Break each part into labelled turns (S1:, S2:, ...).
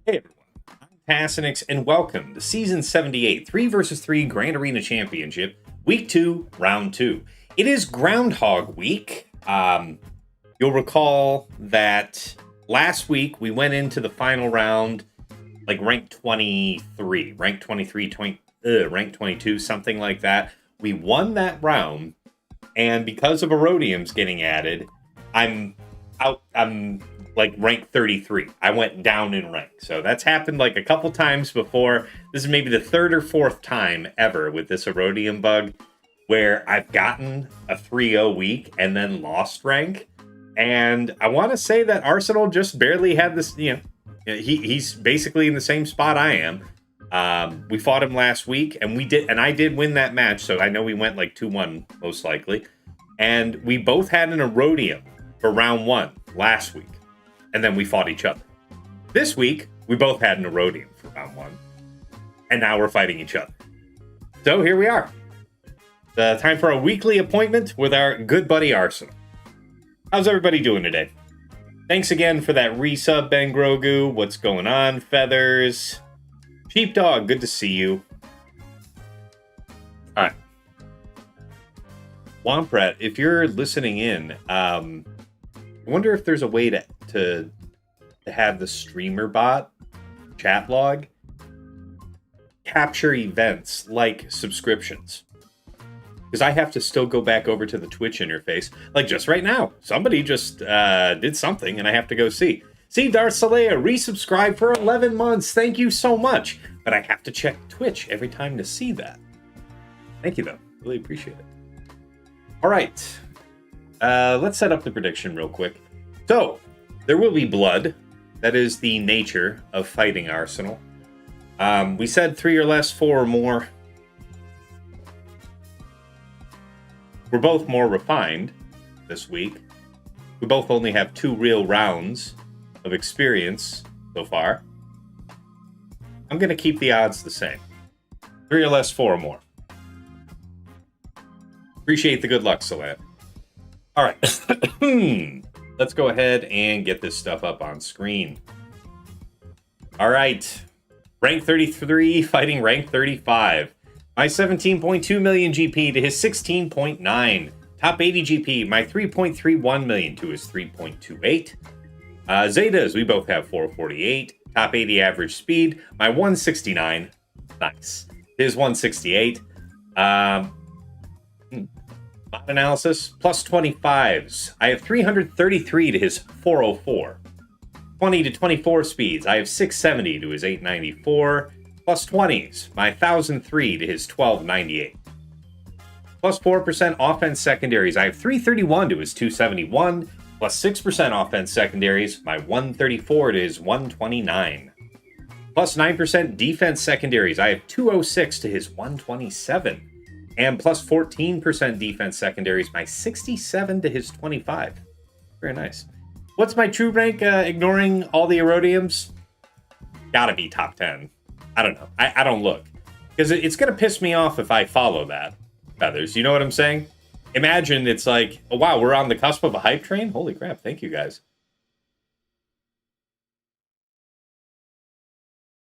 S1: Hey everyone, I'm Tassenix, and welcome to Season 78, 3 vs 3 Grand Arena Championship, Week 2, Round 2. It is Groundhog Week. You'll recall that last week we went into the final round like ranked 23, ranked 23, ranked 22, something like that. We won that round, and because of Erodiums getting added, I'm like rank 33. I went down in rank. So that's happened like a couple times before. This is maybe the third or fourth time ever with this Erodium bug where I've gotten a 3-0 week and then lost rank. And I want to say that Arsenal just barely had this, he's basically in the same spot I am. We fought him last week and I did win that match. So I know we went like 2-1 most likely. And we both had an Erodium for round 1 last week. And then we fought each other. This week, we both had an Erodium for round 1. And now we're fighting each other. So here we are. Time for a weekly appointment with our good buddy Arsenal. How's everybody doing today? Thanks again for that resub, Ben Grogu. What's going on, Feathers? Sheepdog, good to see you. Alright. Womprat, if you're listening in, I wonder if there's a way to have the streamer bot chat log capture events like subscriptions. Because I have to still go back over to the Twitch interface. Like just right now, somebody just did something and I have to go see. See, Leia resubscribed for 11 months. Thank you so much. But I have to check Twitch every time to see that. Thank you, though. Really appreciate it. All right. Let's set up the prediction real quick. So, there will be blood. That is the nature of fighting Arsenal. We said 3 or less, 4 or more. We're both more refined this week. We both only have 2 real rounds of experience so far. I'm going to keep the odds the same. 3 or less, 4 or more. Appreciate the good luck, Salat. All right. Let's go ahead and get this stuff up on screen. All right. Rank 33 fighting rank 35. My 17.2 million GP to his 16.9. Top 80 GP, my 3.31 million to his 3.28. Zetas, we both have 448. Top 80 average speed, my 169. Nice. His 168. Bot analysis, plus 25s. I have 333 to his 404. 20 to 24 speeds. I have 670 to his 894. Plus 20s. My 1003 to his 1298. Plus 4% offense secondaries. I have 331 to his 271. Plus 6% offense secondaries. My 134 to his 129. Plus 9% defense secondaries. I have 206 to his 127. And plus 14% defense secondaries, my 67 to his 25. Very nice. What's my true rank, ignoring all the Erodiums? Gotta be top 10. I don't know. I don't look. Because it's going to piss me off if I follow that, Feathers. You know what I'm saying? Imagine it's like, oh, wow, we're on the cusp of a hype train? Holy crap, thank you guys.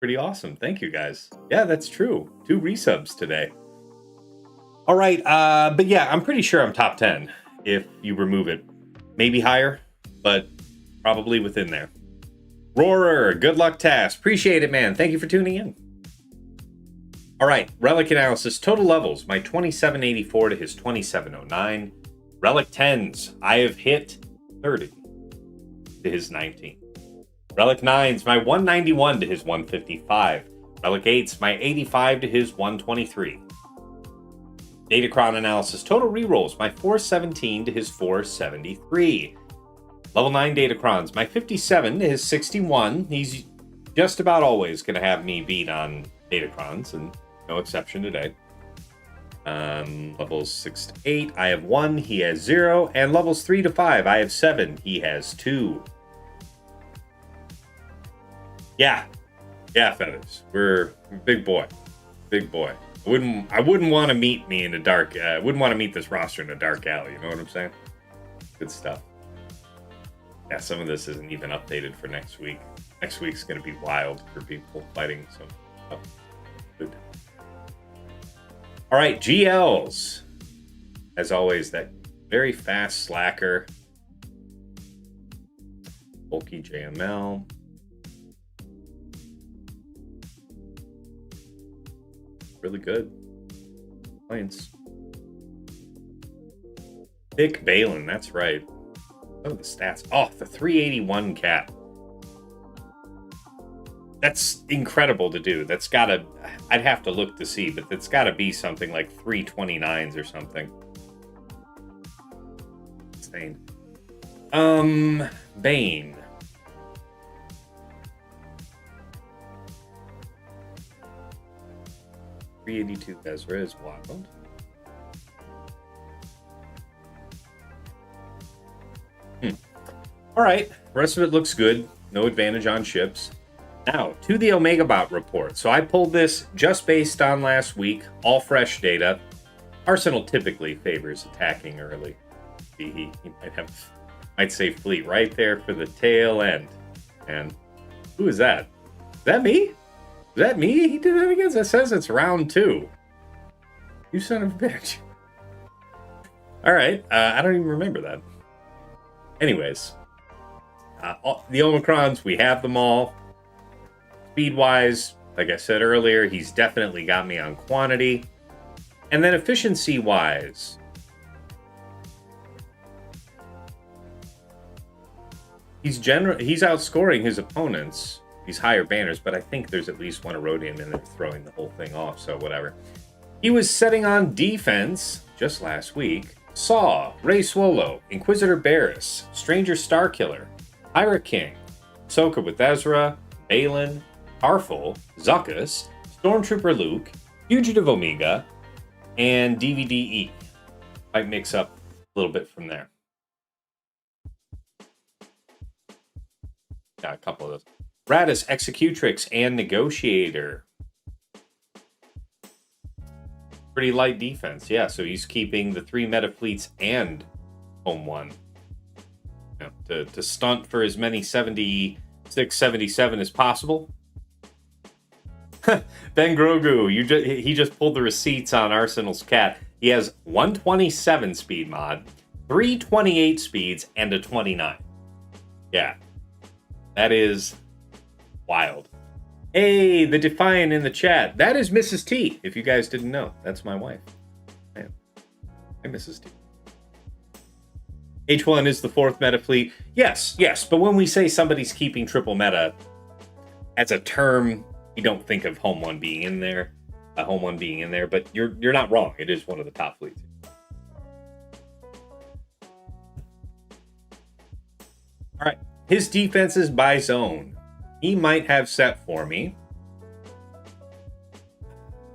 S1: Pretty awesome. Thank you guys. Yeah, that's true. 2 resubs today. All right, but yeah, I'm pretty sure I'm top 10 if you remove it. Maybe higher, but probably within there. Roarer, good luck, Task. Appreciate it, man. Thank you for tuning in. All right, Relic Analysis, total levels, my 2784 to his 2709. Relic 10s, I have hit 30 to his 19. Relic 9s, my 191 to his 155. Relic 8s, my 85 to his 123. Datacron Analysis, total rerolls, my 417 to his 473. Level 9 Datacrons, my 57 to his 61. He's just about always going to have me beat on Datacrons, and no exception today. Levels 6 to 8, I have 1, he has 0. And levels 3 to 5, I have 7, he has 2. Yeah, Feathers. We're big boy. Big boy. I wouldn't want to meet me in a dark. I wouldn't want to meet this roster in a dark alley. You know what I'm saying? Good stuff. Yeah, some of this isn't even updated for next week. Next week's going to be wild for people fighting some stuff. Good. All right, GLs. As always, that very fast slacker. Bulky JML. Really good. Points. Thick Baylan, that's right. Some of the stats. Oh, the 381 cap. That's incredible to do. That's gotta, I'd have to look to see, but it's gotta be something like 329s or something. Insane. Bane. .382 Ezra is wild. All right, the rest of it looks good. No advantage on ships. Now, to the Omega Bot report. So I pulled this just based on last week, all fresh data. Arsenal typically favors attacking early. He might say fleet right there for the tail end. And who is that? Is that me? Is that me he did that against? It says it's round 2. You son of a bitch. All right, I don't even remember that. Anyways, the Omicrons, we have them all. Speed-wise, like I said earlier, he's definitely got me on quantity. And then efficiency-wise, he's outscoring his opponents, these higher banners, but I think there's at least one Erodian in there throwing the whole thing off, so whatever. He was setting on defense just last week. Saw, Ray Swolo, Inquisitor Barris, Stranger Starkiller, Pirate King, Soka with Ezra, Baylan, Tarfful, Zuckus, Stormtrooper Luke, Fugitive Omega, and DVDE. Might mix up a little bit from there. Got a couple of those. Raddus, Executrix, and Negotiator. Pretty light defense, yeah. So he's keeping the 3 meta fleets and home 1. You know, to stunt for as many 76, 77 as possible. Ben Grogu, he just pulled the receipts on Arsenal's cat. He has 127 speed mod, 328 speeds, and a 29. Yeah, that is wild. Hey, the Defiant in the chat. That is Mrs. T, if you guys didn't know. That's my wife. Man. Hi, Mrs. T. H1 is the 4th meta fleet. Yes, but when we say somebody's keeping triple meta, as a term, you don't think of home 1 being in there, but you're not wrong. It is one of the top fleets. All right, his defense is by zone. He might have set for me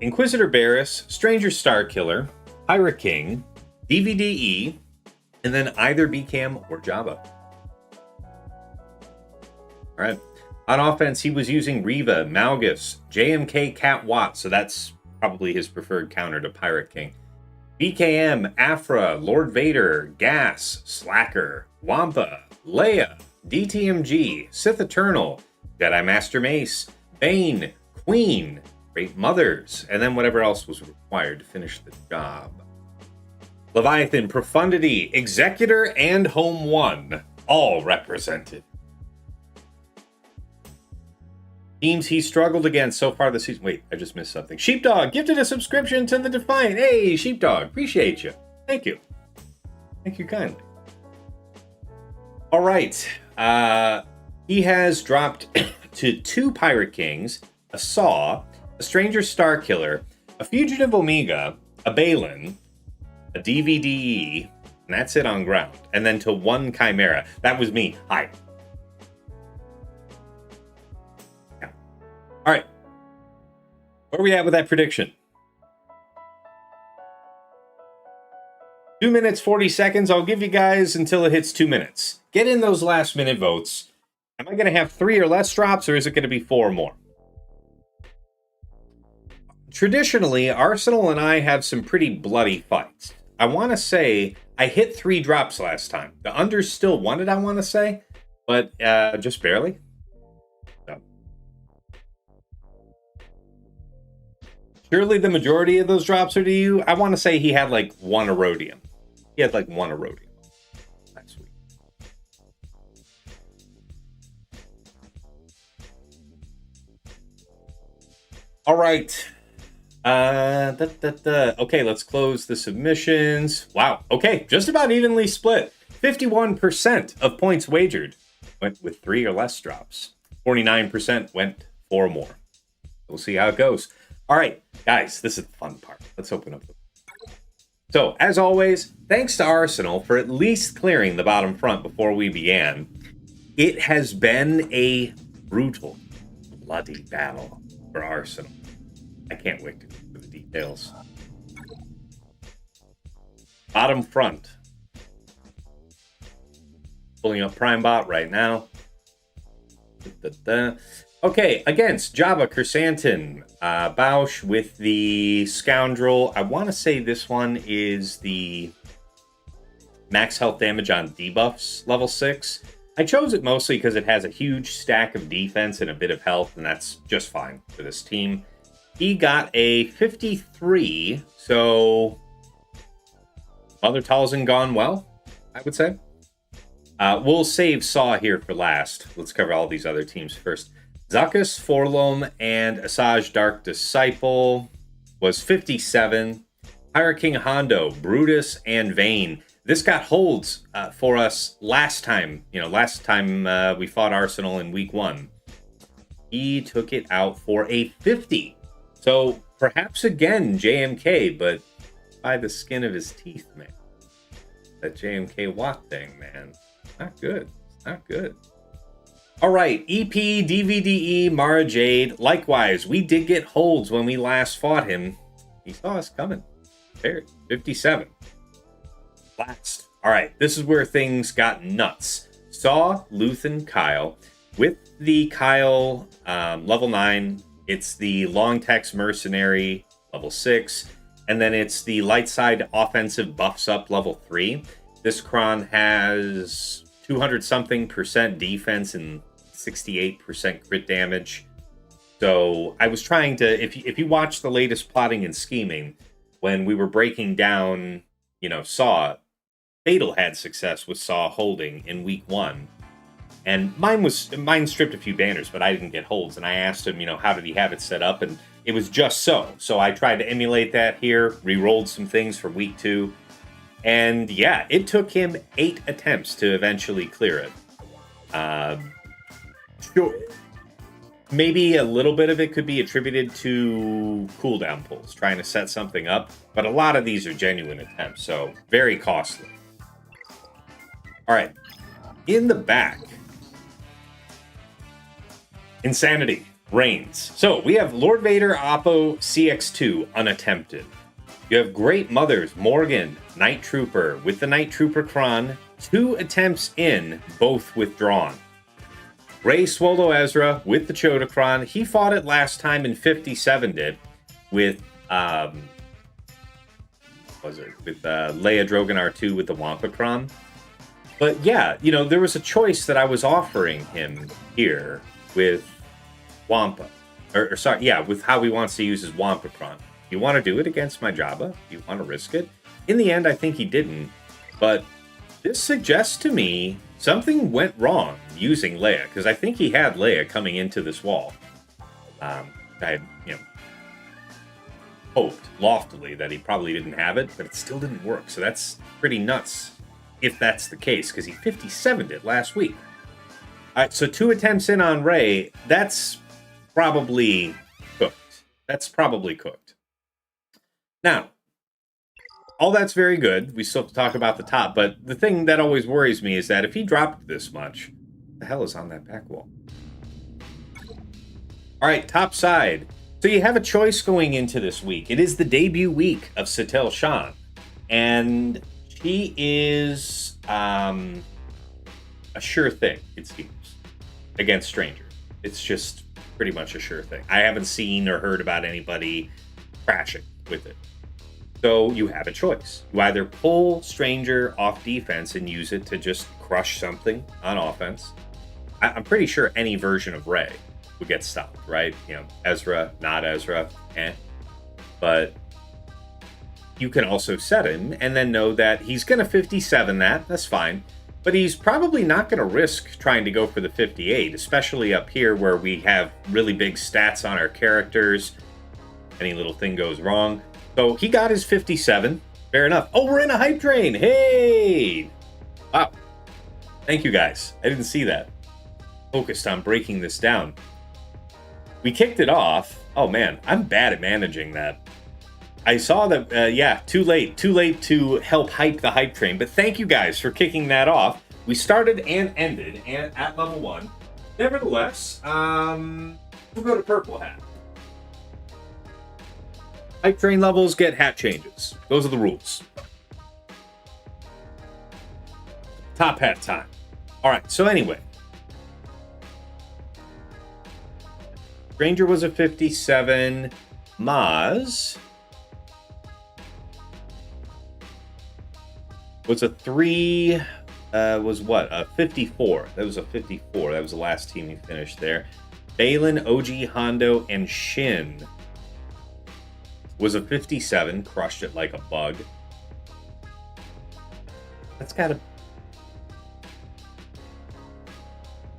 S1: Inquisitor Barris, Stranger Starkiller, Pirate King, DVDE, and then either BCAM or Jabba. All right. On offense, he was using Reva, Malgus, JMK, Cat Watt, so that's probably his preferred counter to Pirate King. BKM, Aphra, Lord Vader, Gas, Slacker, Wampa, Leia, DTMG, Sith Eternal, Jedi Master Mace, Bane, Queen, Great Mothers, and then whatever else was required to finish the job. Leviathan, Profundity, Executor, and Home 1, all represented. Teams he struggled against so far this season. Wait, I just missed something. Sheepdog gifted a subscription to the Defiant. Hey, Sheepdog, appreciate you. Thank you. Thank you kindly. All right. He has dropped to 2 Pirate Kings, a Saw, a Stranger Starkiller, a Fugitive Omega, a Baylan, a DVDE, and that's it on ground. And then to 1 Chimera. That was me. Hi. Yeah. All right. Where are we at with that prediction? 2 minutes, 40 seconds. I'll give you guys until it hits 2 minutes. Get in those last minute votes. Am I going to have 3 or less drops, or is it going to be 4 or more? Traditionally, Arsenal and I have some pretty bloody fights. I want to say I hit 3 drops last time. The unders still won it, I want to say, but just barely. Surely the majority of those drops are to you. I want to say he had like one Erodium. He had like one Erodium last week. All right. Okay, let's close the submissions. Wow. Okay, just about evenly split. 51% of points wagered went with 3 or less drops. 49% went 4 or more. We'll see how it goes. All right, guys, this is the fun part. Let's open up the... So, as always, thanks to Arsenal for at least clearing the bottom front before we began. It has been a brutal, bloody battle for Arsenal. I can't wait to go for the details. Bottom front. Pulling up Primebot right now. Okay, against Jabba Chrysanthemum, Bausch with the Scoundrel. I want to say this one is the max health damage on debuffs, level 6. I chose it mostly because it has a huge stack of defense and a bit of health, and that's just fine for this team. He got a 53, so Mother Talzin gone well, I would say. We'll save Saw here for last. Let's cover all these other teams first. Zuckuss, Forlom, and Asajj Dark Disciple was 57. Pirate King Hondo, Brutus, and Vane. This got holds for us last time. Last time we fought Arsenal in week 1. He took it out for a 50. So perhaps again JMK, but by the skin of his teeth, man. That JMK Watt thing, man. Not good. Not good. All right, EP, DVDE, Mara Jade. Likewise, we did get holds when we last fought him. He saw us coming. There, 57. Last. All right, this is where things got nuts. Saw, Luthen, Kyle. With the Kyle level 9, it's the Long Text Mercenary level 6. And then it's the Light Side Offensive Buffs Up level 3. This Kron has 200-something% defense and 68% crit damage. So I was trying to, if you watch the latest Plotting and Scheming, when we were breaking down, Saw, Fatal had success with Saw holding in week 1. And mine stripped a few banners, but I didn't get holds. And I asked him, how did he have it set up? And it was just so. So I tried to emulate that here, re-rolled some things for week 2. And yeah, it took him 8 attempts to eventually clear it. Sure. Maybe a little bit of it could be attributed to cooldown pulls, trying to set something up. But a lot of these are genuine attempts, so very costly. All right. In the back, Insanity reigns. So we have Lord Vader Oppo CX2 unattempted. You have Great Mothers Morgan Night Trooper with the Night Trooper Kron, 2 attempts in, both withdrawn. Rey Swoldo Ezra with the Chodakron. He fought it last time and 57'd it with Leia Drogon R2 with the Wampakron. But yeah, there was a choice that I was offering him here with Wampa. With how he wants to use his Wampakron. You want to do it against my Jabba? You want to risk it? In the end, I think he didn't. But this suggests to me something went wrong using Leia, because I think he had Leia coming into this wall. I had, hoped loftily that he probably didn't have it, but it still didn't work. So that's pretty nuts if that's the case, because he 57'd it last week. All right, so 2 attempts in on Rey. That's probably cooked. Now, all that's very good. We still have to talk about the top, but the thing that always worries me is that if he dropped this much, what the hell is on that back wall? All right, top side. So you have a choice going into this week. It is the debut week of Satele Shan, and she is a sure thing, it seems, against strangers. It's just pretty much a sure thing. I haven't seen or heard about anybody crashing with it. So you have a choice. You either pull Stranger off defense and use it to just crush something on offense. I'm pretty sure any version of Rey would get stopped, right? Ezra, not Ezra, but you can also set him and then know that he's going to 57 that. That's fine. But he's probably not going to risk trying to go for the 58, especially up here where we have really big stats on our characters. Any little thing goes wrong. So he got his 57. Fair enough. Oh, we're in a hype train. Hey! Wow. Thank you, guys. I didn't see that. Focused on breaking this down. We kicked it off. Oh, man. I'm bad at managing that. I saw that, yeah, too late to help hype the hype train, but thank you guys for kicking that off. We started and ended at level 1. Nevertheless, we'll go to purple hat. Hype train levels get hat changes. Those are the rules. Top hat time. All right, so anyway. Ranger was a 57. Maz was a 3, was what? A 54. That was a 54. That was the last team he finished there. Baylan, OG, Hondo, and Shin was a 57. Crushed it like a bug. That's got a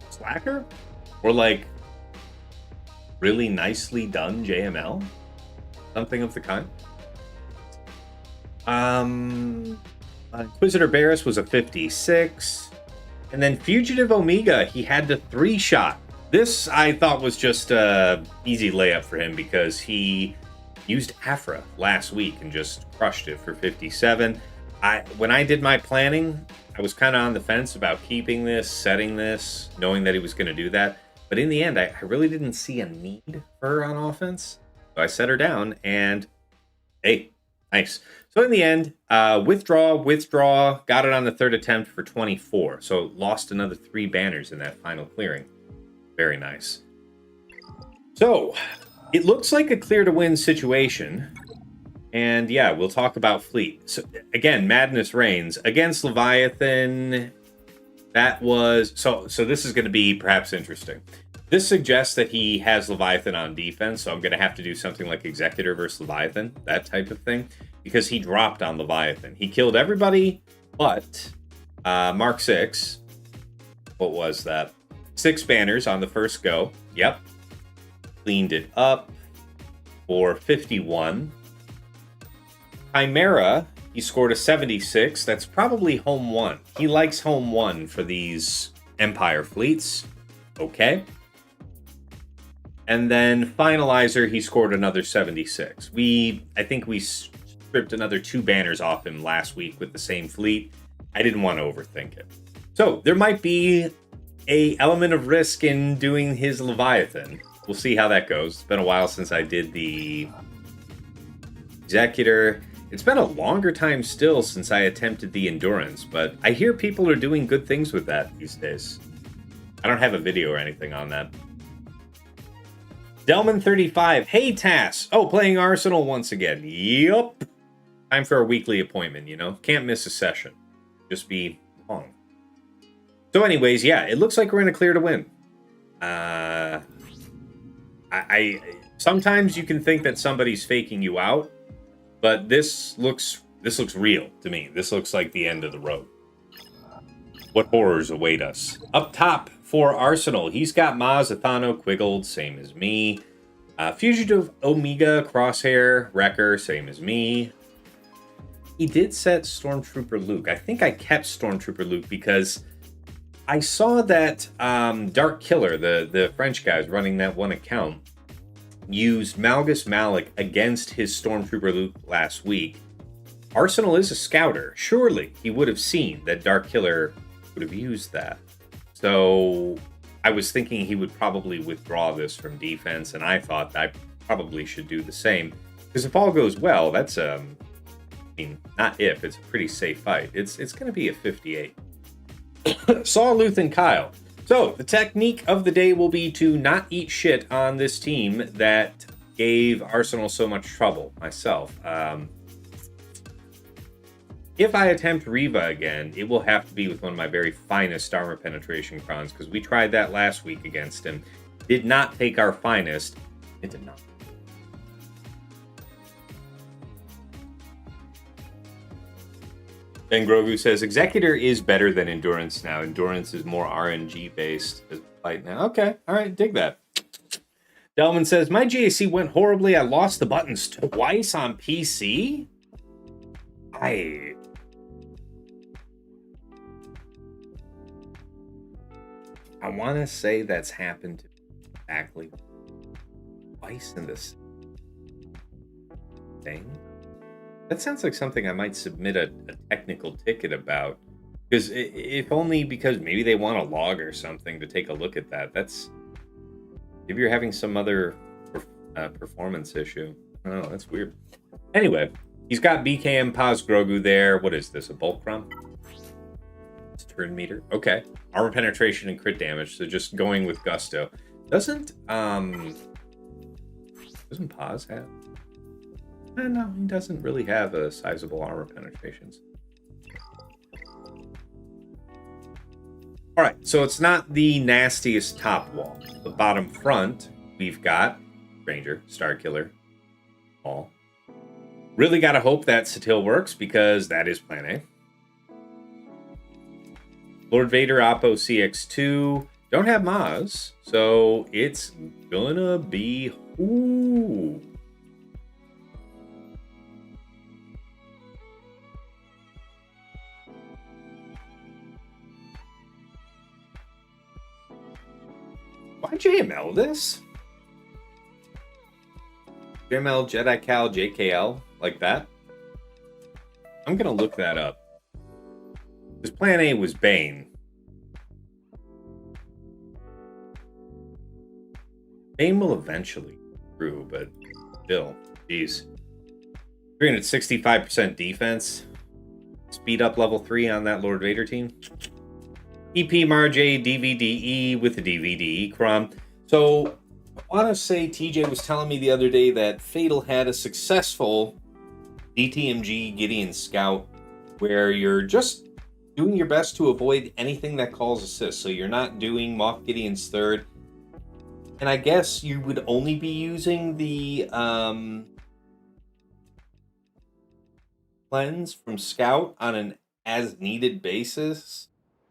S1: slacker? Or like really nicely done JML? Something of the kind. Inquisitor Barris was a 56. And then Fugitive Omega, he had the 3-shot. This, I thought, was just a easy layup for him because he used Aphra last week and just crushed it for 57. When I did my planning, I was kind of on the fence about keeping this, setting this, knowing that he was going to do that. But in the end, I really didn't see a need for her on offense. So I set her down, and hey, nice. So in the end, withdraw, got it on the 3rd attempt for 24. So lost another 3 banners in that final clearing. Very nice. So it looks like a clear to win situation. And yeah, we'll talk about fleet. So again, Madness reigns against Leviathan. That was so this is going to be perhaps interesting. This suggests that he has Leviathan on defense, so I'm going to have to do something like Executor versus Leviathan, that type of thing, because he dropped on Leviathan. He killed everybody but Mark 6. What was that? 6 banners on the first go. Yep. Cleaned it up for 51. Chimera, he scored a 76. That's probably home 1. He likes home 1 for these Empire fleets. Okay. And then Finalizer, he scored another 76. I think we stripped another 2 banners off him last week with the same fleet. I didn't want to overthink it. So there might be a element of risk in doing his Leviathan. We'll see how that goes. It's been a while since I did the Executor. It's been a longer time still since I attempted the Endurance, but I hear people are doing good things with that these days. I don't have a video or anything on that. Delman35, hey Tass! Oh, playing Arsenal once again. Yup. Time for a weekly appointment, you know? Can't miss a session. Just be long. So anyways, yeah, it looks like we're in a clear to win. Sometimes you can think that somebody's faking you out, but this looks real to me. This looks like the end of the road. What horrors await us? Up top for Arsenal, he's got Maz, Athano, Quiggled, same as me. Fugitive Omega, Crosshair, Wrecker, same as me. He did set Stormtrooper Luke. I think I kept Stormtrooper Luke because I saw that Dark Killer, the French guys running that one account, used Malgus Malik against his Stormtrooper Luke last week. Arsenal is a scouter. Surely he would have seen that Dark Killer would have used that. So I was thinking he would probably withdraw this from defense, and I thought I probably should do the same. Because if all goes well, that's I mean, not if, it's a pretty safe fight. It's going to be a 58. Sawluth and Kyle. So the technique of the day will be to not eat shit on this team that gave Arsenal so much trouble, myself. If I attempt Reva again, it will have to be with one of my very finest armor penetration crons, because we tried that last week against him. Did not take our finest. It did not. And Grogu says, Executor is better than Endurance now. Endurance is more RNG based as a fight now. Okay, all right, dig that. Delman says, my GAC went horribly. I lost the buttons twice on PC. I want to say that's happened to me exactly twice in this thing. That sounds like something I might submit a technical ticket about. Because if only because maybe they want a log or something to take a look at that. That's... Maybe you're having some other performance issue. I don't know, that's weird. Anyway, he's got BKM Paz Grogu there. What is this, a Bulkrum? It's turn meter. Okay. Armor penetration and crit damage, so just going with gusto. Doesn't Paz have? No, he doesn't really have a sizable armor penetrations. All right, so it's not the nastiest top wall. The bottom front, we've got Ranger, Starkiller, all. Really got to hope that Satele works because that is plan A. Lord Vader, Oppo, CX2. Don't have Maz, so it's gonna be... Ooh. Why JML this? JML, Jedi Cal, JKL, like that? I'm gonna look that up. Because plan A was Bane. Bane will eventually through, but still, geez. 365% defense. Speed up level 3 on that Lord Vader team. EP Marj, DVDE with the DVDE Crom. So, I want to say TJ was telling me the other day that Fatal had a successful DTMG Gideon Scout where you're just doing your best to avoid anything that calls assist. So you're not doing Moff Gideon's third. And I guess you would only be using the cleanse from Scout on an as-needed basis,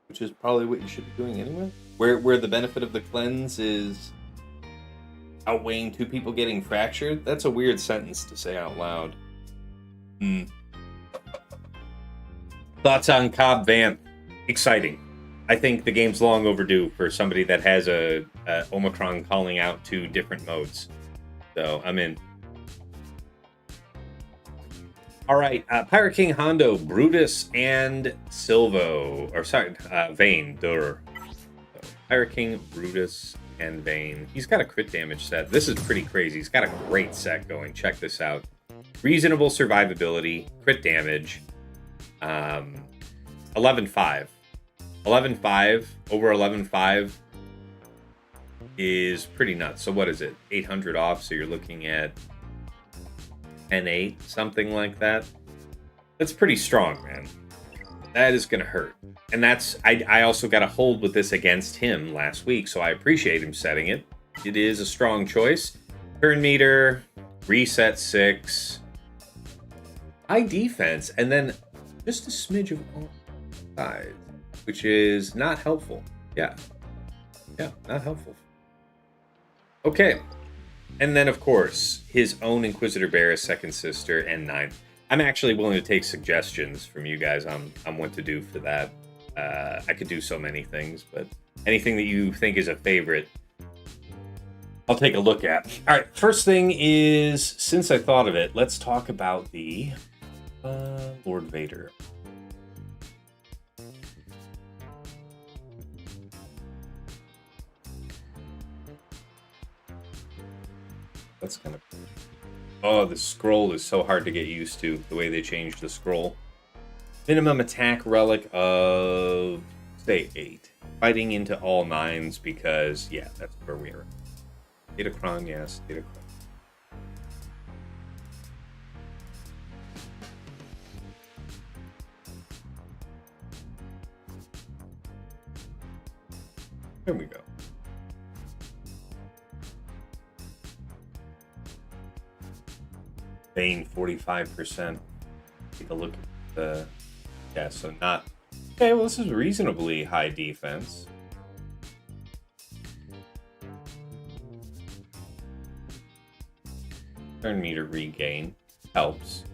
S1: which is probably what you should be doing anyway. Where the benefit of the cleanse is outweighing 2 people getting fractured. That's a weird sentence to say out loud. Thoughts on Cobb Vamp? Exciting. I think the game's long overdue for somebody that has a Omicron calling out 2 different modes. So I'm in. All right, Pirate King Hondo, Brutus, and Silvo, or sorry, Vane, So, Pirate King, Brutus, and Vane. He's got a crit damage set. This is pretty crazy. He's got a great set going. Check this out. Reasonable survivability, crit damage, 11.5. 11.5 over 11.5 is pretty nuts. So what is it? 800 off, so you're looking at 10.8, something like that. That's pretty strong, man. That is gonna hurt. And that's I also got a hold with this against him last week, so I appreciate him setting it. It is a strong choice. Turn meter, reset 6, high defense, and then just a smidge of size, which is not helpful. Yeah, not helpful. Okay. And then, of course, his own Inquisitor Bear, second sister, and 9. I'm actually willing to take suggestions from you guys on what to do for that. I could do so many things, but anything that you think is a favorite, I'll take a look at. All right, first thing is, since I thought of it, let's talk about the Lord Vader. That's kind of... Oh, the scroll is so hard to get used to, the way they changed the scroll. Minimum attack relic of, say, 8. Fighting into all 9s because, yeah, that's where we are. Datacron, yes, Datacron. There we go. Bane 45%. Take a look at the Yeah, so not... Okay, well, this is reasonably high defense. Turn meter regain helps.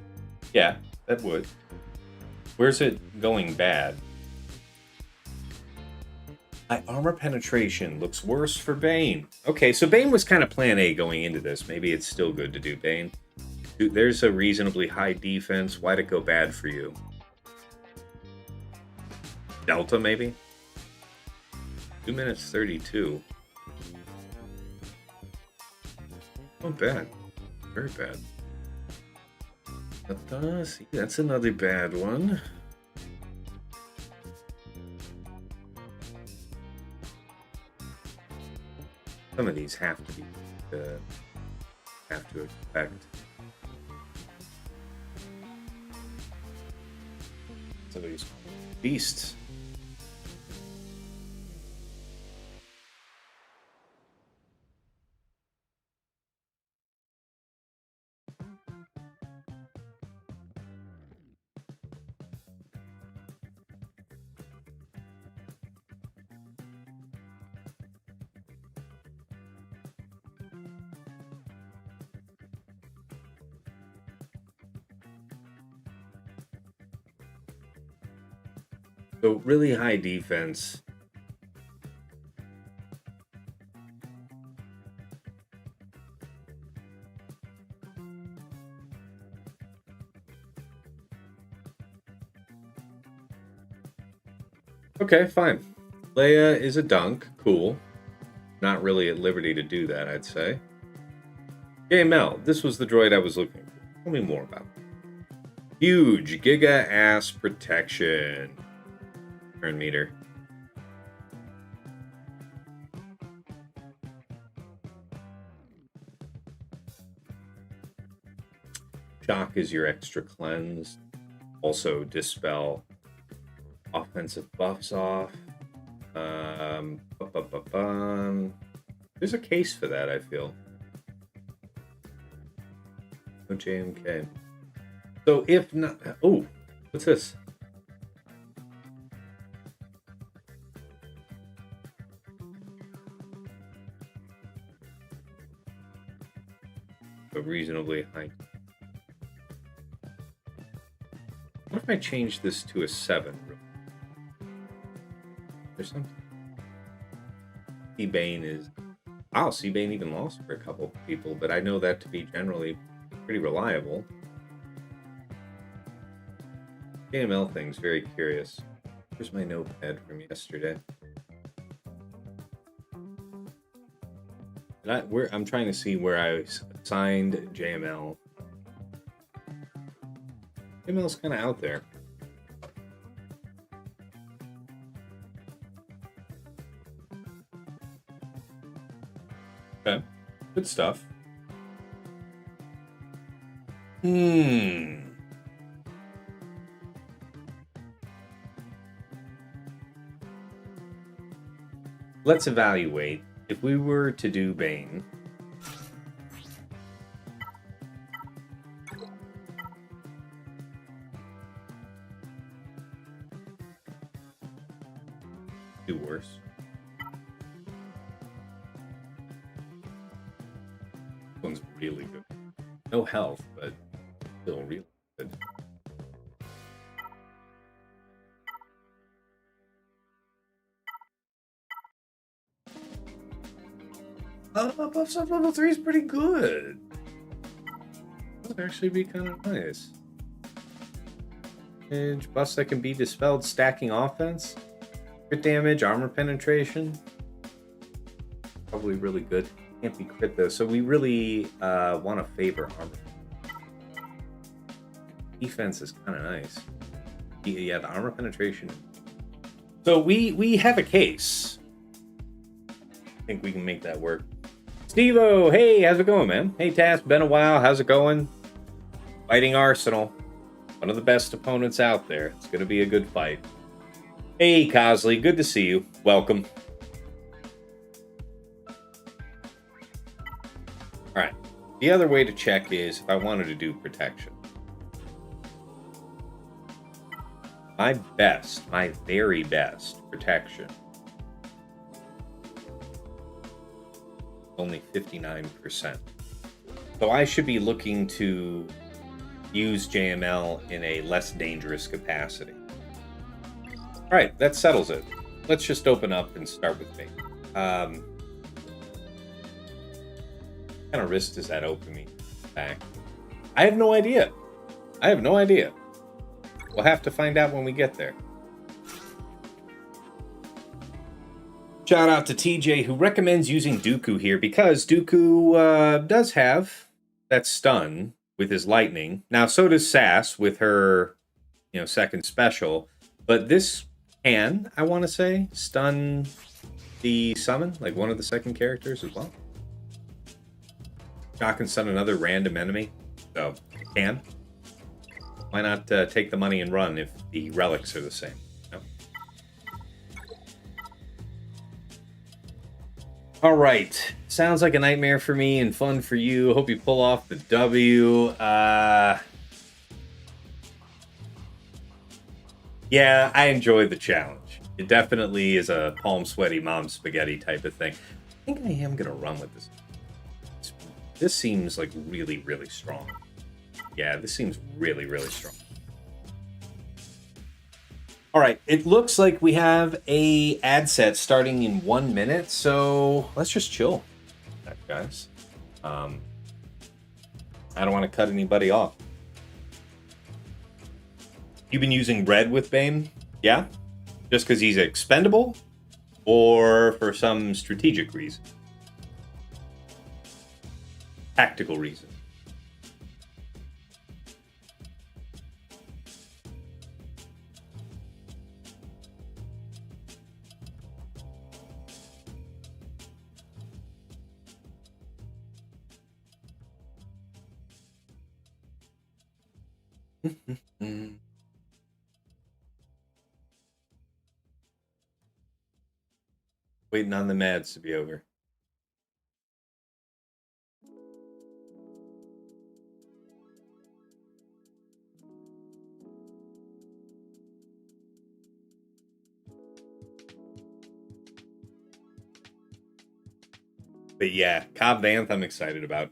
S1: Yeah, that would. Where's it going bad? My armor penetration looks worse for Bane. Okay, so Bane was kind of plan A going into this. Maybe it's still good to do Bane. Dude, there's a reasonably high defense. Why'd it go bad for you? Delta, maybe? 2 minutes 32. Not bad. Very bad. But, see, that's another bad one. Some of these have to be, have to expect. Some of these beasts. So really high defense. Okay, fine. Leia is a dunk. Cool. Not really at liberty to do that, I'd say. JML, this was the droid I was looking for. Tell me more about it. Huge giga-ass protection. Turn meter. Shock is your extra cleanse. Also dispel offensive buffs off. There's a case for that, I feel. No JMK. So if not... Oh, what's this? A reasonably high. What if I change this to a 7? There's something. Bane is... Wow, Bane even lost for a couple of people, but I know that to be generally pretty reliable. KML thing's very curious. Here's my notepad from yesterday. And I'm trying to see where I signed JML. JML's kind of out there. Okay, good stuff. Let's evaluate. If we were to do Bane, do worse. This one's really good. No health, but still really good. Buffs up level 3 is pretty good. That would actually be kind of nice. And buffs that can be dispelled, stacking offense, crit damage, armor penetration. Probably really good. Can't be crit though, so we really want to favor armor. Defense is kind of nice. Yeah, the armor penetration. So we have a case. I think we can make that work. Steve-O, hey, how's it going, man? Hey, Tass, been a while. How's it going? Fighting Arsenal. One of the best opponents out there. It's going to be a good fight. Hey, Cosley, good to see you. Welcome. All right. The other way to check is if I wanted to do protection. my best, my very best protection. Only 59%. So I should be looking to use JML in a less dangerous capacity. All right, that settles it. Let's just open up and start with Bane. What kind of risk does that open me back? I have no idea. I have no idea. We'll have to find out when we get there. Shout out to TJ, who recommends using Dooku here because Dooku does have that stun with his lightning. Now, so does Sass with her, second special. But this can, I want to say, stun the summon, like one of the second characters as well. Shock can stun another random enemy, so it can. Why not take the money and run if the relics are the same? No? All right. Sounds like a nightmare for me and fun for you. Hope you pull off the W. Yeah, I enjoy the challenge. It definitely is a palm sweaty mom spaghetti type of thing. I think I am going to run with this. This seems like really, really strong. Yeah, this seems really, really strong. All right, it looks like we have a ad set starting in 1 minute, so let's just chill, guys. I don't want to cut anybody off. You've been using red with Bane? Yeah? Just because he's expendable? Or for some strategic reason? Tactical reason. Waiting on the mads to be over. But yeah, Cobb Vanth I'm excited about.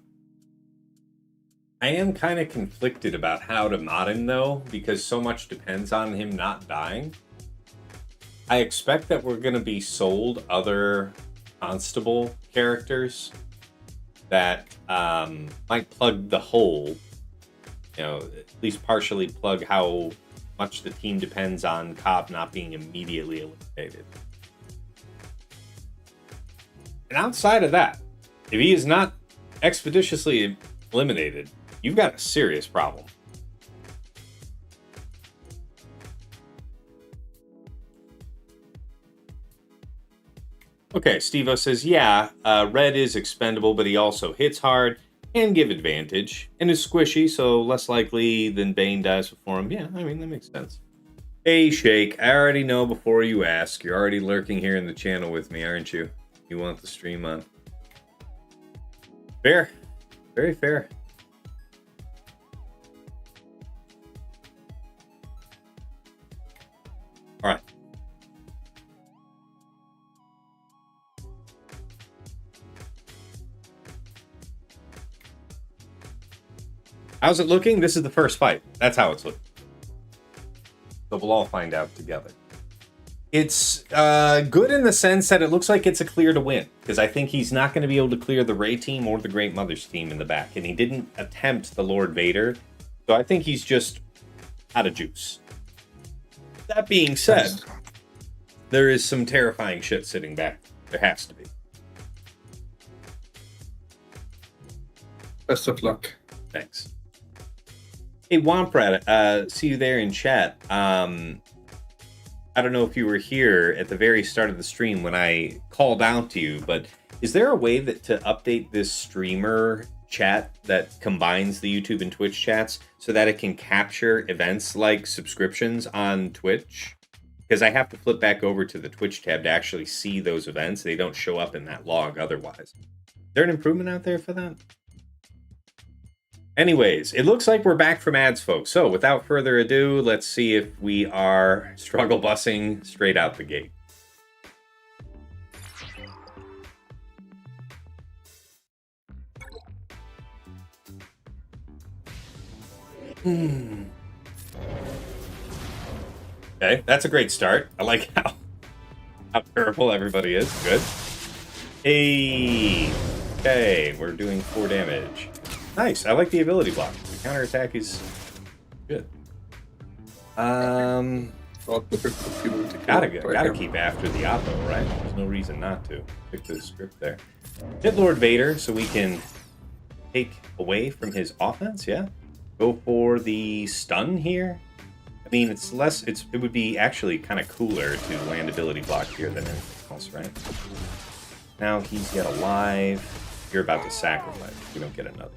S1: I am kind of conflicted about how to mod him, though, because so much depends on him not dying. I expect that we're going to be sold other Constable characters that might plug the hole, at least partially plug how much the team depends on Cobb not being immediately eliminated. And outside of that, if he is not expeditiously eliminated, you've got a serious problem. Okay, Steve-O says, yeah, red is expendable, but he also hits hard and give advantage, and is squishy, so less likely than Bane dies before him. Yeah, I mean, that makes sense. Hey, Shake, I already know before you ask. You're already lurking here in the channel with me, aren't you? You want the stream on. Fair. Very fair. All right. How's it looking? This is the first fight. That's how it's looking. So we'll all find out together. It's good in the sense that it looks like it's a clear to win, because I think he's not going to be able to clear the Rey team or the Great Mother's team in the back, and he didn't attempt the Lord Vader, so I think he's just out of juice. That being said, there is some terrifying shit sitting back. There has to be.
S2: Best of luck.
S1: Thanks. Hey, Womprad, see you there in chat. I don't know if you were here at the very start of the stream when I called out to you, but is there a way that to update this streamer chat that combines the YouTube and Twitch chats so that it can capture events like subscriptions on Twitch? Because I have to flip back over to the Twitch tab to actually see those events. They don't show up in that log otherwise. Is there an improvement out there for that? Anyways, it looks like we're back from ads, folks. So without further ado, let's see if we are struggle bussing straight out the gate. Okay, that's a great start. I like how terrible everybody is. Good. Hey. Okay, we're doing 4 damage. Nice. I like the ability block. The counterattack is good. Gotta keep after the Oppo, right? There's no reason not to. Pick the script there. Hit Lord Vader so we can take away from his offense, yeah? Go for the stun here. I mean, it would be actually kind of cooler to land ability block here than anything else, right? Now he's yet alive. You're about to sacrifice. We don't get another.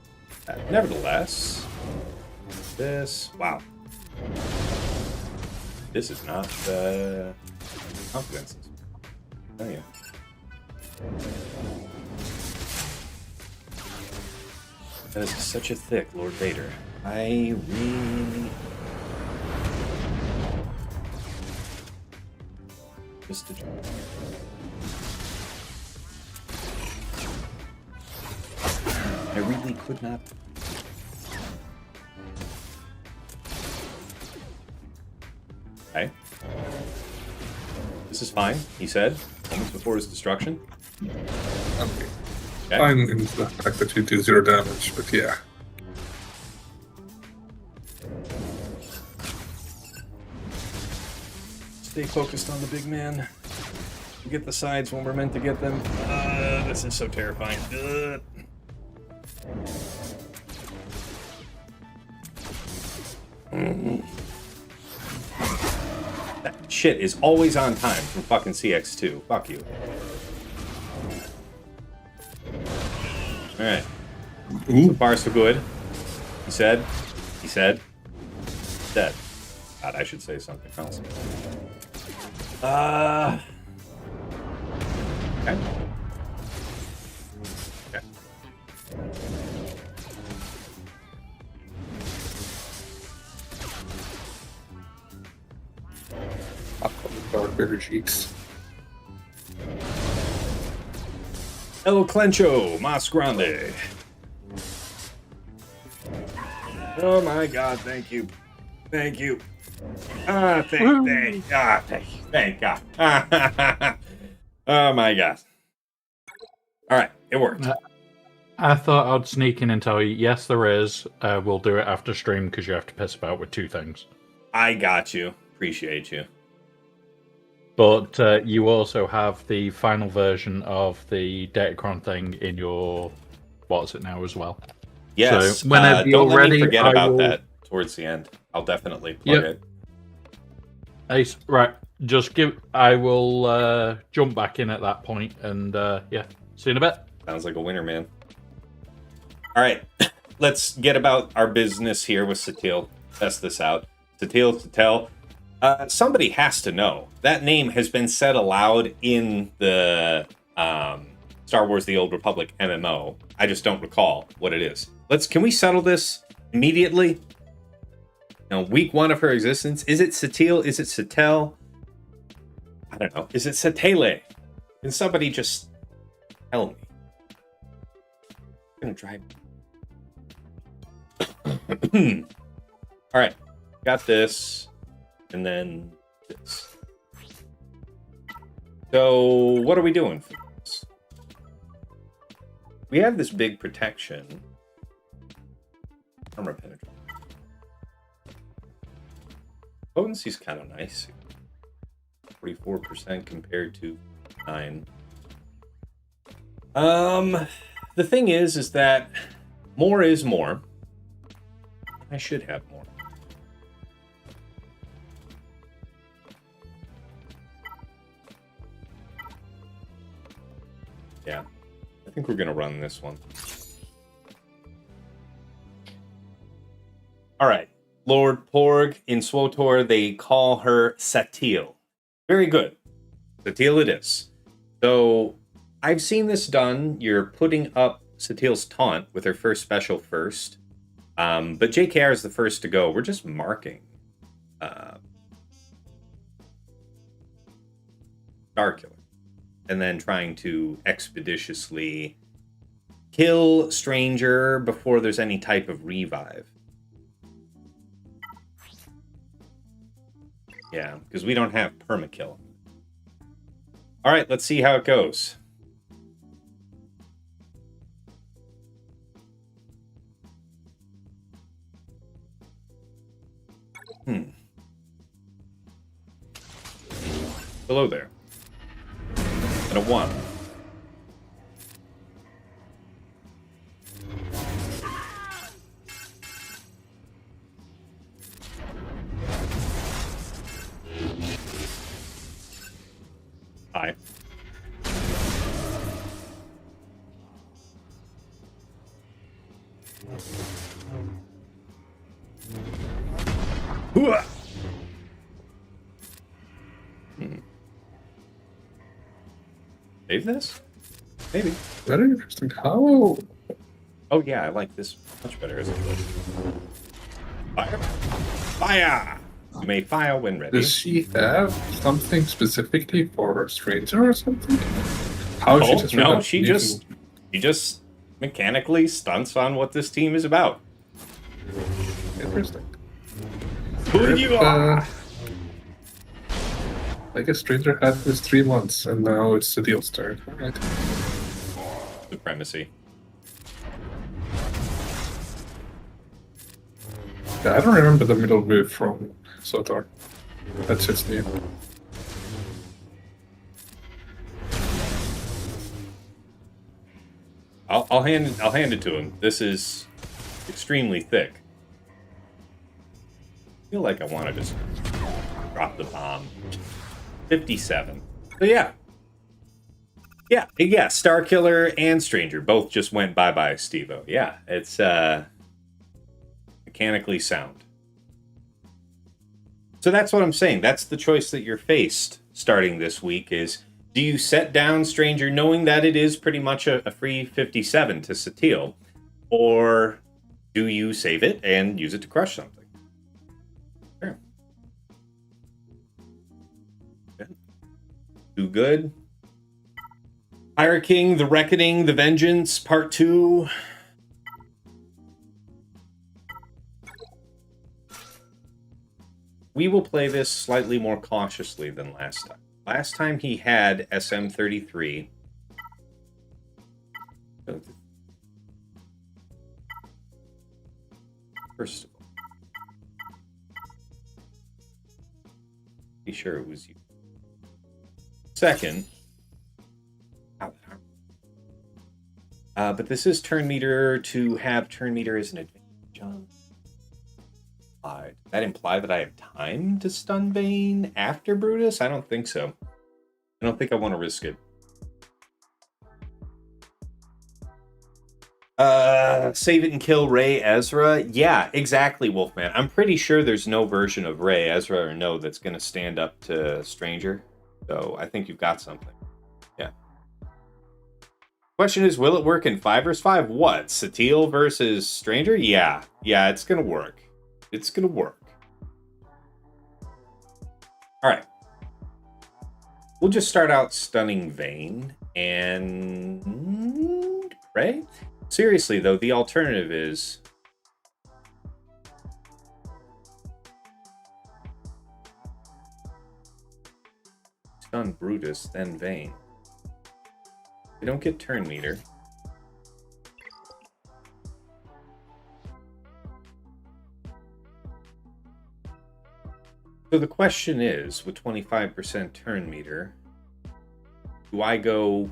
S1: Nevertheless, this. Wow. This is not confidence. Oh yeah. That is such a thick Lord Vader. I really. Just to try. I really could not. Okay. This is fine, he said, moments before his destruction.
S2: Okay. Fine in the fact that you do 0 damage, but yeah.
S1: Stay focused on the big man. We get the sides when we're meant to get them. This is so terrifying. That shit is always on time from fucking CX2. Fuck you. Alright. So far, so good. He said. Dead. God, I should say something else. Okay. Okay.
S2: Dark Bear cheeks.
S1: El Clencho, Mas Grande. Oh my god, thank you. Thank you. Thank God. Oh my god. Alright, it worked.
S3: I thought I'd sneak in and tell you, yes, there is. We'll do it after stream because you have to piss about with 2 things.
S1: I got you. Appreciate you.
S3: But you also have the final version of the Datacron thing in your, what's it now as well?
S1: Yes.
S3: So whenever you're
S1: don't let
S3: ready,
S1: me forget about that towards the end. I'll definitely plug it.
S3: Ace, right. I will jump back in at that point and yeah, see you in a bit.
S1: Sounds like a winner, man. All right, let's get about our business here with Satele. Test this out. Satele. Somebody has to know. That name has been said aloud in the Star Wars The Old Republic MMO. I just don't recall what it is. Can we settle this immediately? Now, week 1 of her existence. Is it Satele? Is it Satele? I don't know. Is it Satele? Can somebody just tell me? I'm gonna drive. All right, got this. And then this. So, what are we doing for this? We have this big protection. Armor penetration. Potency's kind of nice. 44% compared to 9. The thing is that more is more. I should have more. Yeah, I think we're gonna run this one. All right, Lord Porg in SWTOR, they call her Satele. Very good, Satele it is. So I've seen this done. You're putting up Satele's taunt with her first special first. But JKR is the first to go. We're just marking Starkiller. And then trying to expeditiously kill Stranger before there's any type of revive. Yeah, because we don't have permakill. All right, let's see how it goes. Hello there. And a 1. Hi. Hooah! Save this? Maybe.
S2: Very interesting. How?
S1: Oh yeah, I like this much better as a push. Fire! Fire! You may fire when ready.
S2: Does she have something specifically for Stranger or something? How
S1: Oh,
S2: just
S1: no, she just mechanically stunts on what this team is about.
S2: Interesting.
S1: Who you are!
S2: I guess Stranger had this 3 months, and now it's the deal's turn. All right.
S1: Supremacy.
S2: Yeah, I don't remember the middle move from Sotar. That's just new.
S1: I'll hand it to him. This is extremely thick. I feel like I want to just drop the bomb. 57. So yeah. Yeah, Starkiller and Stranger both just went bye-bye, Steve-O. Yeah, it's mechanically sound. So that's what I'm saying. That's the choice that you're faced starting this week is, do you set down Stranger knowing that it is pretty much a free 57 to Satele? Or do you save it and use it to crush something? Sure. Do good. Pirate King, The Reckoning, The Vengeance, Part 2. We will play this slightly more cautiously than last time. Last time he had SM33. First of all, be sure it was you. Second, but this is turn meter to have turn meter as an advantage on. That imply that I have time to stun Bane after Brutus? I don't think so. I don't think I want to risk it. Save it and kill Rey Ezra. Yeah, exactly, Wolfman. I'm pretty sure there's no version of Rey Ezra or no that's going to stand up to Stranger. So I think you've got something. Yeah. Question is, will it work in 5 vs 5? What? Satele versus Stranger? Yeah. Yeah, it's going to work. It's going to work. All right. We'll just start out stunning Vayne and pray. Seriously, though, the alternative is stun Brutus, then Vayne. We don't get turn meter. So the question is, with 25% turn meter, do I go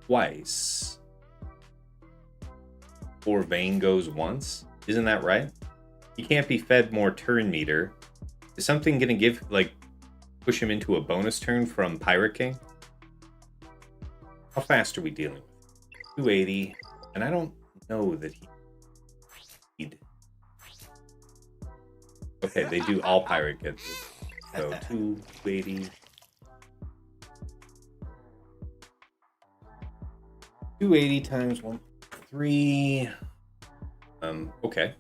S1: twice? Or Vayne goes once? Isn't that right? He can't be fed more turn meter. Is something going to give, like, push him into a bonus turn from Pirate King? How fast are we dealing with? 280, and I don't know that he'd... Okay, they do all pirate kids. So 280. 280 times 1.3. Okay.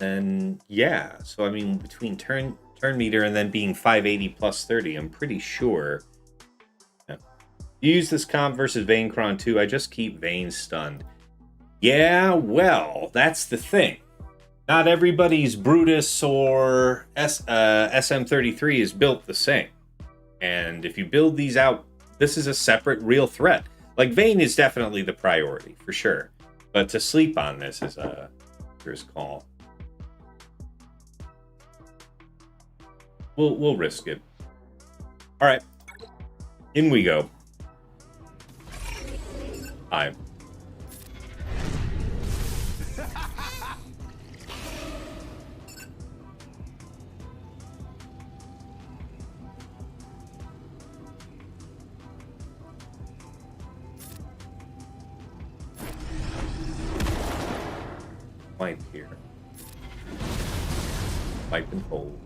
S1: And yeah, so I mean, between turn meter and then being 580 plus 30, I'm pretty sure. Yeah. You use this comp versus Vayncron too. I just keep Vayne stunned. Yeah, well, that's the thing. Not everybody's Brutus or SM33 is built the same. And if you build these out, this is a separate real threat. Like, Vayne is definitely the priority, for sure. But to sleep on this is a first call. We'll risk it. All right. In we go. Hi. Wipe here. Wipe and hold.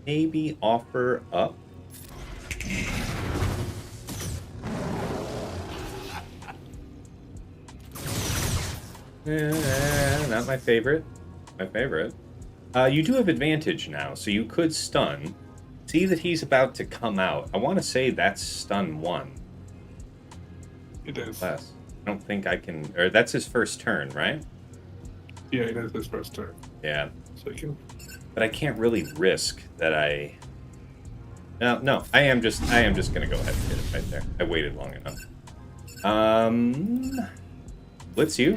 S1: Maybe offer up. Not my favorite. My favorite. You do have advantage now, so you could stun. See that he's about to come out. I want to say that's stun 1.
S2: It is.
S1: Less. I don't think I can... Or that's his first turn, right?
S2: Yeah, it is his first turn.
S1: Yeah.
S2: So you can...
S1: But I can't really risk that I... No, I am just gonna go ahead and hit it right there. I waited long enough. Blitz you.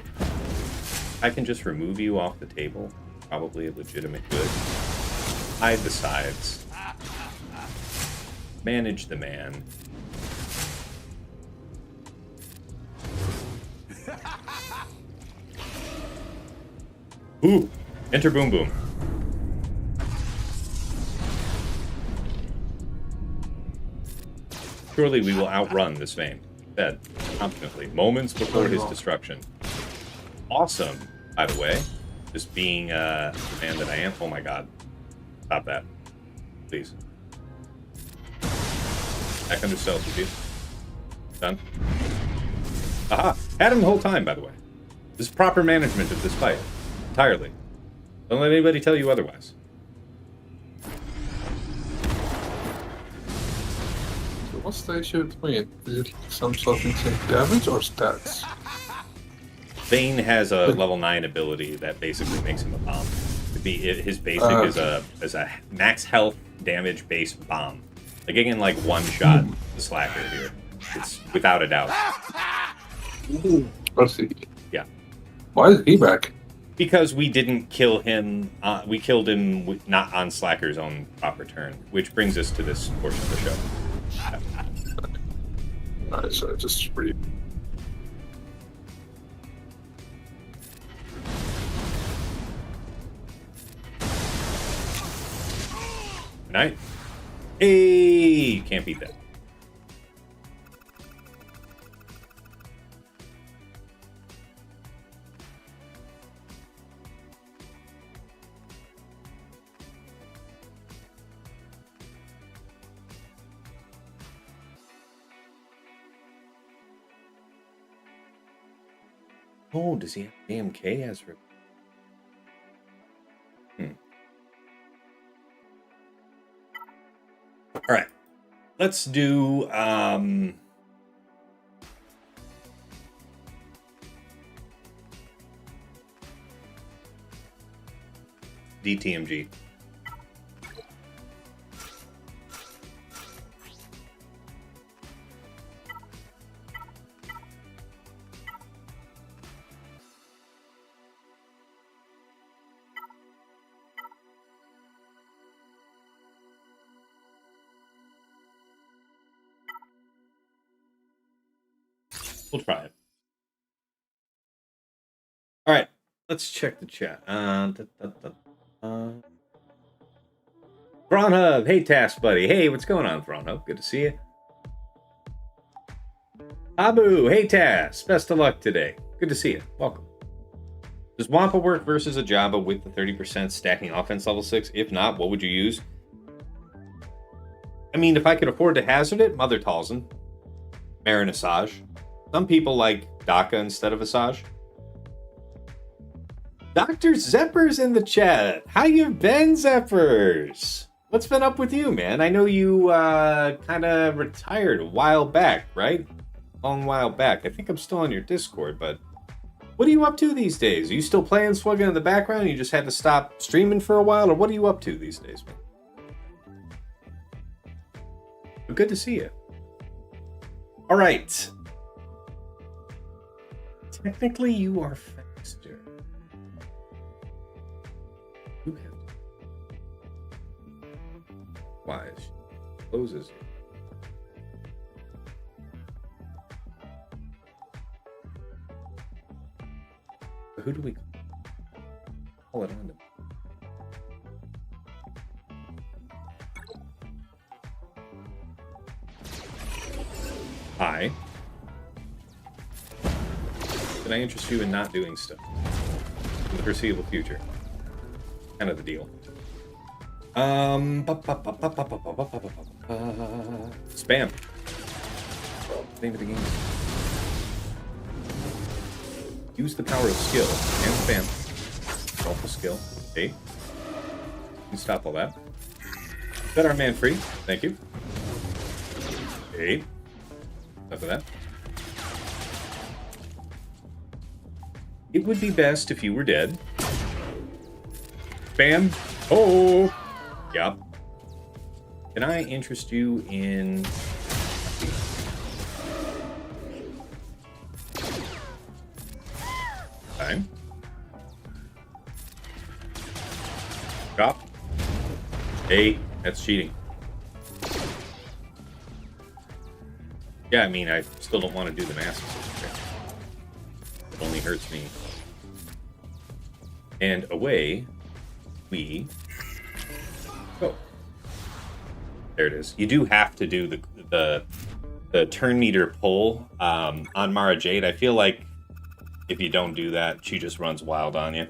S1: I can just remove you off the table. Probably a legitimate good. Hide the sides. Manage the man. Ooh! Enter Boom Boom. Surely we will outrun this Vayne. Said confidently, moments before his destruction. Awesome, by the way. Just being the man that I am. Oh my god. Stop that. Please. Back under stealth, you. Done. Aha! Had him the whole time, by the way. This is proper management of this fight. Entirely. Don't let anybody tell you otherwise.
S2: What's the issue between? Is it some sort of insane damage or stats?
S1: Bane has a level 9 ability that basically makes him a bomb. His basic is a max health damage based bomb. Like he can like one shot the slacker here. It's without a doubt.
S2: Let's see.
S1: Yeah.
S2: Why is he back?
S1: Because we didn't kill him. We killed him not on Slacker's own proper turn, which brings us to this portion of the show.
S2: Alright, so just read.
S1: Night. Hey, can't beat that. Oh, does he have AMK as rip? All right, let's do DTMG. We'll try it. All right, let's check the chat. Groundhog, hey Task buddy. Hey, what's going on, Groundhog? Good to see you. Abu, hey Task. Best of luck today. Good to see you. Welcome. Does Wampa work versus a Java with the 30% stacking offense level 6? If not, what would you use? I mean, if I could afford to hazard it, Mother Talzin. Marin Asajj. Some people like Daka instead of Asajj. Dr. Zepper's in the chat. How you been, Zeppers? What's been up with you, man? I know you kind of retired a while back, right? A long while back. I think I'm still on your Discord, but what are you up to these days? Are you still playing Swugga in the background? You just had to stop streaming for a while, or what are you up to these days, man? But good to see you. All right. Technically, you are faster. You have to. Why? She closes. Who do we call it on to? Hi. Can I interest you in not doing stuff for the foreseeable future? Kind of the deal. Spam. Name of the game. Use the power of skill and spam. Roll for skill. Okay. You can stop all that. Set our man free. Thank you. Okay. Enough of that. It would be best if you were dead. Spam. Oh. Yep. Can I interest you in... Time. Stop. Hey, that's cheating. Yeah, I mean, I still don't want to do the masses. It only hurts me. And away we go. There it is. You do have to do the turn meter pull on Mara Jade. I feel like if you don't do that, she just runs wild on you.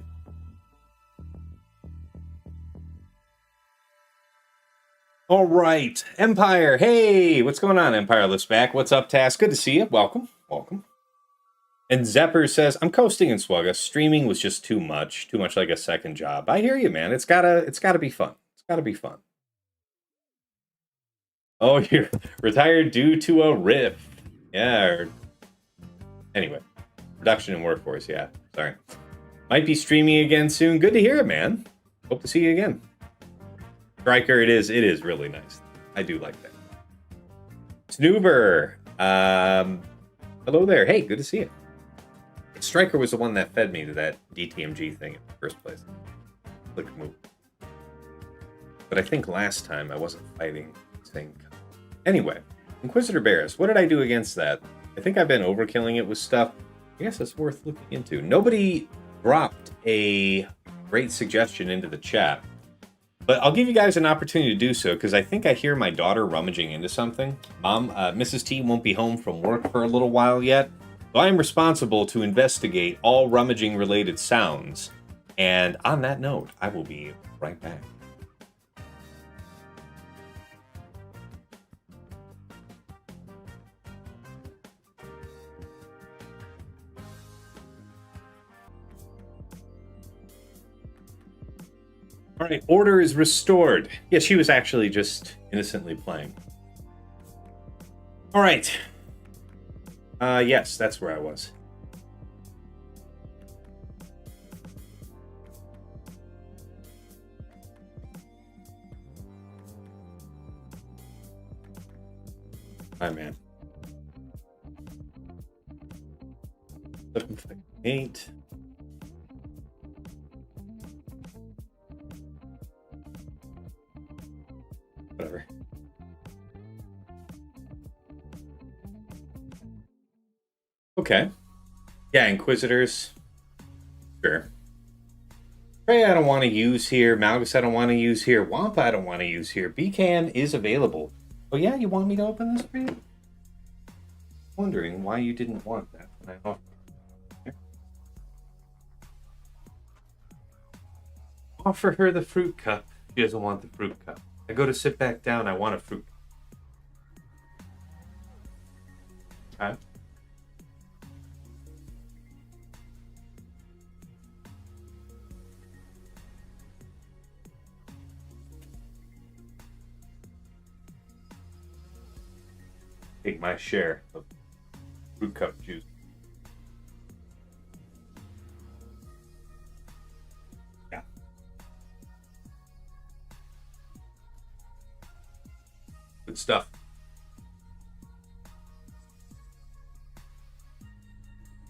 S1: All right, Empire. Hey, what's going on, Empire lifts back. What's up, Task? Good to see you. Welcome, welcome. And Zepper says, I'm coasting in Swugga. Streaming was just too much like a second job. I hear you, man. It's gotta be fun. It's gotta be fun. Oh, you're retired due to a rift. Yeah. Anyway, reduction in workforce. Yeah, sorry. Might be streaming again soon. Good to hear it, man. Hope to see you again. Striker, it is really nice. I do like that. Snoober. Hello there. Hey, good to see you. Striker was the one that fed me to that DTMG thing in the first place. Click move. But I think last time I wasn't fighting the same. Anyway, Inquisitor Barris, what did I do against that? I think I've been overkilling it with stuff. I guess it's worth looking into. Nobody dropped a great suggestion into the chat. But I'll give you guys an opportunity to do so, because I think I hear my daughter rummaging into something. Mom, Mrs. T won't be home from work for a little while yet. So I am responsible to investigate all rummaging-related sounds. And on that note, I will be right back. All right, order is restored. Yeah, she was actually just innocently playing. All right. Yes, that's where I was. Hi, man. 758. Whatever. Okay. Yeah, Inquisitors. Sure. Traya I don't want to use here. Malgus I don't want to use here. Wampa I don't want to use here. BCAN is available. Oh yeah, you want me to open this for you? Wondering why you didn't want that when I offered. Here. Offer her the fruit cup. She doesn't want the fruit cup. I go to sit back down. I want a fruit cup. Okay. Take my share of fruit cup juice. Yeah. Good stuff.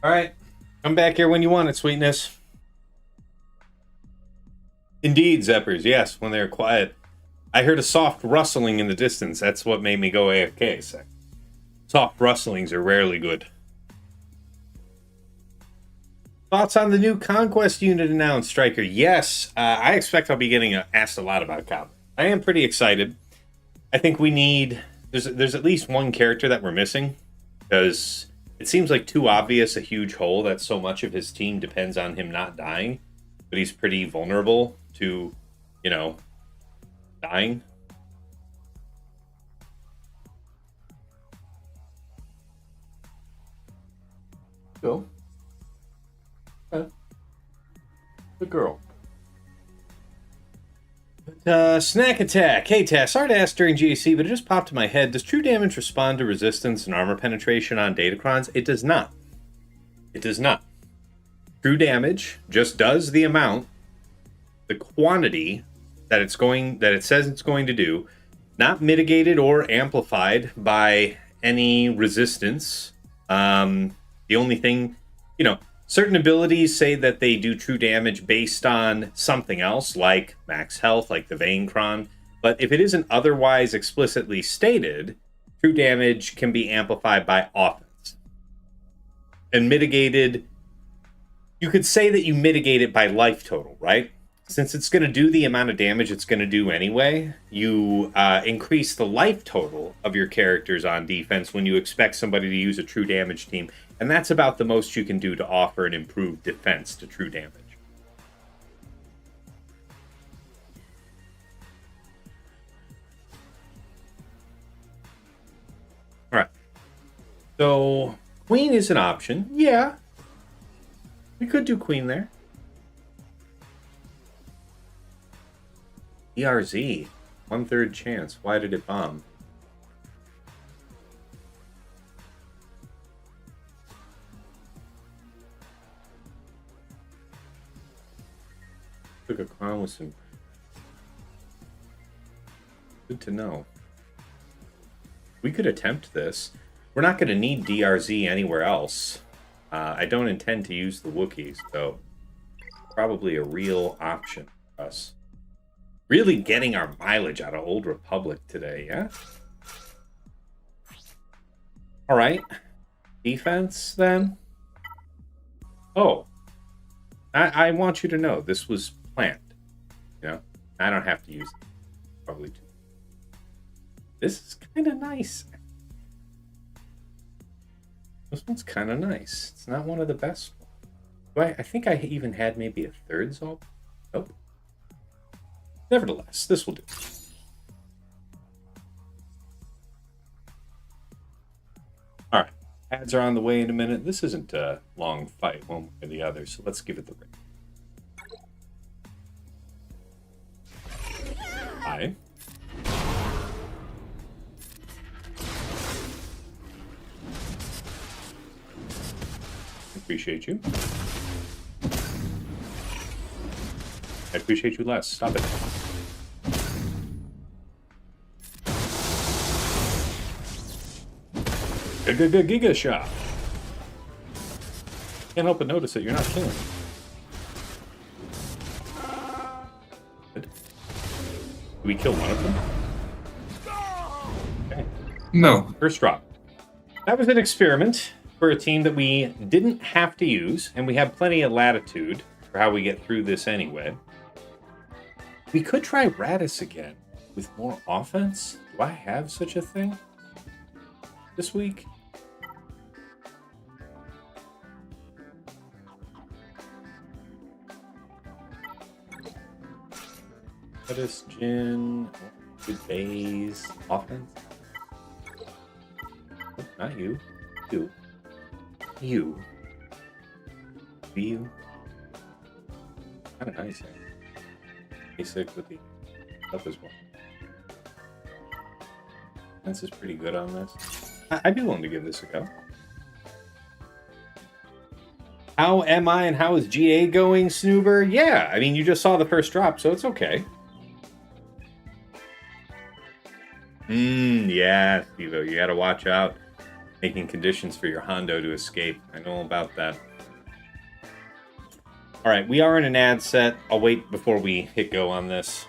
S1: All right. Come back here when you want it, sweetness. Indeed, Zeppers. Yes, when they're quiet. I heard a soft rustling in the distance. That's what made me go AFK a sec. Soft rustlings are rarely good. Thoughts on the new Conquest unit announced, Striker? Yes, I expect I'll be getting asked a lot about Kyber. I am pretty excited. I think we need... There's at least one character that we're missing, because it seems like too obvious a huge hole that so much of his team depends on him not dying, but he's pretty vulnerable to, you know, dying. Go. The girl. Snack attack. Hey, Tass. Sorry to ask during GAC, but it just popped in my head. Does true damage respond to resistance and armor penetration on Datacrons? It does not. It does not. True damage just does the amount, the quantity that it says it's going to do, not mitigated or amplified by any resistance. The only thing, you know, certain abilities say that they do true damage based on something else, like max health, like the Vaincron. But if it isn't otherwise explicitly stated, true damage can be amplified by offense. And mitigated, you could say that you mitigate it by life total, right? Since it's going to do the amount of damage it's going to do anyway, you increase the life total of your characters on defense when you expect somebody to use a true damage team. And that's about the most you can do to offer an improved defense to true damage. All right. So, Queen is an option. Yeah. We could do Queen there. ERZ. 1/3 chance. Why did it bomb? Took a crown with some... Good to know. We could attempt this. We're not going to need DRZ anywhere else. I don't intend to use the Wookiees, so probably a real option for us. Really getting our mileage out of Old Republic today, yeah? All right. Defense, then? Oh. I want you to know this was planned. You know? I don't have to use it. Probably too. This is kind of nice. This one's kind of nice. It's not one of the best ones. I think I even had maybe a third Zol. Nope. Nevertheless, this will do. All right. Ads are on the way in a minute. This isn't a long fight, one way or the other, so let's give it the ring. Hi. Appreciate you. I appreciate you less. Stop it. Giga shot. Can't help but notice that you're not killing. Good. Did we kill one of them? Okay.
S2: No.
S1: First drop. That was an experiment for a team that we didn't have to use, and we have plenty of latitude for how we get through this anyway. We could try Raddus again with more offense. Do I have such a thing this week? Raddus, Jin, good Baze, offense. Oh, not you. you. You. You. Kind of nice. Basic with the stuff as well. This is pretty good on this. I'd be willing to give this a go. How am I and how is GA going, Snoober? Yeah, I mean, you just saw the first drop, so it's okay. Yeah, Stevo, you gotta watch out. Making conditions for your Hondo to escape. I know about that. Alright, we are in an ad set. I'll wait before we hit go on this.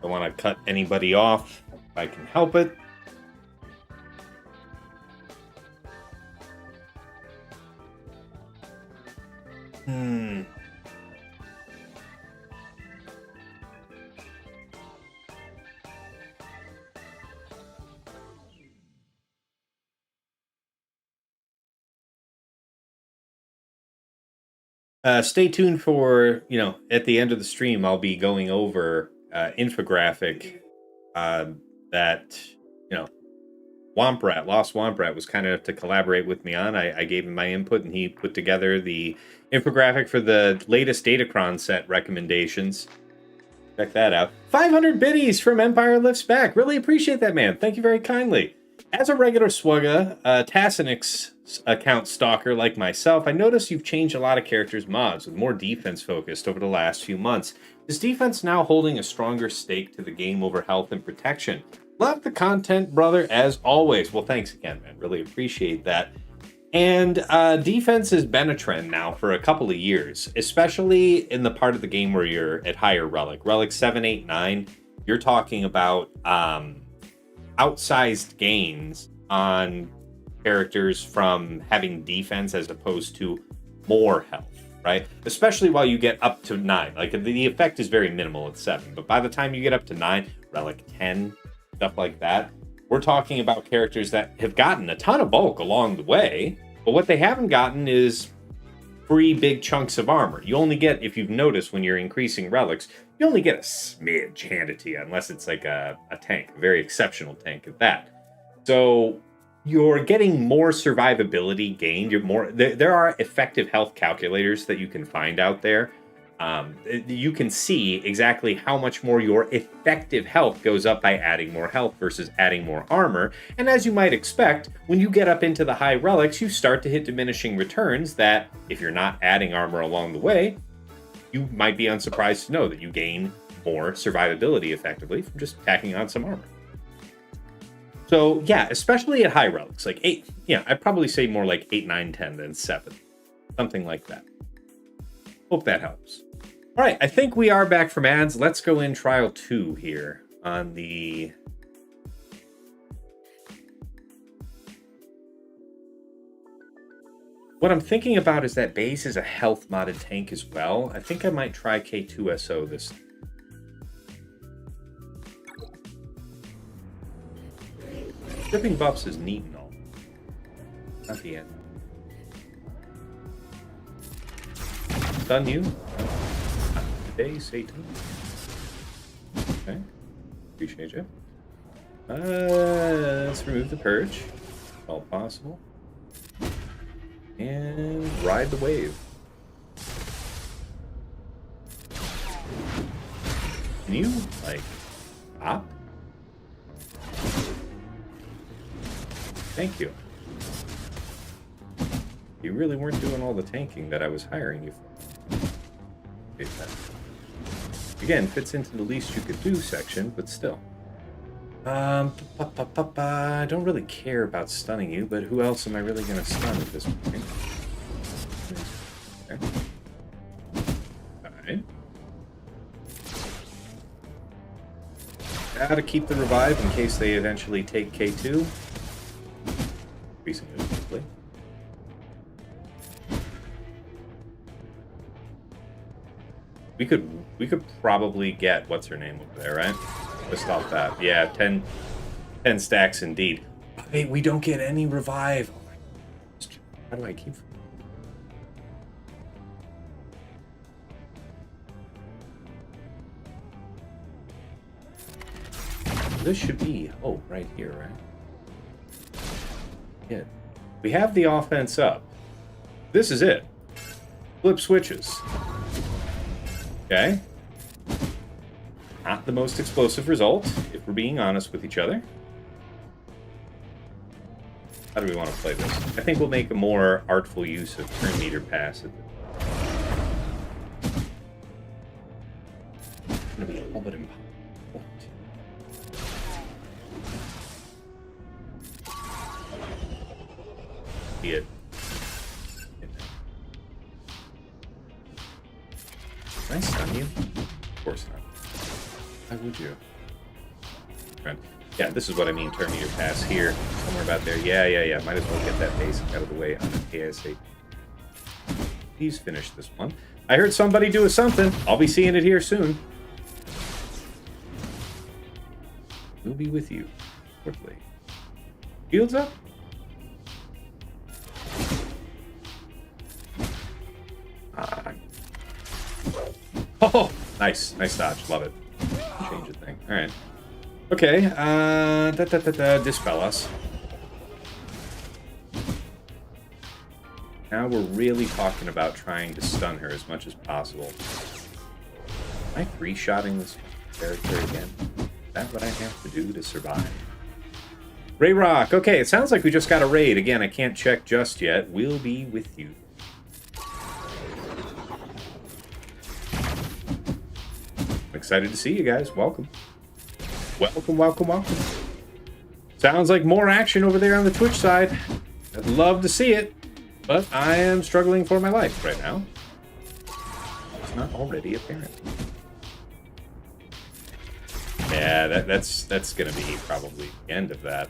S1: Don't want to cut anybody off if I can help it. Stay tuned for, at the end of the stream, I'll be going over infographic that, Lost Womprat was kind of to collaborate with me on. I gave him my input and he put together the infographic for the latest Datacron set recommendations. Check that out. 500 biddies from Empire Lifts Back. Really appreciate that, man. Thank you very kindly. As a regular Swugga, Tassenix account stalker like myself, I noticed you've changed a lot of characters' mods with more defense focused over the last few months. Is defense now holding a stronger stake to the game over health and protection? Love the content, brother, as always. Well, thanks again, man. Really appreciate that. And defense has been a trend now for a couple of years, especially in the part of the game where you're at higher relic. Relic 7, 8, 9, you're talking about outsized gains on characters from having defense as opposed to more health, right? Especially while you get up to 9. Like, the effect is very minimal at 7, but by the time you get up to 9, Relic 10, stuff like that, we're talking about characters that have gotten a ton of bulk along the way, but what they haven't gotten is free big chunks of armor. You only get, if you've noticed when you're increasing relics, you only get a smidge handed to you, unless it's like a tank, a very exceptional tank at that. So you're getting more survivability gained. There are effective health calculators that you can find out there. You can see exactly how much more your effective health goes up by adding more health versus adding more armor. And as you might expect, when you get up into the high relics, you start to hit diminishing returns that, if you're not adding armor along the way, you might be unsurprised to know that you gain more survivability effectively from just tacking on some armor. So yeah, especially at high relics, like 8, I'd probably say more like 8, 9, 10 than 7. Something like that. Hope that helps. All right, I think we are back from ads. Let's go in trial 2 here on the... What I'm thinking about is that base is a health modded tank as well. I think I might try K2SO this. Stripping buffs is neat and all. Not the end. Stun you. Not today, Satan. Okay. Appreciate you. Let's remove the purge. All possible. And ride the wave. Can you, stop? Thank you. You really weren't doing all the tanking that I was hiring you for. Again, fits into the least you could do section, but still. I don't really care about stunning you, but who else am I really going to stun at this point? Okay. Alright. Gotta keep the revive in case they eventually take K2. Increasingly quickly. We could probably get what's her name over there, right? Just off that. Yeah, 10 stacks indeed. Hey, we don't get any revive. Oh my God. How do I keep... This should be... Oh, right here, right? Yeah. We have the offense up. This is it. Flip switches. Okay. Not the most explosive result, if we're being honest with each other. How do we want to play this? I think we'll make a more artful use of turn meter pass. It's going to be all but impossible. Be it. Can I stun you? Of course not. Why would you? Right. Yeah, this is what I mean, turn meter pass here. Somewhere about there. Yeah. Might as well get that basic out of the way on the KSA. Please finish this one. I heard somebody do something. I'll be seeing it here soon. We'll be with you shortly. Shields up? Oh, nice dodge. Love it. Change the thing. All right. Okay. Dispel us. Now we're really talking about trying to stun her as much as possible. Am I three-shotting this character again? Is that what I have to do to survive? Ray Rock. Okay, it sounds like we just got a raid. Again, I can't check just yet. We'll be with you. Excited to see you guys. Welcome. Welcome. Sounds like more action over there on the Twitch side. I'd love to see it, but I am struggling for my life right now. It's not already apparent. Yeah, that's gonna be probably the end of that.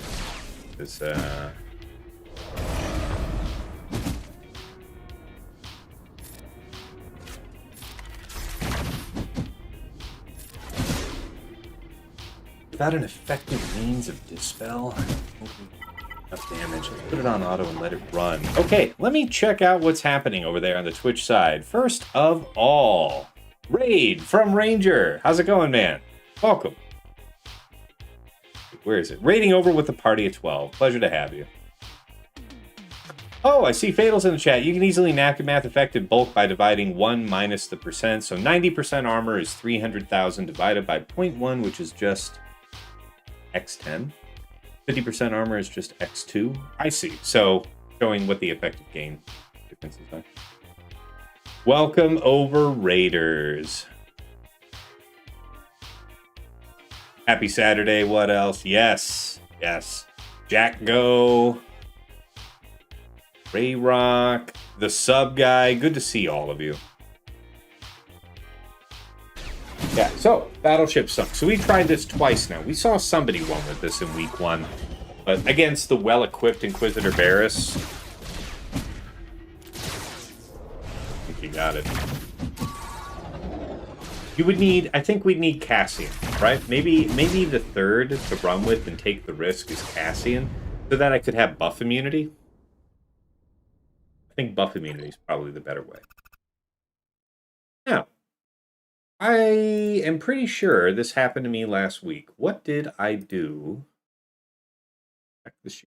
S1: This without an effective means of dispel, enough damage. Let's put it on auto and let it run. Okay, let me check out what's happening over there on the Twitch side. First of all, raid from Ranger. How's it going, man? Welcome. Where is it? Raiding over with a party of 12. Pleasure to have you. Oh, I see Fatal's in the chat. You can easily math effective bulk by dividing 1 minus the percent. So 90% armor is 300,000 divided by 0.1, which is just X10. 50% armor is just X2. I see. So showing what the effective gain differences are. Welcome over, Raiders. Happy Saturday. What else? Yes. Jack Go. Ray Rock. The sub guy. Good to see all of you. Yeah, so Battleship Sunk. So we tried this twice now. We saw somebody won with this in week 1. But against the well-equipped Inquisitor Barris. I think you got it. You would need, I think we'd need Cassian, right? Maybe the third to run with and take the risk is Cassian, so that I could have buff immunity. I think buff immunity is probably the better way. Now, I am pretty sure this happened to me last week. What did I do? Check the sheet.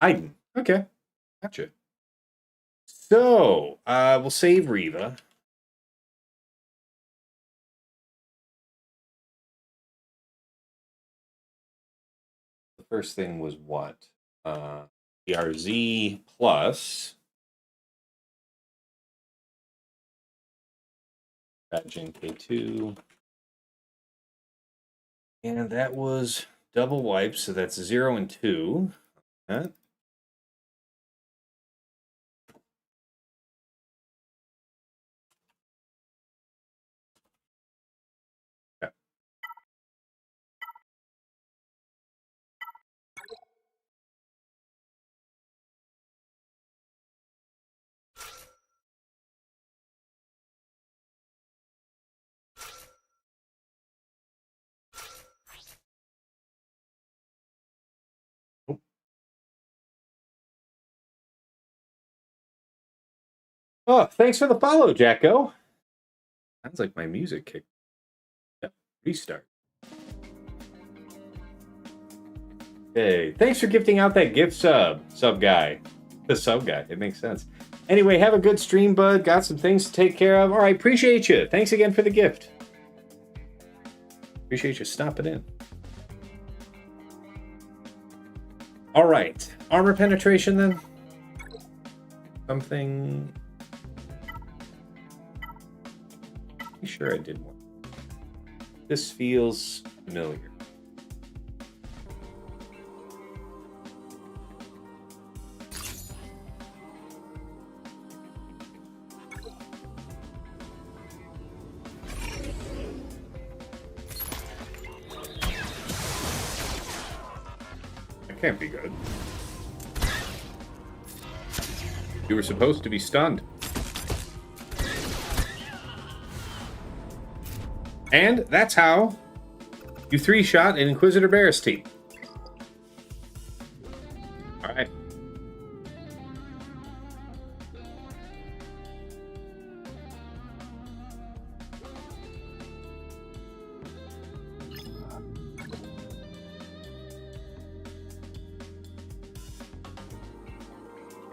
S1: Iden. Okay. Gotcha. So, we'll save Riva. The first thing was what? PRZ plus Gen K2. And that was double wipe, so that's 0 and 2. That. Oh, thanks for the follow, Jacko. Sounds like my music kicked. Yep. Restart. Okay, thanks for gifting out that gift sub guy. The sub guy, it makes sense. Anyway, have a good stream, bud. Got some things to take care of. All right, appreciate you. Thanks again for the gift. Appreciate you stopping in. All right, armor penetration then. Something. Pretty sure I did one. This feels familiar. That can't be good. You were supposed to be stunned. And that's how you 3-shot an Inquisitor Barris team. All right.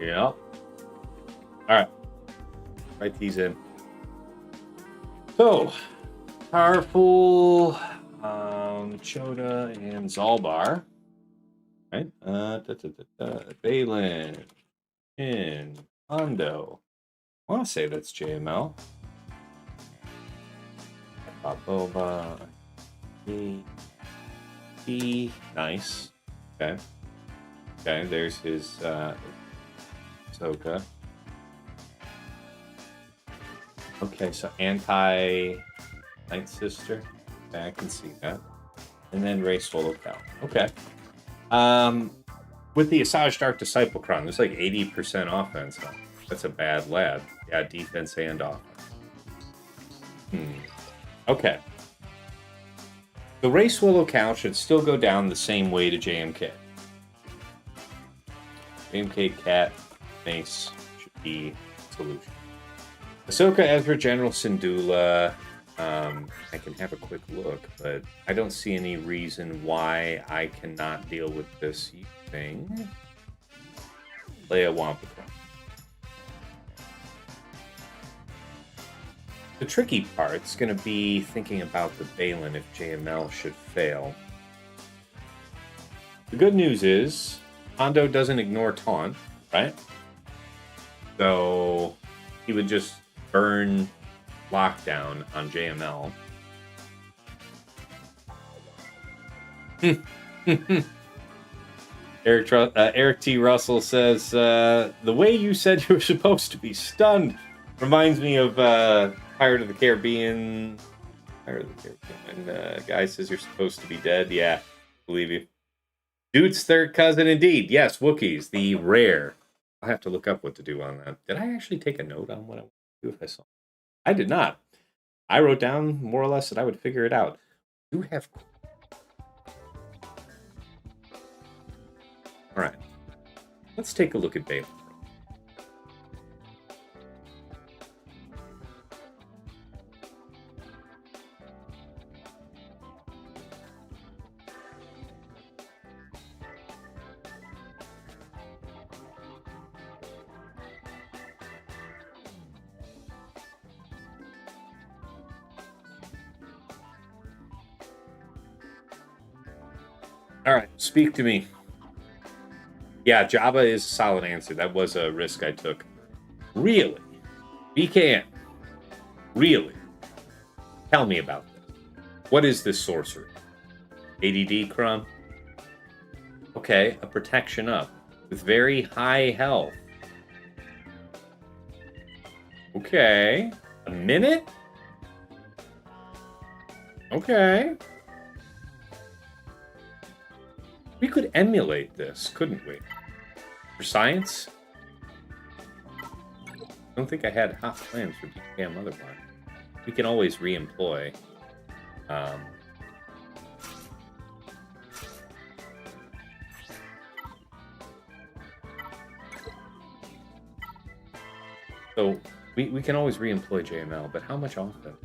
S1: Yeah. All right. Write these in. So, Tarfful, Choda, and Zalbar. Right? Baylan, In, Hondo. I want to say that's JML. Boba. E. Nice. Okay. Okay, there's his Ahsoka. Okay, so anti Night Sister. Okay, I can see that. And then Race Solo Cal. Okay. With the Asajj Dark Disciple-Cron, there's like 80% offense. Huh? That's a bad lad. Yeah, defense and offense. Okay. The Race Swallow Cal should still go down the same way to JMK. JMK Cat Mace should be the solution. Ahsoka, Ezra, General Syndulla. I can have a quick look, but I don't see any reason why I cannot deal with this thing. Leia Wampacron. The tricky part's going to be thinking about the Baylan if JML should fail. The good news is Hondo doesn't ignore taunt, right? So he would just burn lockdown on JML. Eric T. Russell says, the way you said you were supposed to be stunned reminds me of Pirate of the Caribbean. Guy says you're supposed to be dead. Yeah, believe you. Dude's third cousin, indeed. Yes, Wookiees, the rare. I'll have to look up what to do on that. Did I actually take a note on what I want to do if I saw? I did not. I wrote down more or less that I would figure it out. You have. All right. Let's take a look at Baylan. All right, speak to me. Yeah, Java is a solid answer. That was a risk I took. Really? BKN? Really? Tell me about this. What is this sorcery? ADD Crumb? Okay, a protection up with very high health. Okay. A minute? Okay. We could emulate this, couldn't we? For science? I don't think I had hot plans for BKM otherwise. We can always re-employ. So we can always re-employ JML, but how much offense?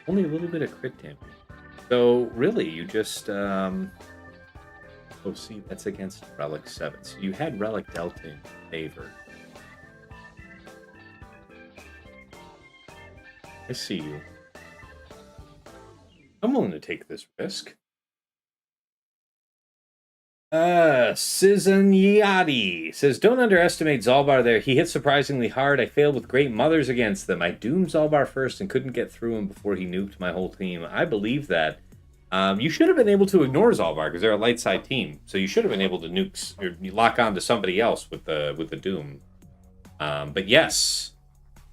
S1: Only a little bit of crit damage. So really, you just Oh, see, that's against Relic 7. So you had Relic Delta in favor. I see you. I'm willing to take this risk. Sizan Yadi says, don't underestimate Zalbar there. He hit surprisingly hard. I failed with great mothers against them. I doomed Zalbar first and couldn't get through him before he nuked my whole team. I believe that. You should have been able to ignore Zalbar because they're a light side team. So you should have been able to nuke or lock on to somebody else with the doom. But yes,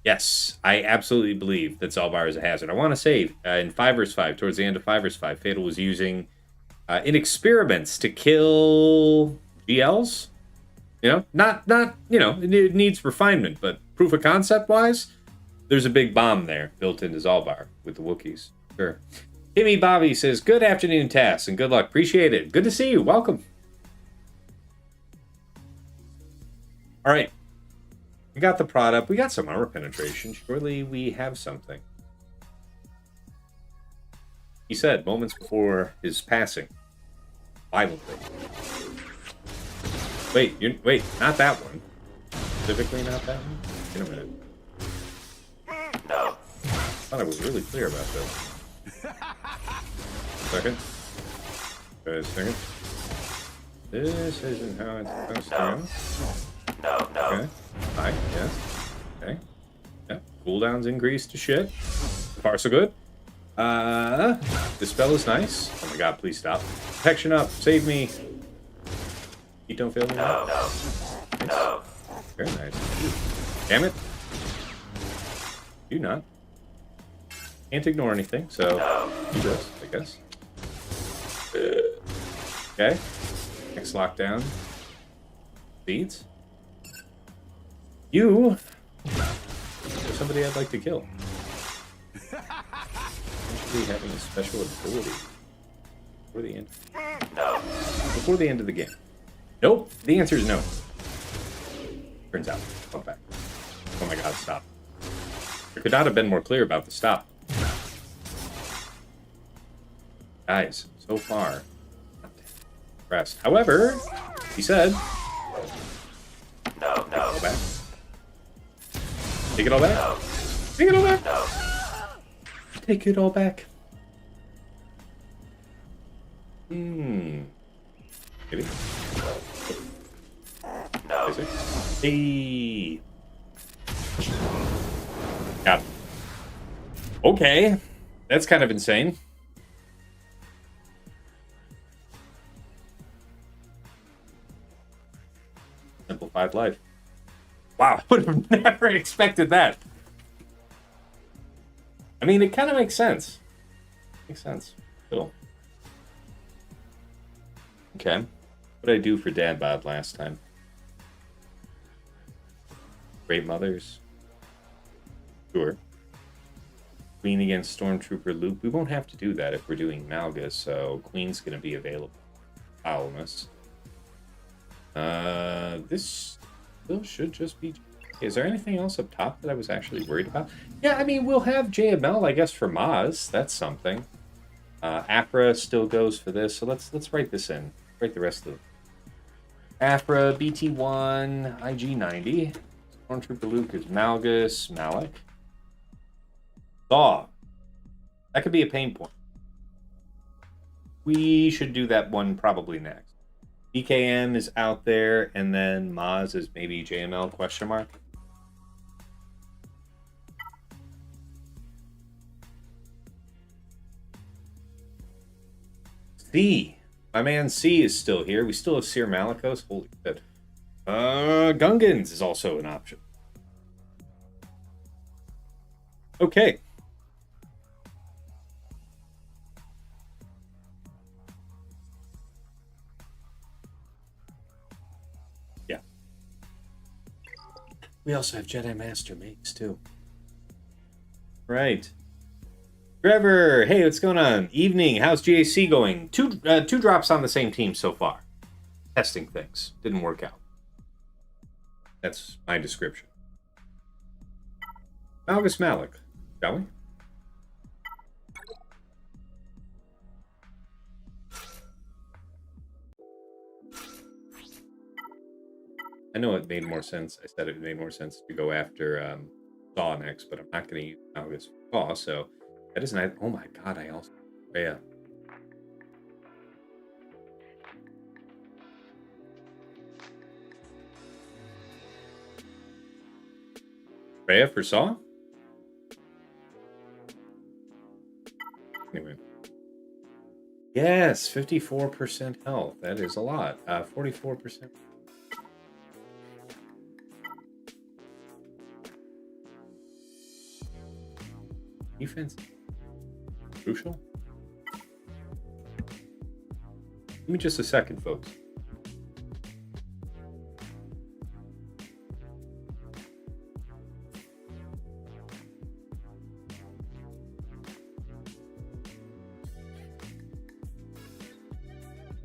S1: I absolutely believe that Zalbar is a hazard. I want to say in 5 vs 5, towards the end of 5 vs 5, Fatal was using in experiments to kill GLs. You know, not it needs refinement, but proof of concept wise, there's a big bomb there built into Zalbar with the Wookiees. Sure. Timmy Bobby says, good afternoon, Tass, and good luck. Appreciate it. Good to see you. Welcome. All right. We got the product. We got some armor penetration. Surely we have something. He said moments before his passing. Violently. Wait, not that one. Specifically not that one? Wait a minute. No. I thought I was really clear about this. Second. Second. This isn't how it's supposed to go. No. Okay. Hi, yes. Okay. Yeah. Cooldowns increase to shit. So far, so good. This spell is nice. Oh my god, please stop. Protection up. Save me. You don't fail me? No. Nice. Very nice. Damn it. You not. Can't ignore anything, so do this, I guess. Okay. Next lockdown. Beads. You are somebody I'd like to kill. Actually having a special ability before the end. Before the end of the game. Nope. The answer is no. Turns out. Come back. Oh my god, stop. I could not have been more clear about the stop. Guys, so far, not impressed. However, he said, no. Take it all back. Take it all back. Take it all back. Take it all back. Maybe. No. Is it? Hey. Yeah. Okay. That's kind of insane. Simplified life. Wow, I would have never expected that. I mean, it kind of makes sense. Makes sense. Cool. Okay. What did I do for Dad Bod last time? Great Mothers. Sure. Queen against Stormtrooper Luke. We won't have to do that if we're doing Malgus, so Queen's going to be available. Foulness. This still should just be... Is there anything else up top that I was actually worried about? Yeah, I mean, we'll have JML, I guess, for Maz. That's something. Aphra still goes for this, so let's write this in. Write the rest of it. Aphra, BT1, IG90. Stormtrooper Luke is Malgus, Malik. Thaw. That could be a pain point. We should do that one probably next. BKM is out there, and then Maz is maybe JML question mark. C. My man C is still here. We still have Cere Malicos. Holy shit. Gungans is also an option. Okay. Yeah. We also have Jedi Master Mates too. Right. Trevor, hey, what's going on? Evening, how's GAC going? Two drops on the same team so far. Testing things. Didn't work out. That's my description. Malgus Malik, shall we? know it made more sense. I said it made more sense to go after Saw next, but I'm not going to use Malgus for Saw, so that isn't... Oh my god, I also... Traya. Traya for Saw? Anyway. Yes, 54% health. That is a lot. 44%. Defense. Crucial. Give me just a second, folks.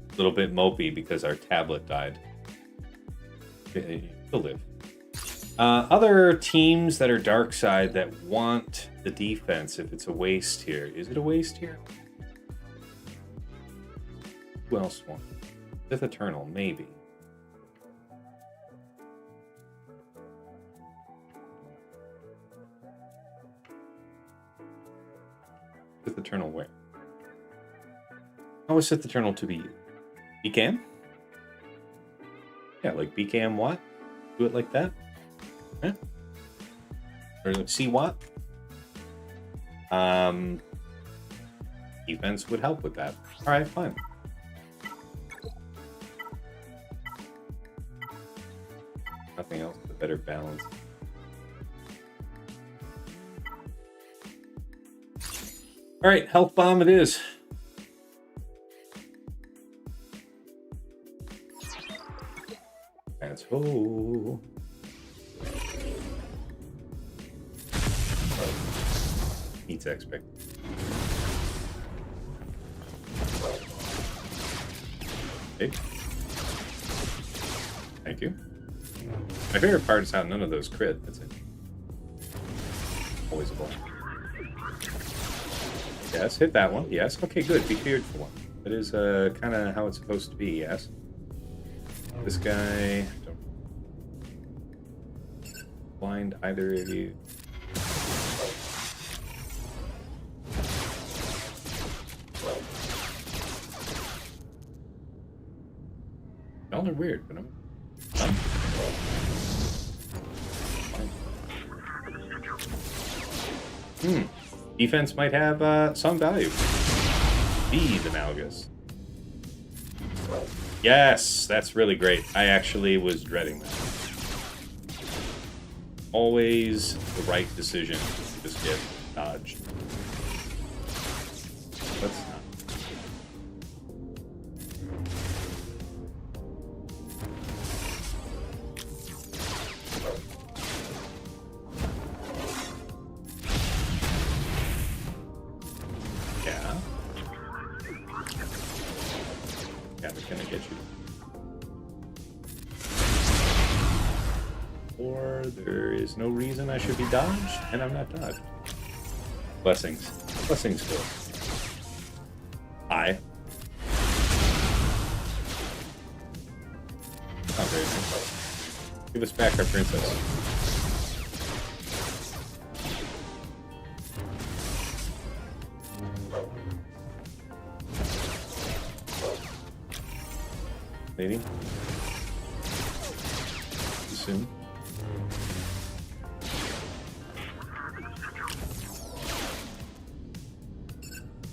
S1: A little bit mopey because our tablet died. He'll live. Other teams that are dark side that want the defense, if it's a waste here. Is it a waste here? Who else wants it? Sith Eternal, maybe. Sith Eternal where? How is Sith Eternal to be used? BCAM? Yeah, like BCAM what? Do it like that? Huh? Or like C what? Defense would help with that. Alright, fine. Nothing else but better balance. Alright, health bomb it is. That's ho. Meets expect. Okay. Thank you. My favorite part is how none of those crit. That's it. Always a ball. Yes, hit that one. Yes. Okay, good. Be cleared for one. That is kind of how it's supposed to be. Yes. This guy. Don't blind either of you. Y'all are weird, but I'm fine. Defense might have some value. Be the Malgus. Yes, that's really great. I actually was dreading that. Always the right decision to just get dodged. Let's not. No reason I should be dodged, and I'm not dodged. Blessings. Blessings for I. Not very nice. Give us back our princess. Lady. Too soon.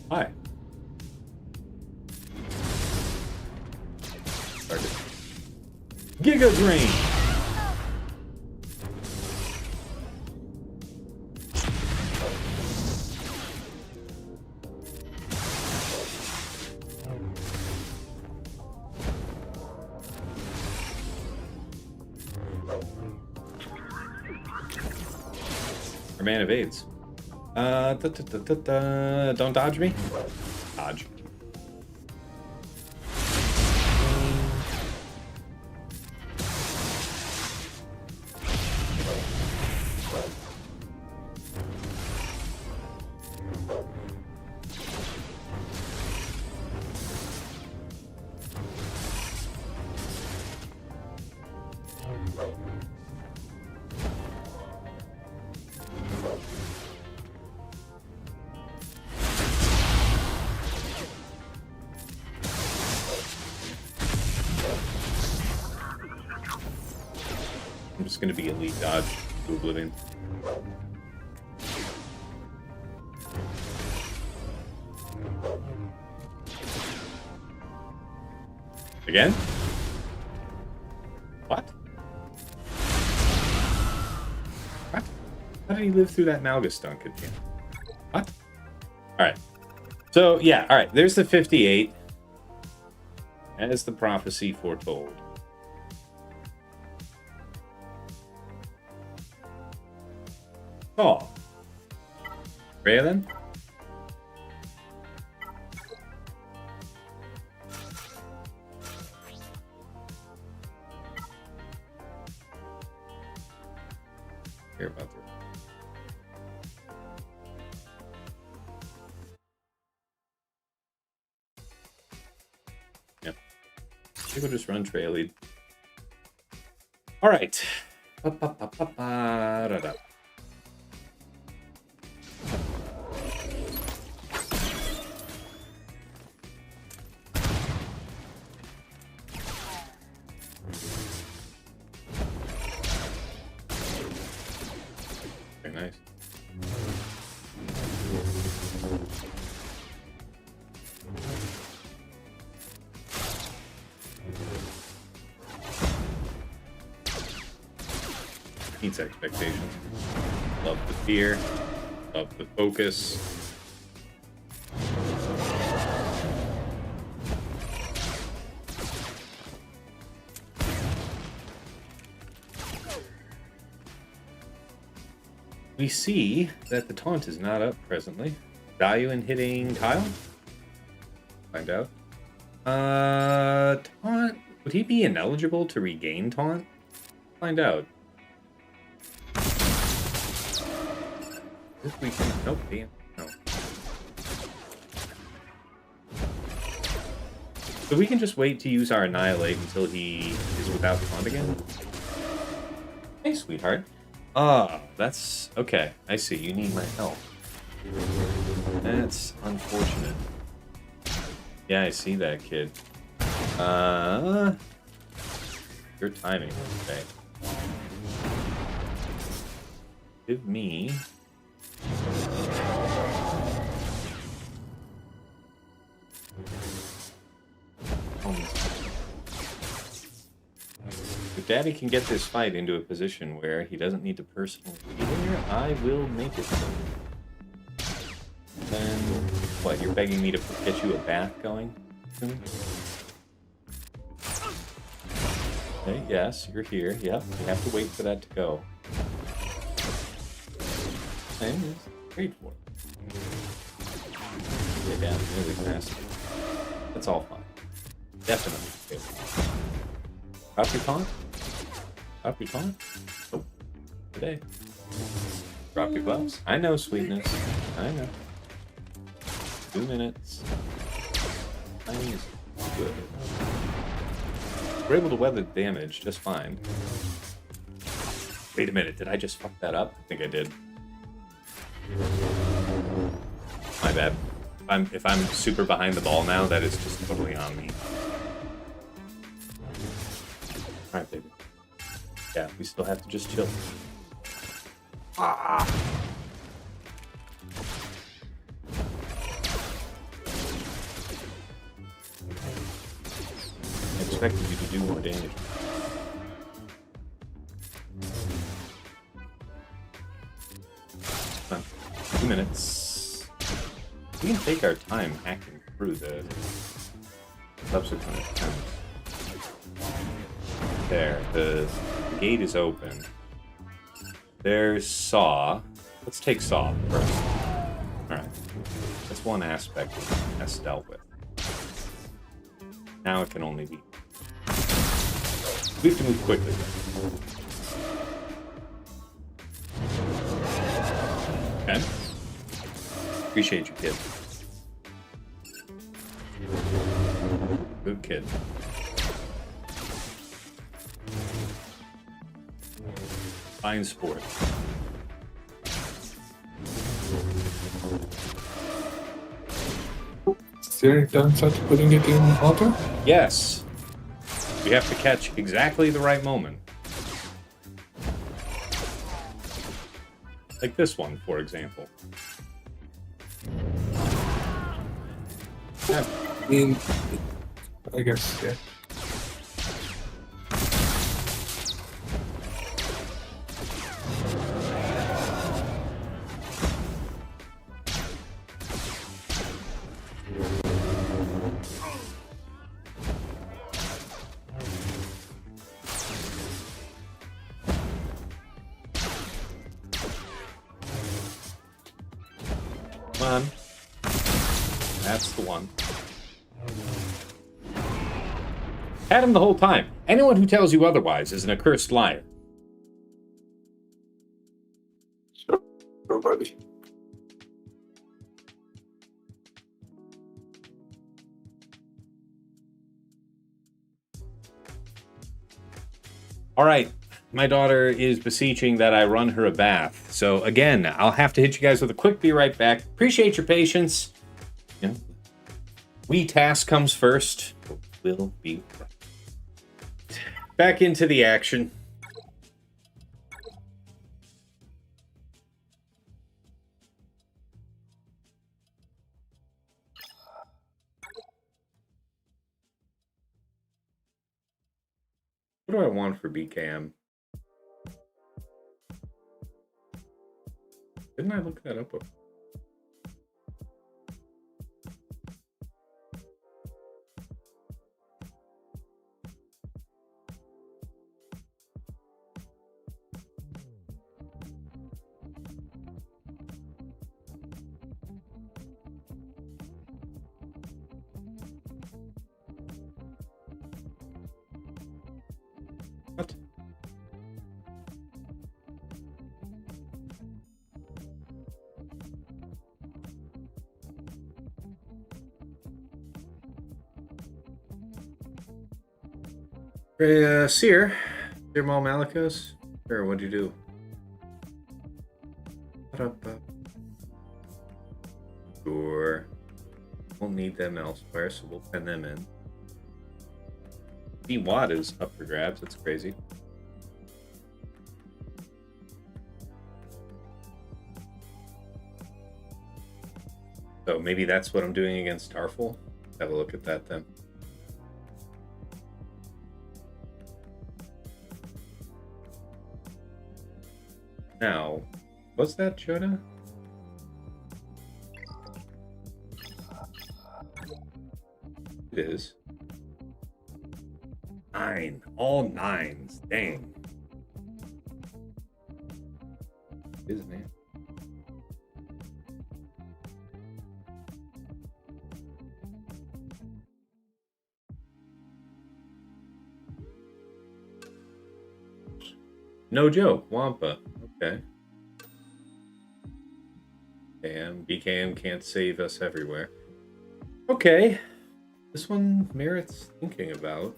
S1: Hi. Started. Giga Drain! Our man evades. Don't dodge me. Dodge. just going to be elite dodge to oblivion. Again? What? What? How did he live through that Malgus dunk again? What? Alright. So, yeah, alright. There's the 58. As the prophecy foretold. Oh. Traya then? Care about that. Yep. I think we'll just run Traya lead. All right. Ba-ba-ba-ba-ba-da-da. Very nice. Meets expectations. Love the fear. Love the focus. We see that the taunt is not up presently. Value in hitting Kyle? Find out. Taunt. Would he be ineligible to regain taunt? Find out. If we can. Nope. No. So we can just wait to use our Annihilate until he is without taunt again? Hey, sweetheart. Ah, that's... Okay, I see. You need my help. That's unfortunate. Yeah, I see that, kid. Your timing, okay. Give me... If Daddy can get this fight into a position where he doesn't need to personally be there, I will make it so. Then, what, you're begging me to get you a bath going soon? Okay, yes, you're here. Yep, you have to wait for that to go. And wait for it. Get down really fast. That's all fine. Definitely. Okay. Drop your taunt? Drop your taunt? Nope. Today. Drop your gloves? I know, sweetness. I know. 2 minutes. Time is good. We're able to weather the damage just fine. Wait a minute, did I just fuck that up? I think I did. My bad. If I'm super behind the ball now, that is just totally on me. Alright, baby. Yeah, we still have to just chill. Ah! I expected you to do more damage. Come on. 2 minutes. We can take our time hacking through the subsequent attempts. There, the gate is open. There's Saw. Let's take Saw first. Alright. That's one aspect that's dealt with. Now it can only be. We have to move quickly. Okay. Appreciate you, kid. Good kid. Fine sport.
S2: Cere done such putting it in auto?
S1: Yes. We have to catch exactly the right moment. Like this one, for example.
S2: Yeah, I mean, I guess, yeah.
S1: Come on. That's the one. Had him the whole time. Anyone who tells you otherwise is an accursed liar.
S2: Sure, buddy.
S1: All right. My daughter is beseeching that I run her a bath. So again, I'll have to hit you guys with a quick be right back. Appreciate your patience. You know, we task comes first. We'll be right back into the action. What do I want for BKM? Didn't I look that up? What? Hey, Cere, Cere Mal Malgus, or what'd you do? What up? Sure. Won't need them elsewhere, so we'll pen them in. Watt is up for grabs. That's crazy. So maybe that's what I'm doing against Tarfful. Have a look at that then. Now, what's that, Jonah? It is. 9. All 9s. Dang. Isn't it? No joke. Wampa. Okay. BKM can't save us everywhere. Okay. This one merits thinking about.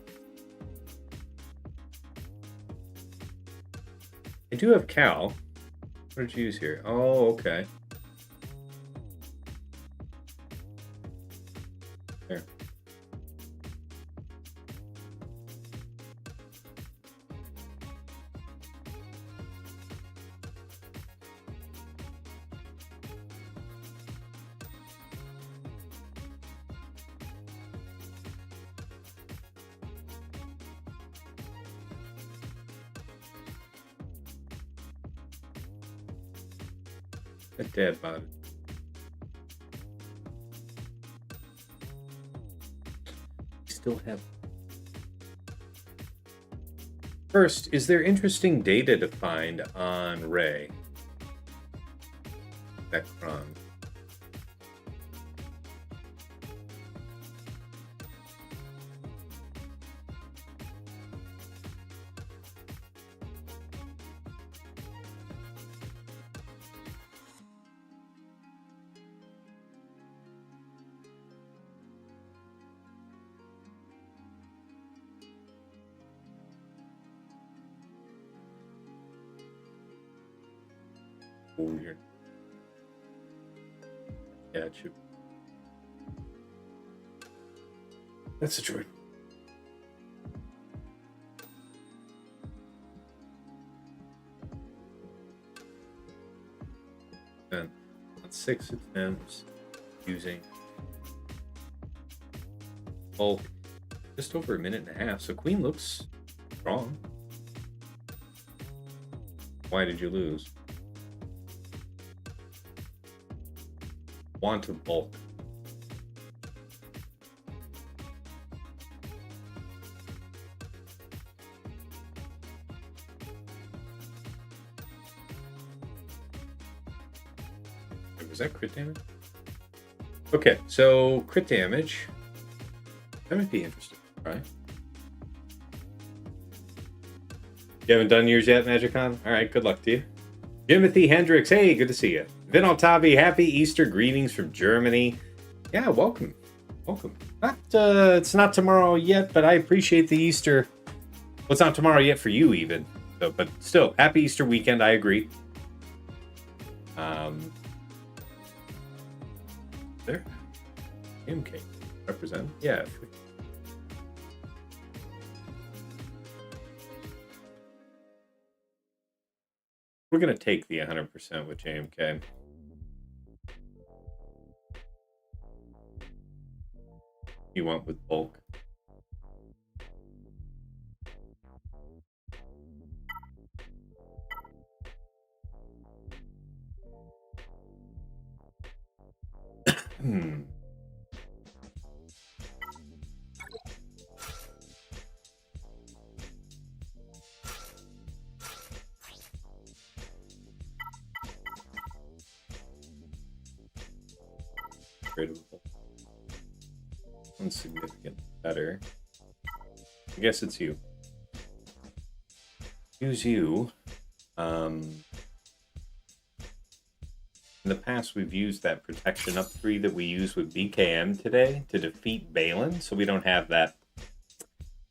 S1: I do have Cal. What did you use here? Oh, okay. There. A dead body. Still have. First, is there interesting data to find on Ray? Datacron. Weird. Yeah, it should. That's a droid. 6 attempts using bulk. Just over a minute and a half, so Queen looks strong. Why did you lose? Want of bulk. Was that crit damage? Okay, so crit damage. That might be interesting, right? You haven't done yours yet, Magicon? Alright, good luck to you. Timothy Hendricks, hey, good to see you. Vin Altavi, happy Easter greetings from Germany. Yeah, welcome. Welcome. It's not tomorrow yet, but I appreciate the Easter. Well, it's not tomorrow yet for you, even. So, but still, happy Easter weekend, I agree. There. MK. Represent. Yeah. We're going to take the 100% with JMK. You went with bulk. Insignificant better. I guess it's you. Use you. In the past, we've used that protection up 3 that we used with BKM today to defeat Baylan, so we don't have that.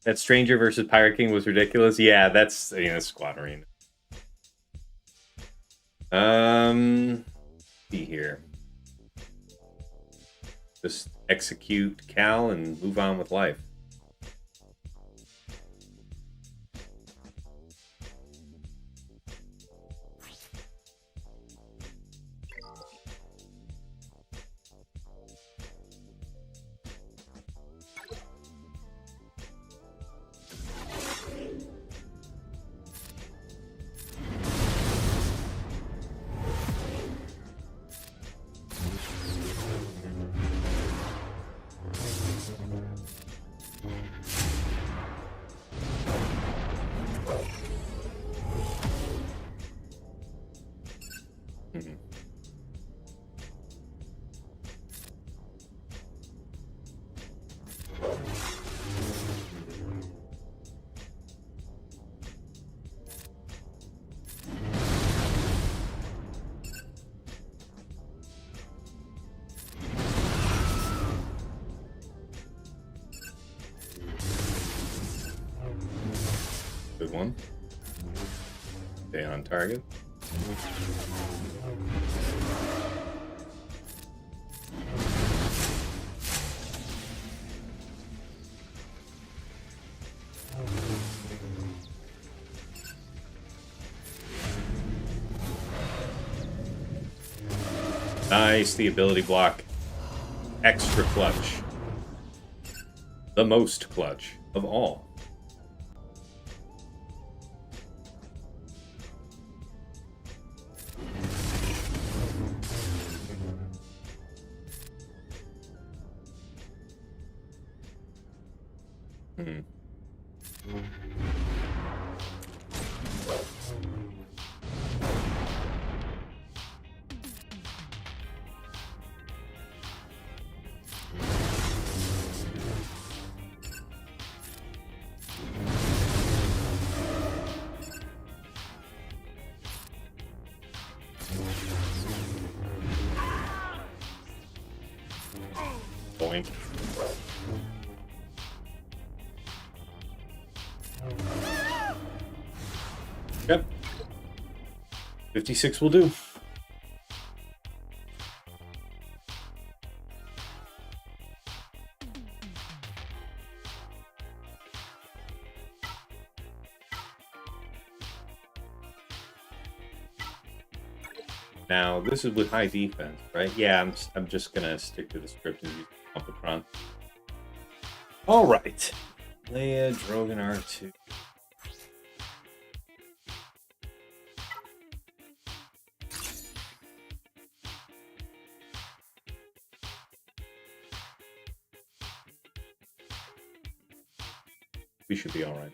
S1: That Stranger versus Pirate King was ridiculous. Yeah, that's Squad Arena. See here. Just execute Cal and move on with life. Good one. Stay on target. Nice, the ability block. Extra clutch. The most clutch of all. Point. Yep. 56 will do. Now, this is with high defense, right? Yeah, I'm just gonna stick to the script and use Datacron. All right. Leia, Drogan R2. We should be all right.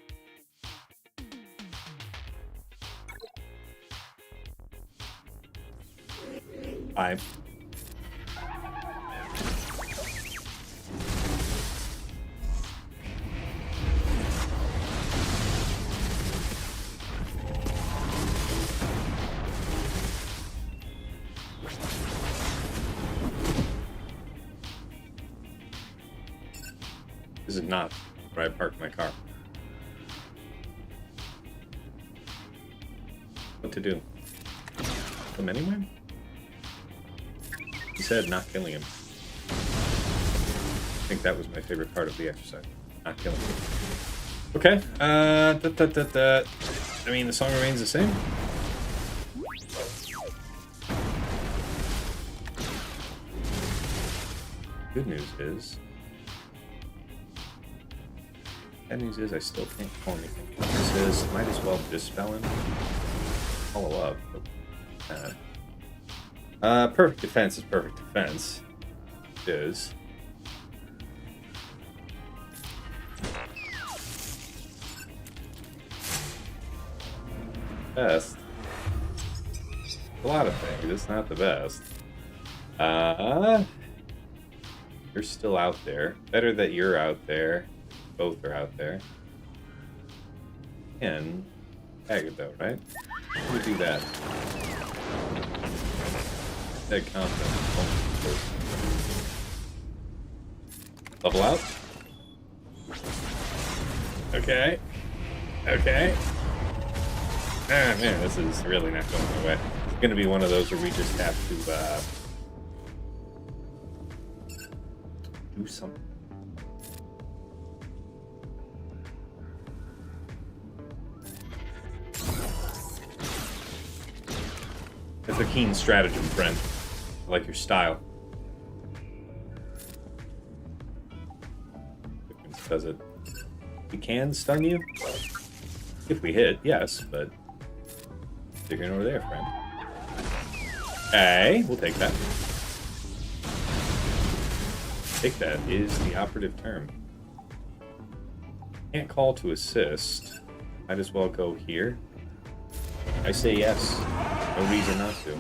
S1: Five. This is not where I parked my car. What to do? Kill him anyway? He said not killing him. I think that was my favorite part of the exercise. Not killing him. Okay. I mean, the song remains the same. Good news is... Bad news is I still can't call anything. This is, might as well dispel him. Follow up. Perfect defense is perfect defense. It is. Best. A lot of things. It's not the best. You're still out there. Better that you're out there. Both are out there. And tag it though, right? Let me do that. Dead confidence. Level out. Okay. Okay. Ah man, this is really not going my way. It's gonna be one of those where we just have to do something. That's a keen stratagem, friend. I like your style. Does it? We can stun you? If we hit, yes, but figuring over there, friend. Okay, we'll take that. Take that is the operative term. Can't call to assist. Might as well go here. I say yes. No reason not to.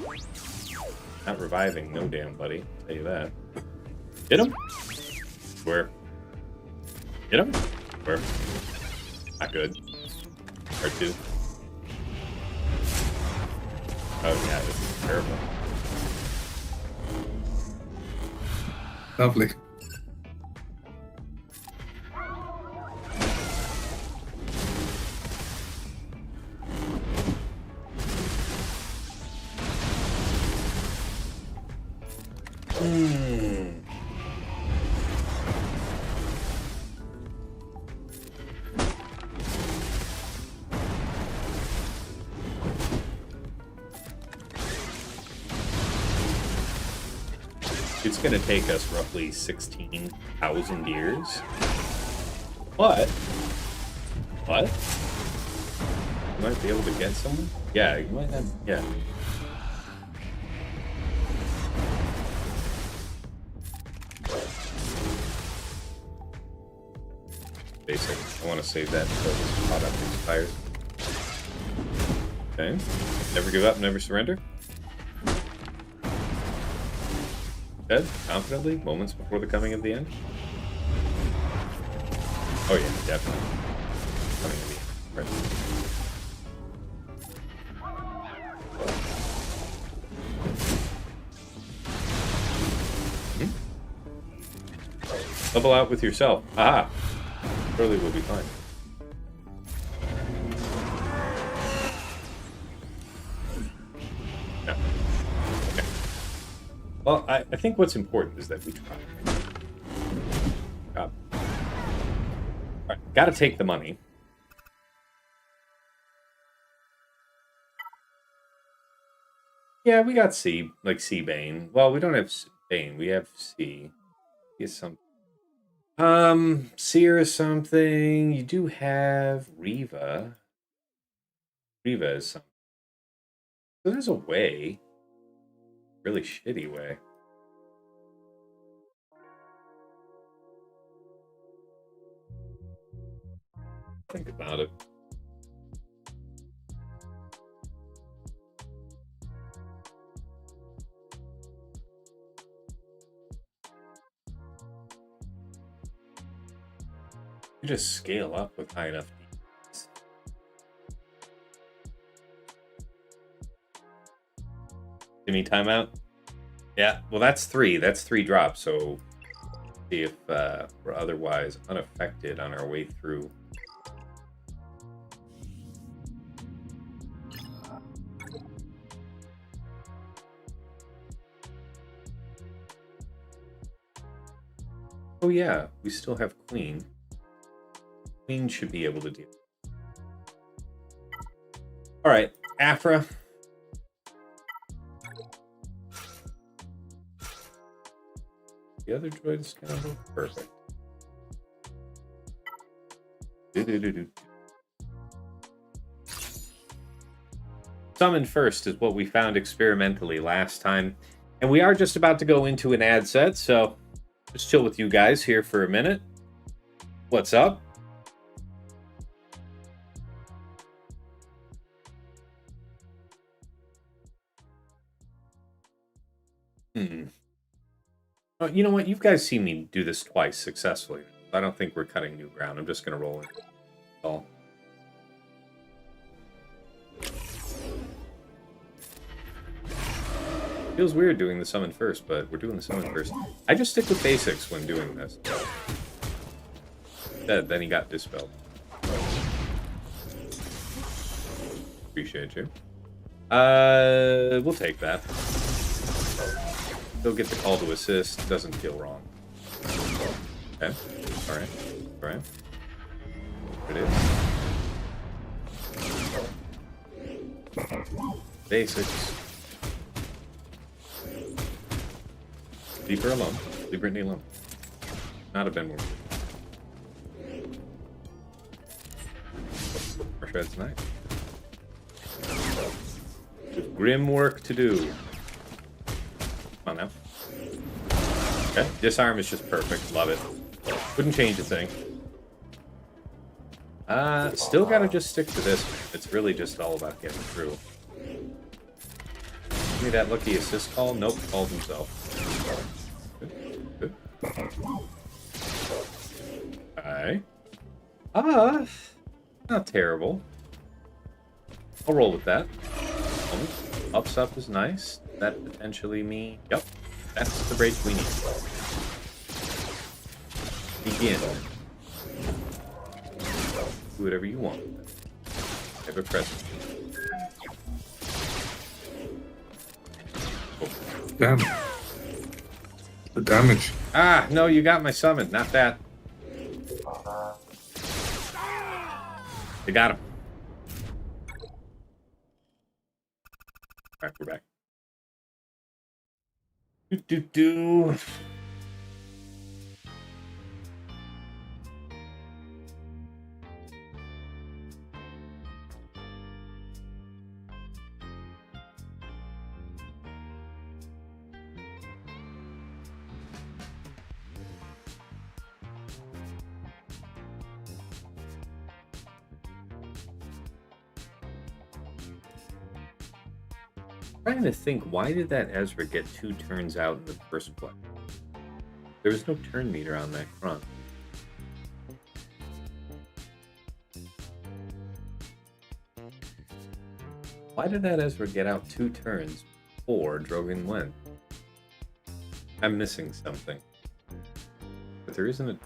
S1: Not reviving, no damn buddy. I'll tell you that. Hit him? Where? Hit him? Where? Not good. R2. Oh yeah, this is terrible.
S2: Lovely.
S1: It's going to take us roughly 16,000 years. But you might be able to get someone? Yeah, you might have, yeah. Basic. I want to save that until this product expires. Okay. Never give up, never surrender. Dead, confidently, moments before the coming of the end. Oh yeah, definitely. Coming of the end. Right. Level out with yourself. Aha! Surely we'll be fine. No. Okay. Well, I think what's important is that we try. Alright, gotta take the money. Yeah, we got C, like C Bane. Well, we don't have Bane. We have C. Is something. Cere is something. You do have Riva. Riva is something. So there's a way. Really shitty way. Think about it. You just scale up with high enough defense. Give me timeout. Yeah, well, that's 3. That's 3 drops. So see if we're otherwise unaffected on our way through. Oh yeah, we still have Queen. Queen should be able to deal. All right, Aphra. The other droid is kind of perfect. Summon first is what we found experimentally last time. And we are just about to go into an ad set, so just chill with you guys here for a minute. What's up? Well, you know what? You guys seen me do this twice successfully. I don't think we're cutting new ground. I'm just going to roll it. All. Feels weird doing the summon first, but we're doing the summon first. I just stick with basics when doing this. Then he got dispelled. Appreciate you. We'll take that. They'll get the call to assist. Doesn't feel wrong. Okay. Alright. Alright. There it is. Basics. Leave her alone. Leave Brittany alone. Not a Ben Moore. Shred's nice. There's grim work to do. Come on now. Okay. Disarm is just perfect. Love it. Wouldn't change a thing. Still gotta just stick to this. It's really just all about getting through. Give me that lucky assist call. Nope, called himself. Good. Alright. Not terrible. I'll roll with that. Ups up is nice. That potentially mean... Yep. That's the break we need. Begin. Do whatever you want. Have a present.
S2: Oh. Damn. The damage.
S1: Ah, no, you got my summon. Not that. You got him. Alright, we're back. Do. Trying to think, why did that Ezra get 2 turns out in the first place? There was no turn meter on that front. Why did that Ezra get out 2 turns before Drogon went? I'm missing something. But there isn't a turn.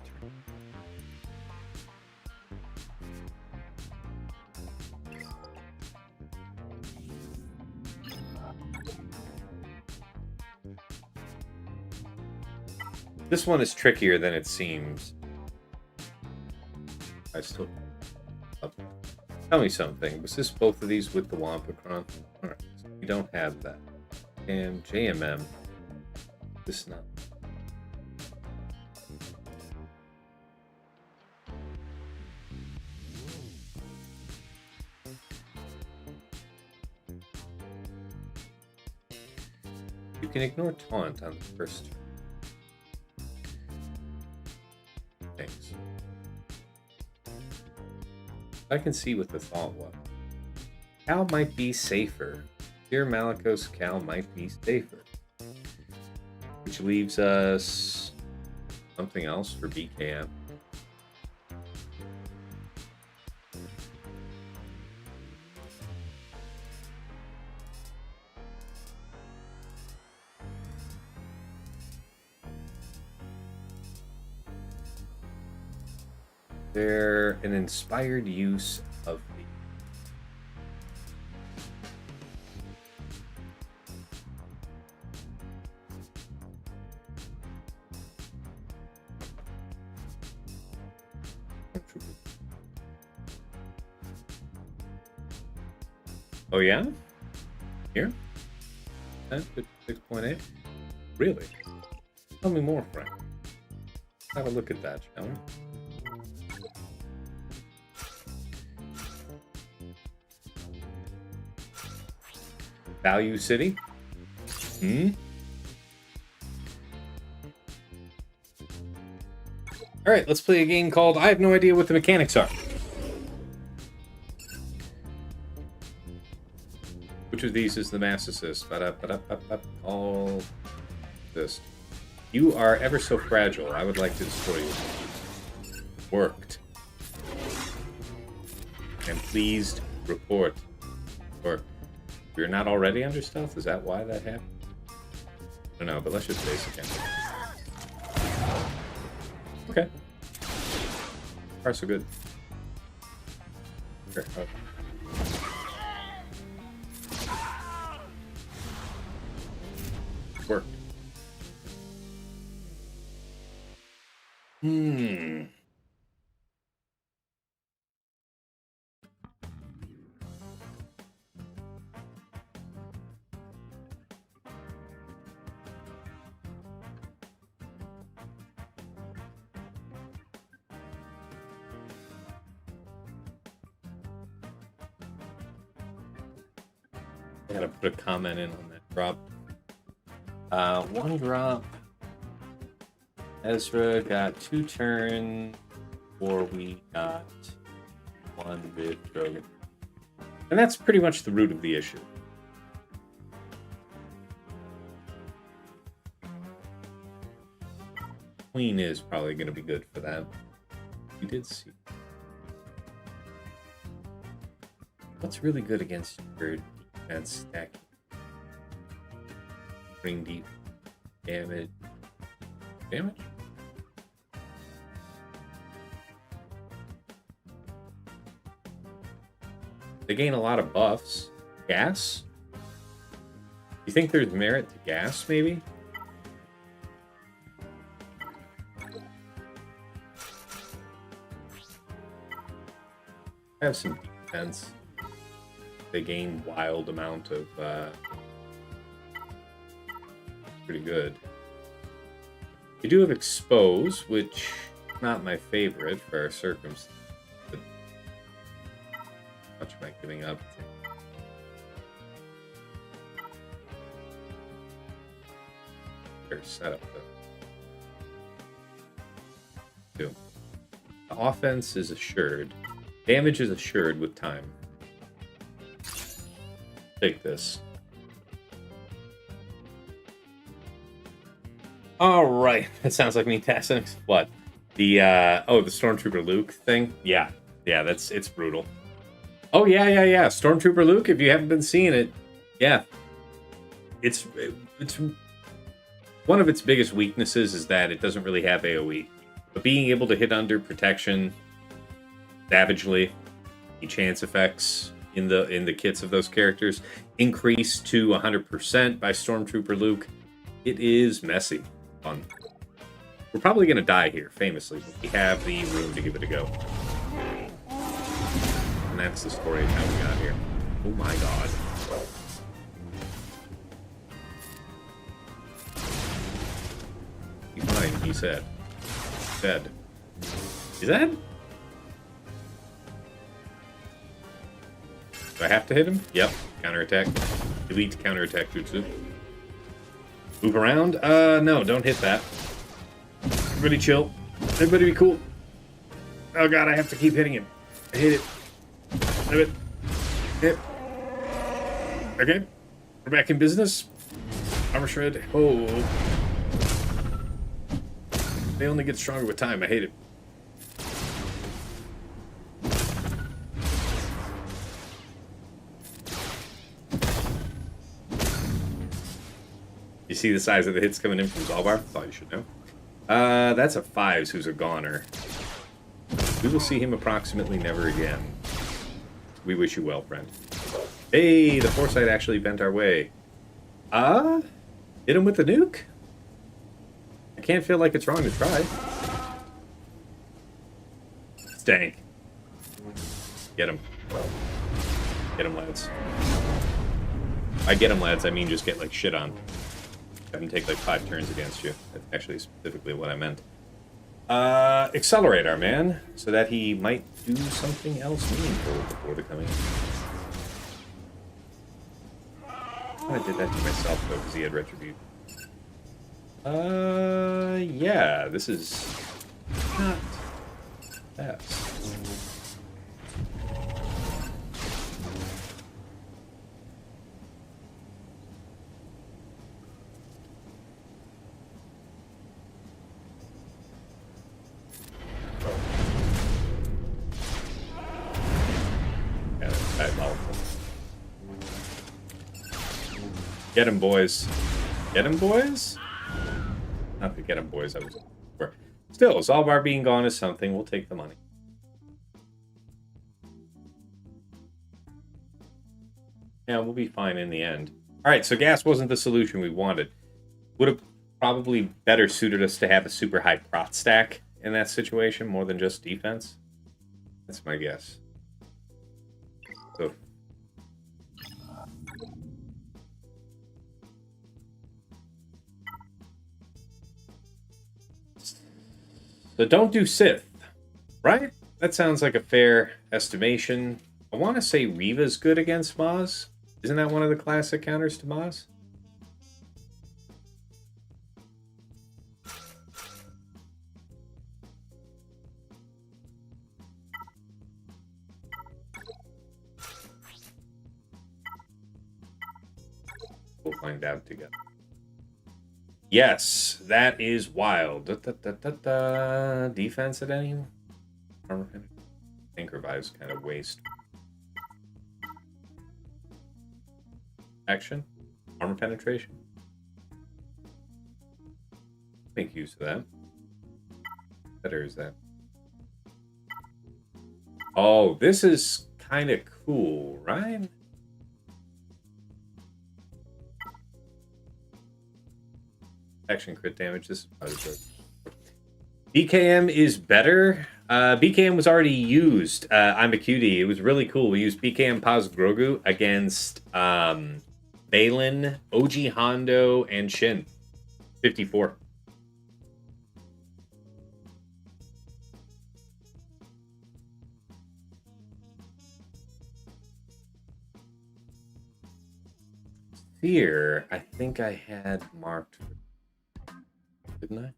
S1: This one is trickier than it seems. I still... Tell me something. Was this both of these with the Wampacron? Alright, so we don't have that. and JMM. This is not. You can ignore taunt on the first. Thanks. I can see what the thought was. Cal might be safer. Here, Malicos Cal might be safer. Which leaves us something else for BKM. They're an inspired use of the Oh yeah? Here? 6.8? Really? Tell me more, Frank. Have a look at that, shall we? Value City? Alright, let's play a game called I have no idea what the mechanics are. Which of these is the mass assist? All assist. You are ever so fragile. I would like to destroy you. Worked. And pleased report. Worked. You're not already under stealth? Is that why that happened? I don't know, but let's just face again. Okay. Far so good. Sure. Okay. Worked. I gotta put a comment in on that drop. One drop. Ezra got 2 turns, or we got 1 with Drogon. And that's pretty much the root of the issue. Queen is probably going to be good for that. We did see. What's really good against your defense stack? Bring deep damage. Damage? They gain a lot of buffs. Gas? You think there's merit to gas, maybe? I have some defense. They gain wild amount of pretty good. We do have expose, which is not my favorite for our circumstances. But much am I giving up? Fair setup though. 2. The offense is assured. Damage is assured with time. Take this. All right, that sounds like me, Tassenix. What? The the Stormtrooper Luke thing? Yeah, it's brutal. Oh yeah. Stormtrooper Luke. If you haven't been seeing it, yeah, it's one of its biggest weaknesses is that it doesn't really have AOE, but being able to hit under protection savagely, the chance effects in the kits of those characters increase to 100% by Stormtrooper Luke. It is messy. Fun. We're probably going to die here, famously, but we have the room to give it a go. And that's the story of how we got here. Oh my god. He said. Dead. Is that? Do I have to hit him? Yep. Counterattack. Elite counterattack jutsu. Move around? No, don't hit that. Everybody chill. Everybody be cool. Oh god, I have to keep hitting him. I hit it. Hit it. Hit. Okay. We're back in business. Armor shred. Oh. They only get stronger with time. I hate it. You see the size of the hits coming in from Zalbar? Thought you should know. That's a 5s who's a goner. We will see him approximately never again. We wish you well, friend. Hey, the foresight actually bent our way. Hit him with the nuke? I can't feel like it's wrong to try. Stank. Get him. Get him, lads. I get him, lads, I mean just get, like, shit on. Have him take, like, 5 turns against you. That's actually specifically what I meant. Accelerate our man, so that he might do something else meaningful before the coming. I did that to myself, though, because he had Retribution. Yeah, this is not best. Yeah, that's diabolical. Get him, boys. Get him, boys? Not to get him, boys. I was for. Still, Zalbar being gone is something. We'll take the money. Yeah, we'll be fine in the end. Alright, so gas wasn't the solution we wanted. Would have probably better suited us to have a super high prot stack in that situation, more than just defense. That's my guess. So... So don't do Sith, right? That sounds like a fair estimation. I want to say Reva's good against Maz. Isn't that one of the classic counters to Maz? We'll find out together. Yes, that is wild. Defense at any? Armor penetration. I think revives kind of waste. Action. Armor penetration. Make use of that. Better is that. Oh, this is kind of cool, right? Action crit damage. This is probably good. BKM is better. BKM was already used. I'm a cutie. It was really cool. We used BKM Paz Grogu against Baylan, OG Hondo, and Shin. 54. Cere, I think I had marked, didn't I?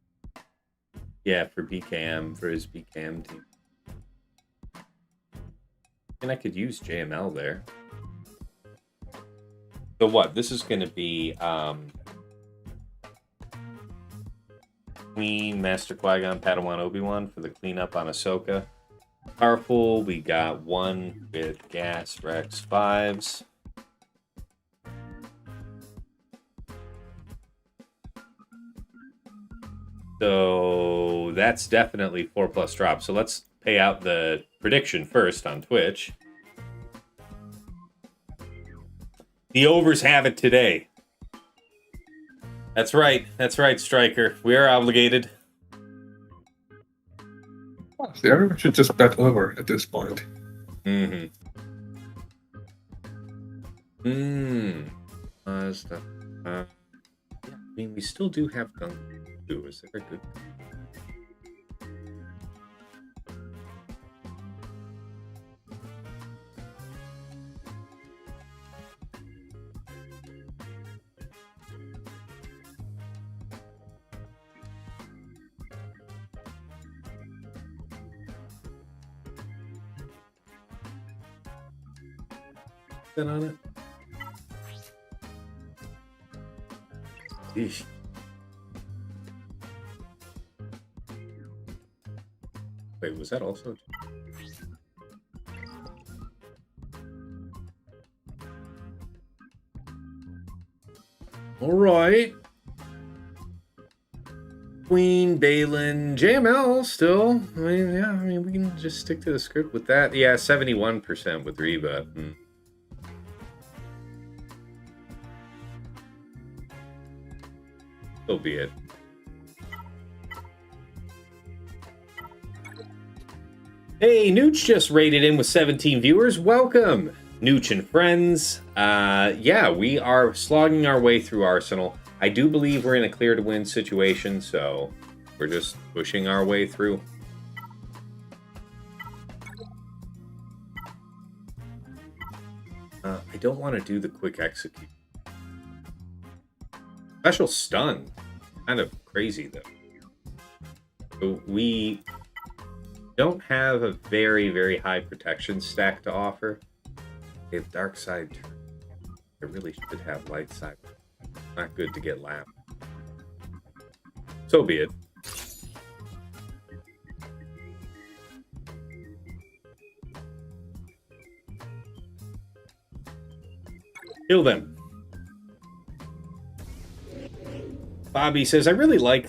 S1: Yeah, for BKM, for his BKM team. And I could use JML there. So what? This is going to be Queen, Master Qui-Gon, Padawan, Obi-Wan for the cleanup on Ahsoka. Tarfful, we got one with Gas, Rex, 5s. So that's definitely 4+ drop. So let's pay out the prediction first on Twitch. The overs have it today. That's right, Striker. We are obligated.
S2: See, everyone should just bet over at this point.
S1: Yeah, I mean, we still do have Gung Fu. Is there a good Been on it. Eesh. Wait, was that also? All right. Queen, Baylan, JML still. I mean, yeah, I mean, we can just stick to the script with that. Yeah, 71% with Reba. So be it. Hey, Nooch just raided in with 17 viewers. Welcome, Nooch and friends. Yeah, we are slogging our way through Arsenal. I do believe we're in a clear to win situation, so we're just pushing our way through. I don't want to do the quick execute. Special stun. Kind of crazy, though. So we don't have a very, very high protection stack to offer. They have dark side. I really should have light side. Not good to get lapped. So be it. Kill them. Bobby says, I dislike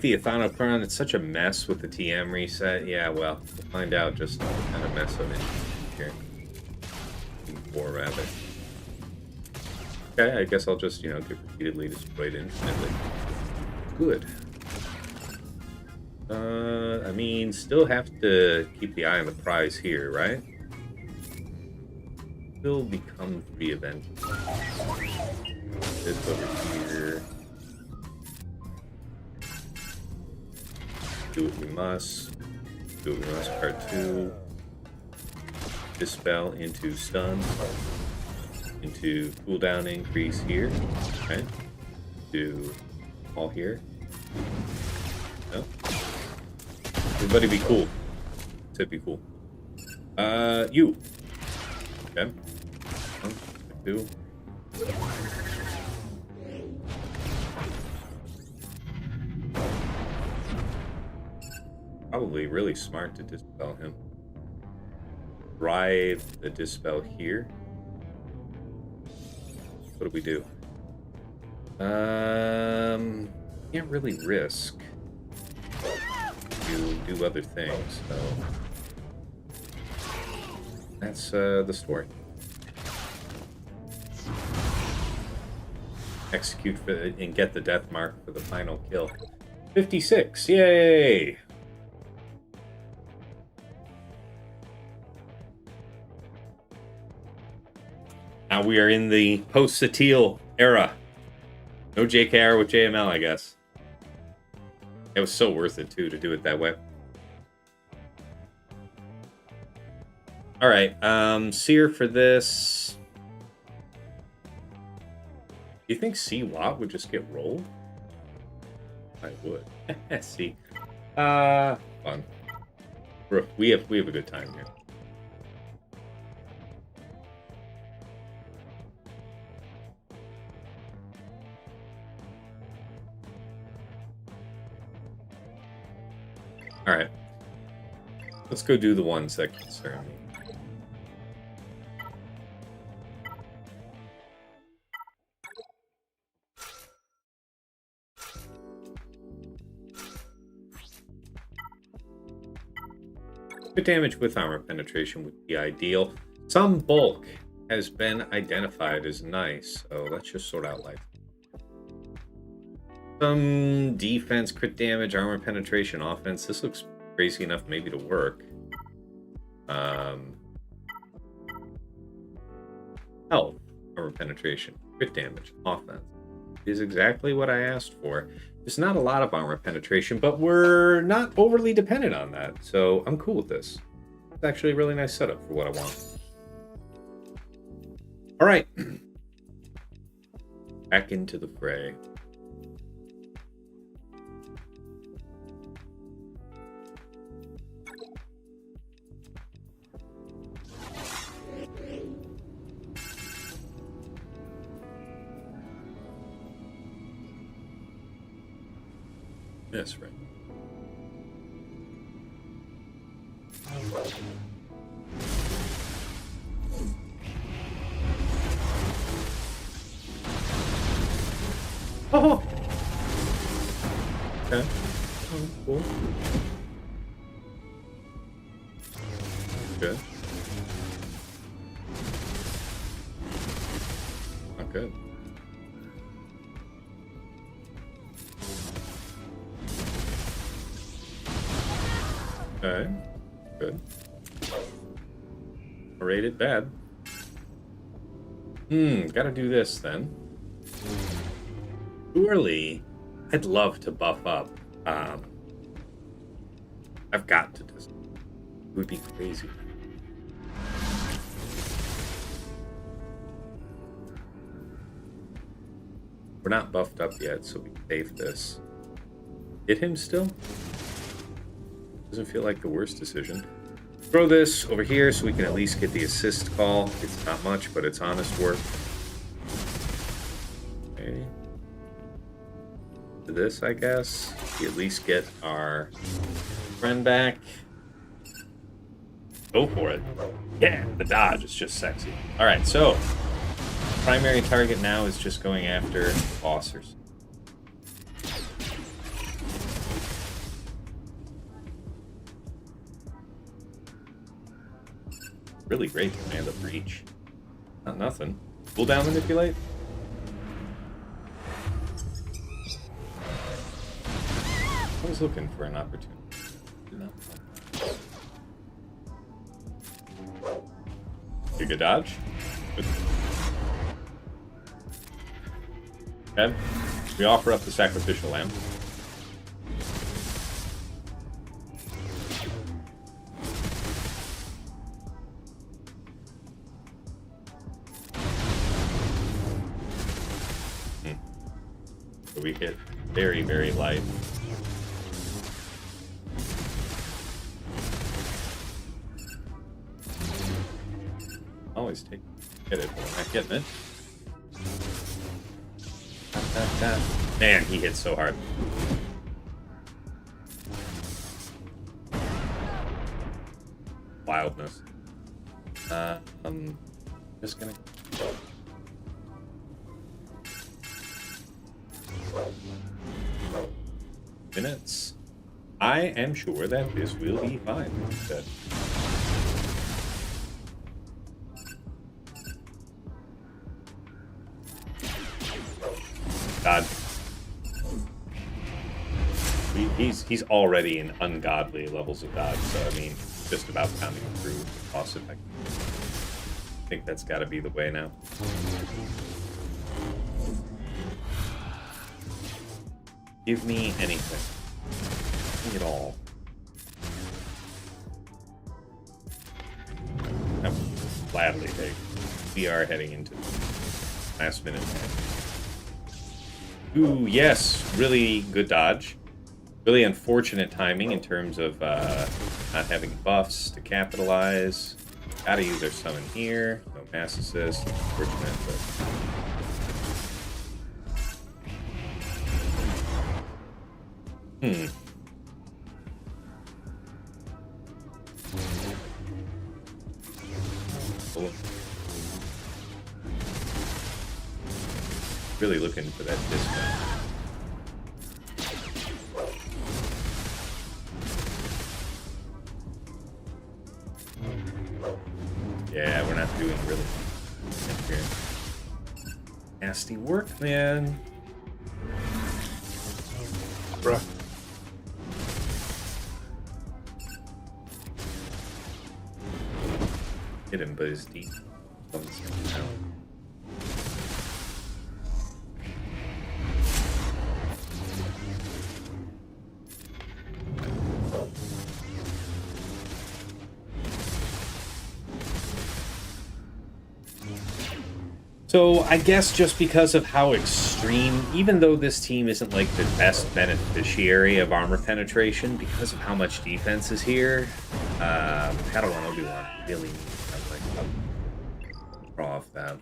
S1: the Datacron. It's such a mess with the TM reset. Yeah, well, we'll find out just what kind of mess I'm in here. Or rather. Okay, I guess I'll just, get repeatedly destroyed infinitely. Good. I mean, still have to keep the eye on the prize here, right? Will become the event. This over here. Do what we must. Do what we must. Part 2. Dispel into stun. Into cooldown increase here. Okay. Do all here. No. Everybody be cool. Said be cool. You. Okay. 1, 2. Probably really smart to dispel him. Drive the dispel here. What do we do? Can't really risk to do other things, so that's the story. Execute for and get the death mark for the final kill. 56, yay! Now we are in the post-Satele era. No JKR with JML, I guess. It was so worth it, too, to do it that way. Alright, Cere for this. Do you think C-Watt would just get rolled? I would. See. Fun. We have a good time here. Alright. Let's go do the ones that concern me. Good damage with armor penetration would be ideal. Some bulk has been identified as nice, so let's just sort out life. Some defense, crit damage, armor penetration, offense. This looks crazy enough maybe to work. Health, armor penetration, crit damage, offense. Is exactly what I asked for. There's not a lot of armor penetration, but we're not overly dependent on that, so I'm cool with this. It's actually a really nice setup for what I want. All right. Back into the fray. Yes, right. Oh! Okay. Oh, cool. Good. Not good. Okay. Good. Rated bad. Gotta do this then. Surely, I'd love to buff up. I've got to just. It would be crazy. We're not buffed up yet, so we can save this. Hit him still? Doesn't feel like the worst decision. Throw this over here so we can at least get the assist call. It's not much, but it's honest work. Okay. To this, I guess. We at least get our friend back. Go for it. Yeah, the dodge is just sexy. Alright, so primary target now is just going after bossers. Really great command of breach. Not nothing. Cooldown manipulate? I was looking for an opportunity. No. You good dodge? Good. Okay. We offer up the sacrificial lamb. So we hit very, very light. Always hit it, but I'm not getting it. Man, he hit so hard. Wildness. I'm just gonna. Minutes. I am sure that this will be fine. Good. God. He's already in ungodly levels of dodge, so I mean, just about pounding through cost effect. I think that's got to be the way now. Give me anything. Give me it all. I will gladly take. We are heading into the last minute. Ooh, yes. Really good dodge. Really unfortunate timing in terms of not having buffs to capitalize. Gotta use our summon here. No mass assist. Unfortunate, but... Really looking for that discount. Yeah, we're not doing really good here. Nasty work, man.
S2: Bruh.
S1: Hit him, but his deep. So I guess just because of how extreme, even though this team isn't like the best beneficiary of armor penetration, because of how much defense is here, Padawan Obi-Wan really draw off that.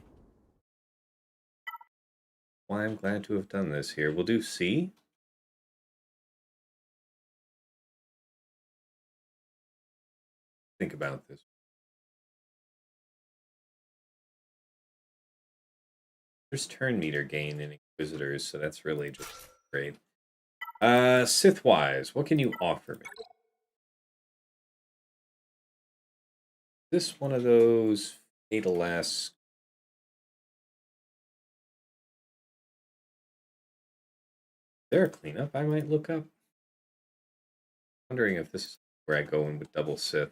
S1: Well, I'm glad to have done this here. We'll do C. think about this. There's turn meter gain in Inquisitors, so that's really just great. Sith-wise, what can you offer me? Is this one of those fatal-esque? Is there a cleanup I might look up? Wondering if this is where I go in with double Sith.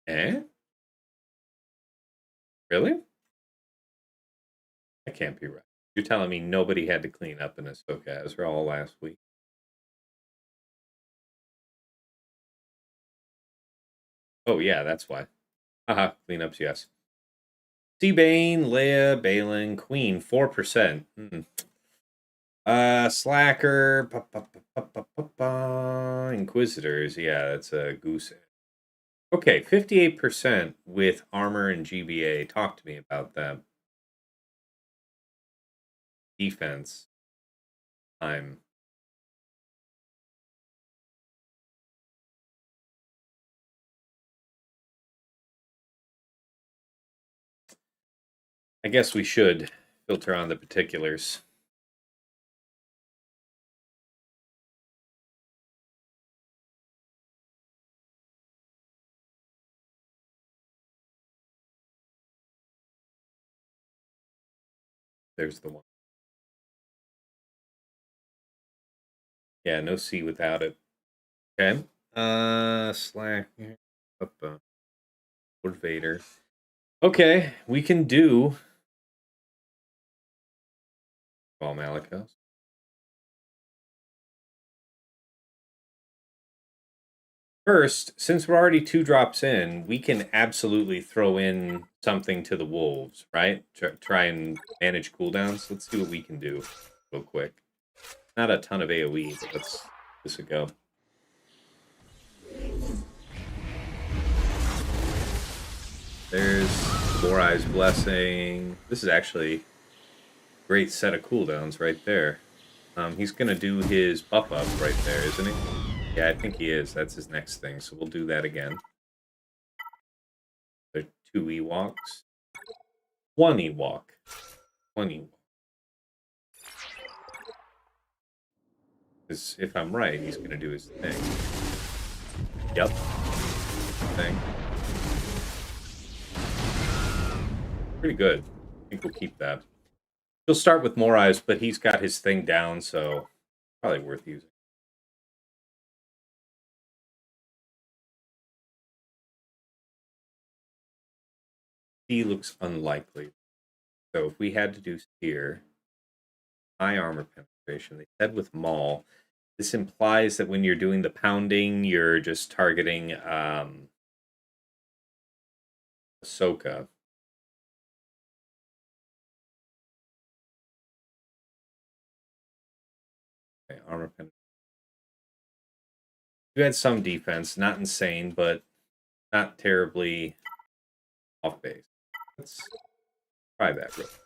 S1: Eh? Really? That can't be right. You're telling me nobody had to clean up in Ahsoka Ezra all last week? Oh yeah, that's why. Haha, cleanups, yes. Bane, Leia, Baylan, Queen, 4%. Slacker, Inquisitors, yeah, that's a goose egg. Okay, 58% with armor and GBA. Talk to me about that. Defense. Time. I guess we should filter on the particulars. There's the one. Yeah, no C without it. Okay. Slack. Lord Vader. Okay, we can do all Malgus. First, since we're already 2 drops in, we can absolutely throw in something to the wolves, right? Try and manage cooldowns. Let's see what we can do real quick. Not a ton of AoE, but let's give this a go. There's Four Eyes Blessing. This is actually a great set of cooldowns right there. He's going to do his buff up right there, isn't he? Yeah, I think he is. That's his next thing, so we'll do that again. There are 2 Ewoks. 1 Ewok. 1 Ewok. Because if I'm right, he's going to do his thing. Yep. Thing. Pretty good. I think we'll keep that. He'll start with more eyes, but he's got his thing down, so probably worth using. C looks unlikely. So if we had to do Cere, high armor penetration, they said with Maul, this implies that when you're doing the pounding, you're just targeting Ahsoka. Okay, armor penetration. You had some defense, not insane, but not terribly off base. Let's try that real quick.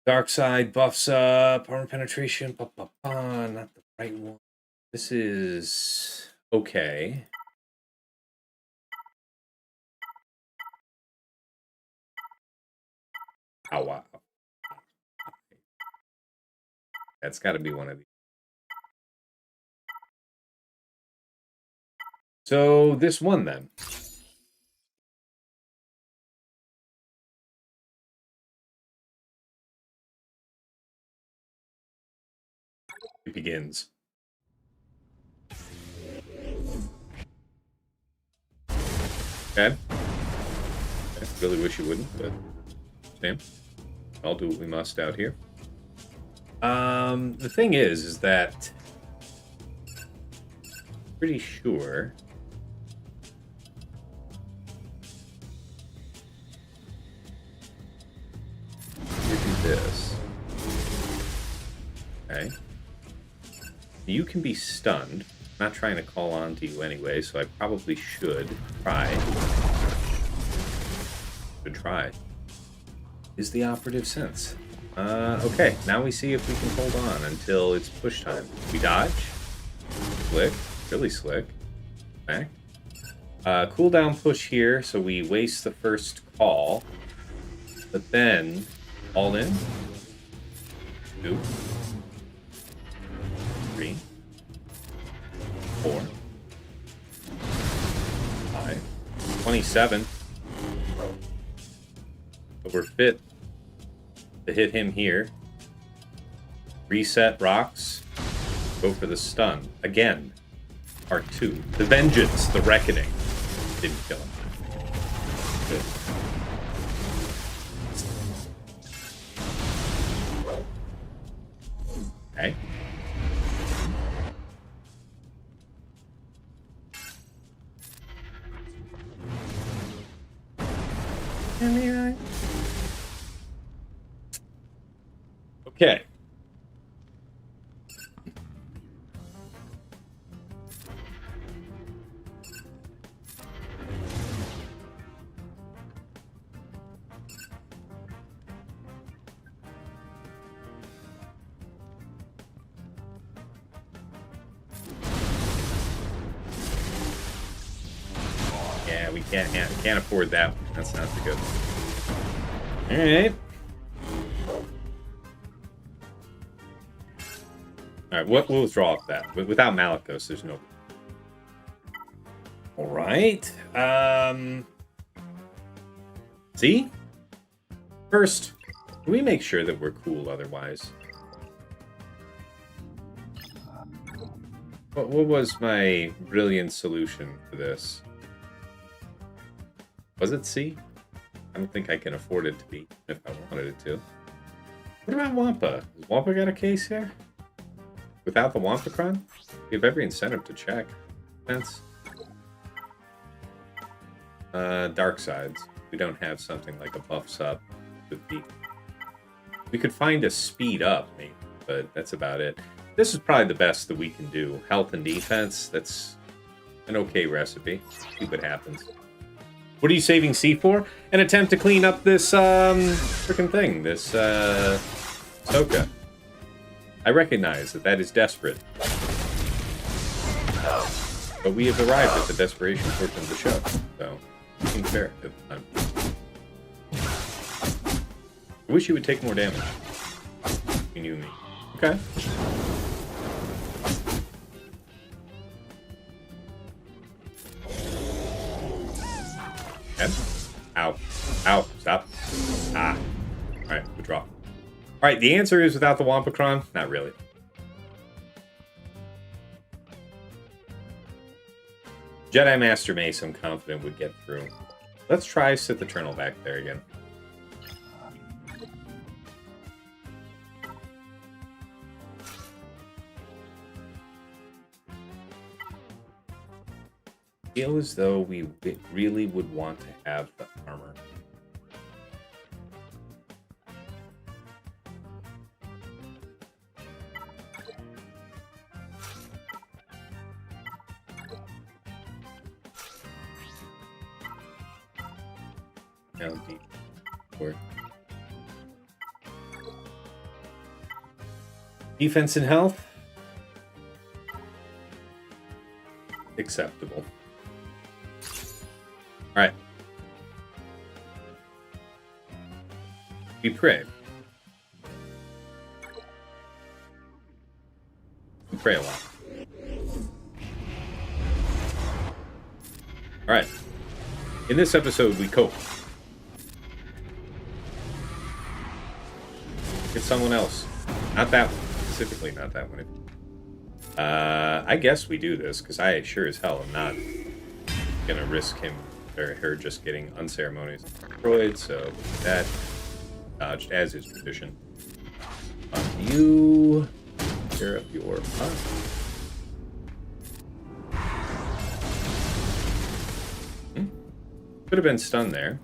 S1: Dark side buffs up, armor penetration, not the right one. This is okay. Oh, wow. That's got to be one of these. So this one then. It begins. Okay. I really wish you wouldn't, but same. I'll do what we must out here. The thing is that pretty sure you do this. Okay. You can be stunned. I'm not trying to call on to you anyway, so I probably should try. Should try. is the operative sense. Okay, now we see if we can hold on until it's push time. We dodge. Slick. Really slick. Back. Cooldown push here, so we waste the first call. But then, all in. 2. 3. 4. 5. 27. But we're fit to hit him here. Reset rocks. Go for the stun. Again. Part 2. The Vengeance. The Reckoning. Didn't kill him. Good. Okay. Okay. Yeah, we can't afford that. That's not the good. All right. All right, we'll withdraw off that. Without Malgus, there's no. All right. See? First, can we make sure that we're cool otherwise? What was my brilliant solution for this? Was it C? I don't think I can afford it to be if I wanted it to. What about Wampa? Has Wampa got a case here? Without the Wampacron? We have every incentive to check. Defense. Dark sides. We don't have something like a buffs up. We could find a speed up, maybe, but that's about it. This is probably the best that we can do. Health and defense, that's an okay recipe. See what happens. What are you saving C for? An attempt to clean up this, freaking thing. This, Soka. I recognize that is desperate. But we have arrived at the desperation portion of the show, so it seems fair at the time. I wish you would take more damage. You knew me. Okay. Okay. Ow. Ow. Stop. Ah. Alright, withdraw. Alright, the answer is without the Wampacron? Not really. Jedi Master Mace, I'm confident would get through. Let's try Sith Eternal back there again. Feel as though we really would want to have the armor. Now deep work. Defense and health. Acceptable. Alright. We pray. We pray a lot. Alright. In this episode, we cope. Get someone else. Not that one. Specifically, not that one. I guess we do this, because I sure as hell am not gonna risk him or her just getting unceremonious destroyed, so that dodged as is tradition. You tear up your pot. Could have been stunned there.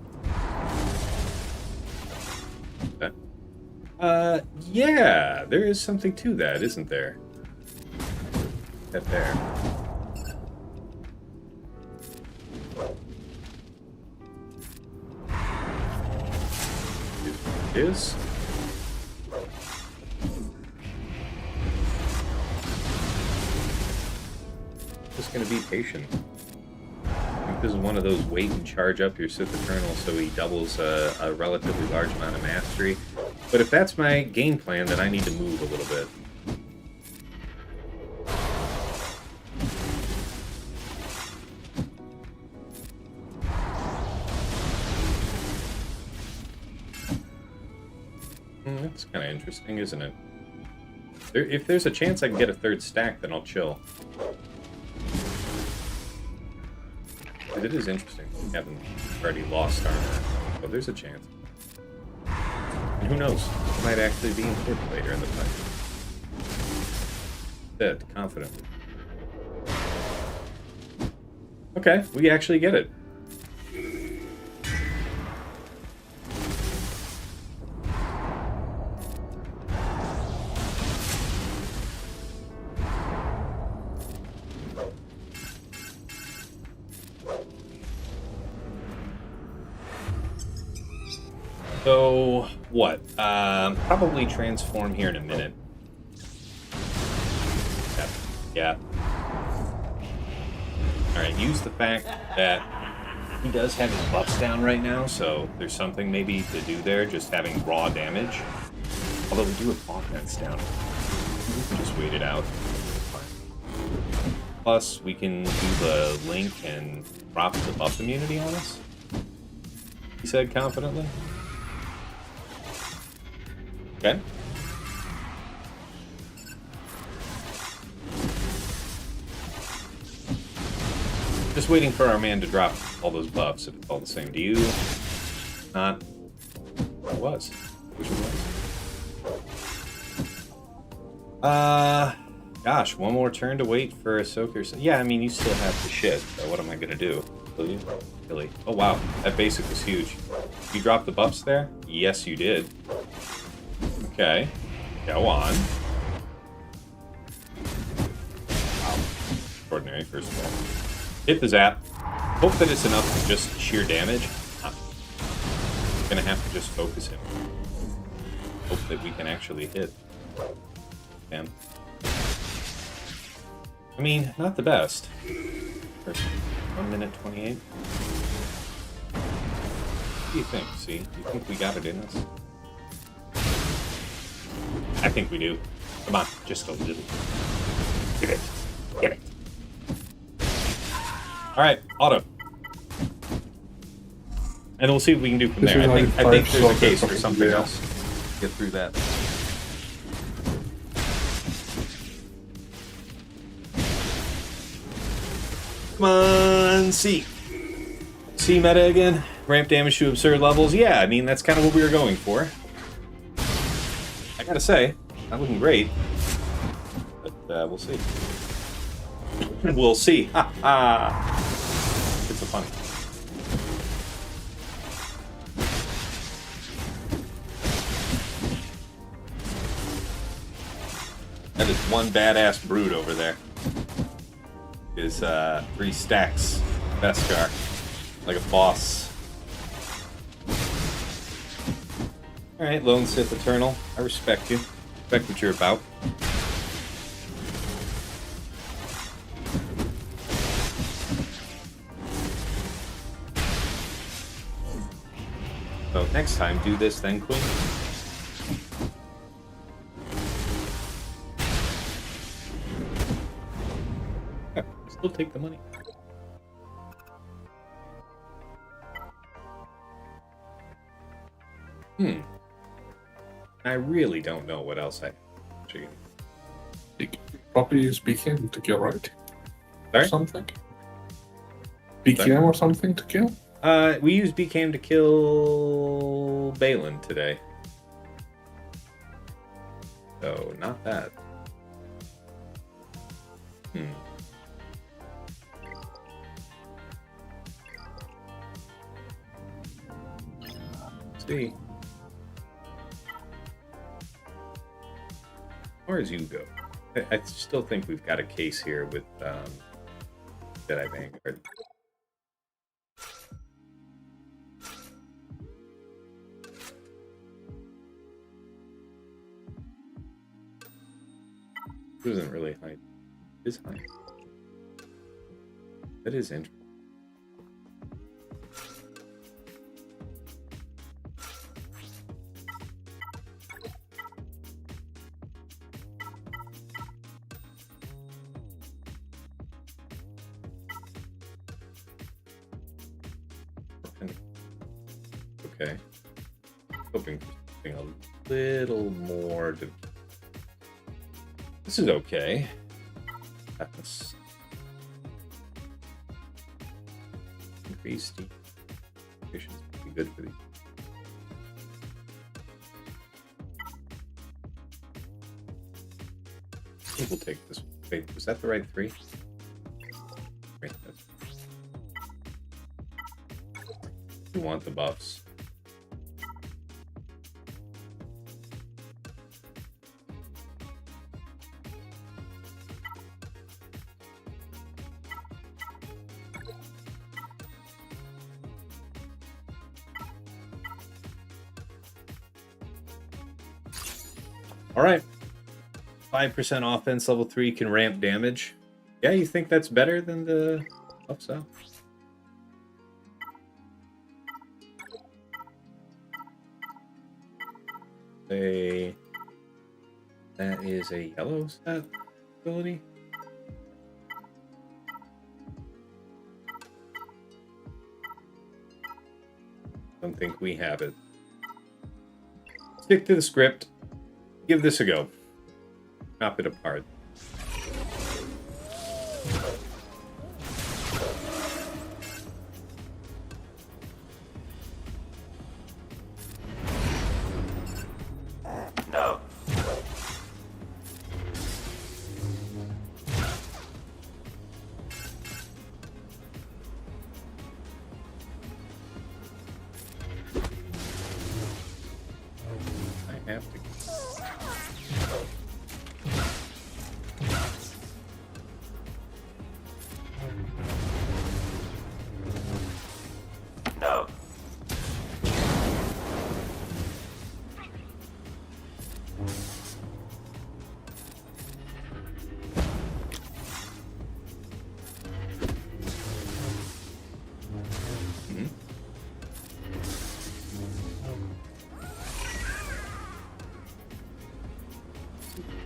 S1: Yeah, there is something to that, isn't there? That there. is. Just gonna be patient. I think this is one of those wait and charge up your Sith Eternal so he doubles a relatively large amount of mastery. But if that's my game plan, then I need to move a little bit. That's kind of interesting, isn't it? If there's a chance I can get a third stack, then I'll chill. But it is interesting. We haven't already lost armor, but there's a chance. And who knows? It might actually be important later in the fight. Said confidently. Okay, we actually get it. So, what? Probably transform here in a minute. Yeah. Alright, use the fact that he does have his buffs down right now, so there's something maybe to do there, just having raw damage. Although we do have offense down. We can just wait it out. Plus, we can do the link and drop the buff immunity on us. He said confidently. Okay. Just waiting for our man to drop all those buffs, if it's all the same to you. Not. It was. Which one was? Gosh, one more turn to wait for Ahsoka. Yeah, I mean, you still have the shit, so what am I gonna do? Will you? Really? Oh wow, that basic was huge. You dropped the buffs there? Yes, you did. Okay, go on. Wow, extraordinary, first of all. Hit the zap. Hope that it's enough for just sheer damage. I'm gonna have to just focus him. Hope that we can actually hit. Damn. I mean, not the best. First, 1 minute 28. What do you think? See, do you think we got it in us? I think we do. Come on, just a little. Get it. Get it. Alright, auto. And we'll see what we can do from there. I think there's a case for something else. Get through that. Come on, C. C meta again. Ramp damage to absurd levels. Yeah, I mean, that's kind of what we were going for. I gotta say, not looking great. But we'll see. We'll see. Ha ha. It's a funny. That is one badass brood over there. Is 3 stacks Beskar. Like a boss. Alright, Lone Sith Eternal. I respect you. Respect what you're about. So next time, do this then, Queen. Yeah, still take the money. I really don't know what else I should.
S2: Probably use BKM to kill, right?
S1: Sorry?
S2: Or something? BKM or something to kill?
S1: We used BKM to kill Baylan today. So, not that. Let's see. Where as you go? I still think we've got a case here with Jedi Vanguard. It isn't really high. It is high. That is interesting. Okay. Hoping for something a little more. This is okay. That's increased efficiency would be good for these. I think we'll take this one. Wait, was that the right 3? Wait, that's... We want the buffs. All right. 5% offense, level 3 can ramp damage. Yeah, you think that's better than the upsell? That is a yellow set ability. Don't think we have it. Stick to the script. Give this a go. Chop it apart.
S4: No.
S1: I have to.
S4: No.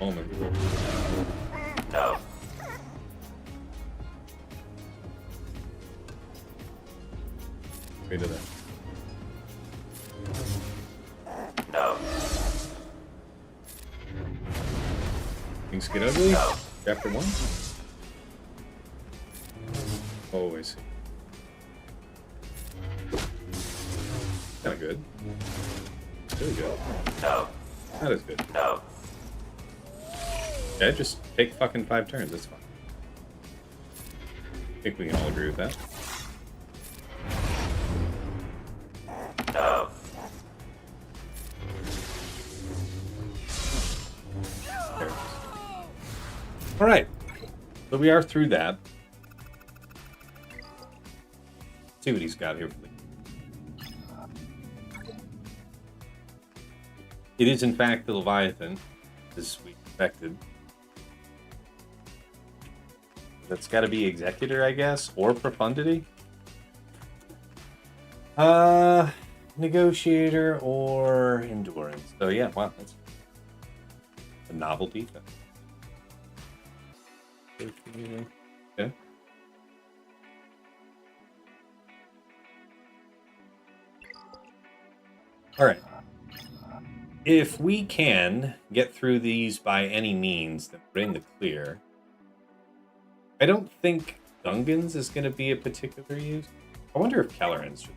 S1: Moment.
S4: No.
S1: Wait to that.
S4: No.
S1: Things get ugly.
S4: No.
S1: Chapter 1. Oh, I see. Kind of good. Really good.
S4: No.
S1: Not as good.
S4: No.
S1: Yeah, just take fucking 5 turns. That's fine. I think we can all agree with that.
S4: No.
S1: There it is. All right. So we are through that. Let's see what he's got here for me. It is, in fact, the Leviathan, as we expected. That's got to be Executor, I guess, or Profundity. Negotiator or Endurance. So yeah, wow, that's a novel defense. Okay. All right. If we can get through these by any means, then we're in the clear. I don't think Gungans is going to be a particular use. I wonder if Kellerans should.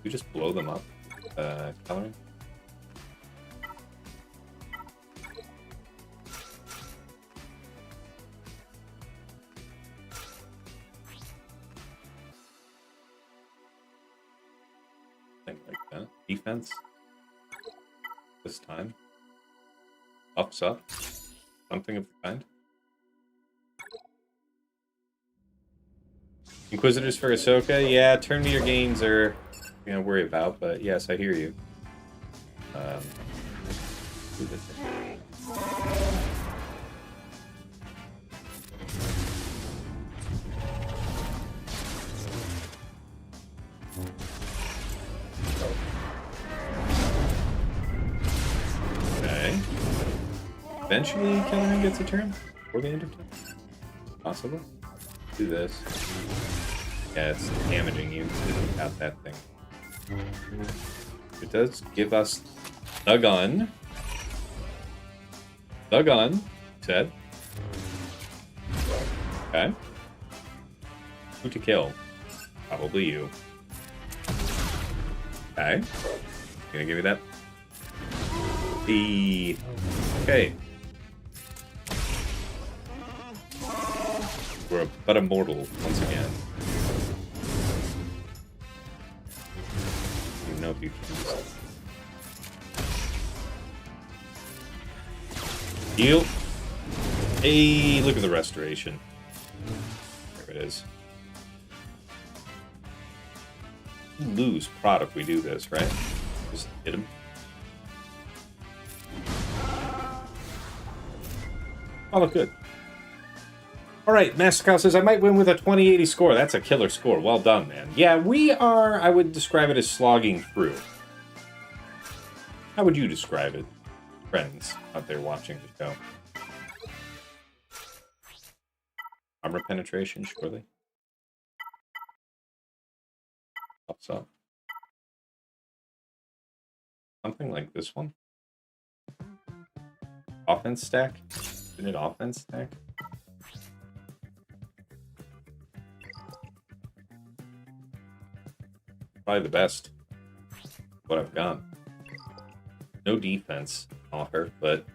S1: We just blow them up, Kelleran. Think like that. Defense. This time. Ups up. Something of the kind. Inquisitors for Ahsoka? Yeah, turn meter gains are you know worry about, but yes, I hear you. Do this thing. eventually killing him gets a turn before the end of turn. Possible. Do this. Yeah, it's damaging you without that thing. It does give us the gun. The gun, said. Okay. Who to kill? Probably you. Okay. Gonna give you that. Okay. We're but immortal once again. I don't even know if you can heal. Hey, look at the restoration. There it is. Lose prod if we do this, right? Just hit him. Oh, look good. All right, Master Kyle says, I might win with a 2080 score. That's a killer score. Well done, man. Yeah, we are, I would describe it as slogging through. How would you describe it, friends out there watching the show? Armor penetration, surely. Pops up. Something like this one. Offense stack? Isn't it offense stack? Probably the best. What I've got. No defense offer, but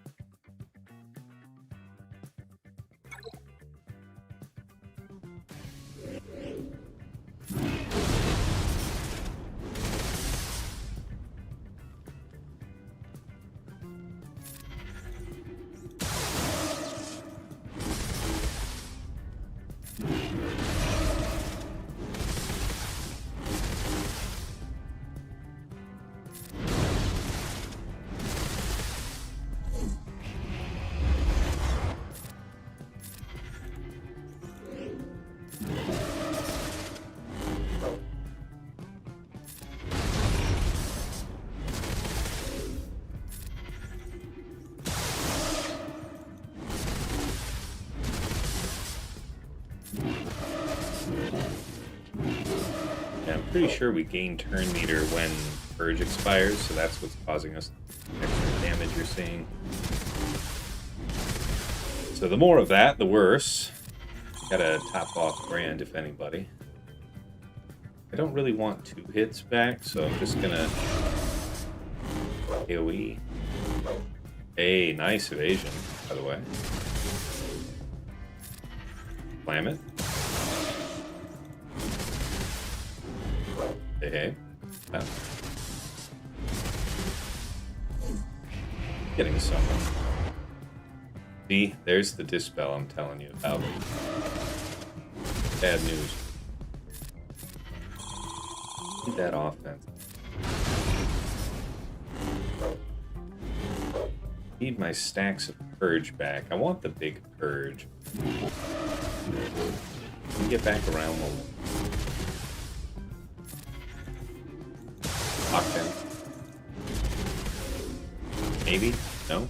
S1: pretty sure we gain turn meter when Purge expires, so that's what's causing us extra damage you're seeing. So the more of that, the worse. Gotta top off Brand, if anybody. I don't really want 2 hits back, so I'm just gonna AoE. Hey, nice evasion, by the way. Slam it. Hey. Oh. Getting somewhere. See, there's the dispel I'm telling you about. Bad news. Need that offense. Need my stacks of Purge back. I want the big Purge. Can we get back around one? Lockdown. Maybe? No?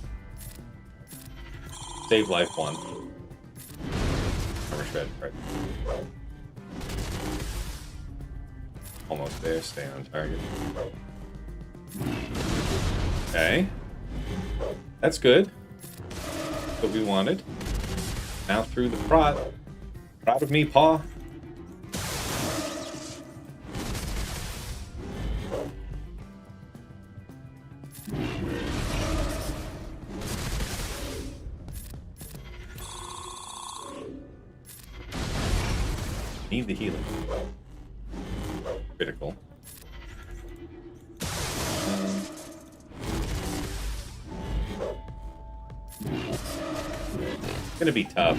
S1: Save life 1. Armor shred, right. Almost there, stay on target. Okay. That's good. That's what we wanted. Now through the prod. Proud of me, paw. Need the healing. Critical. It's gonna be tough.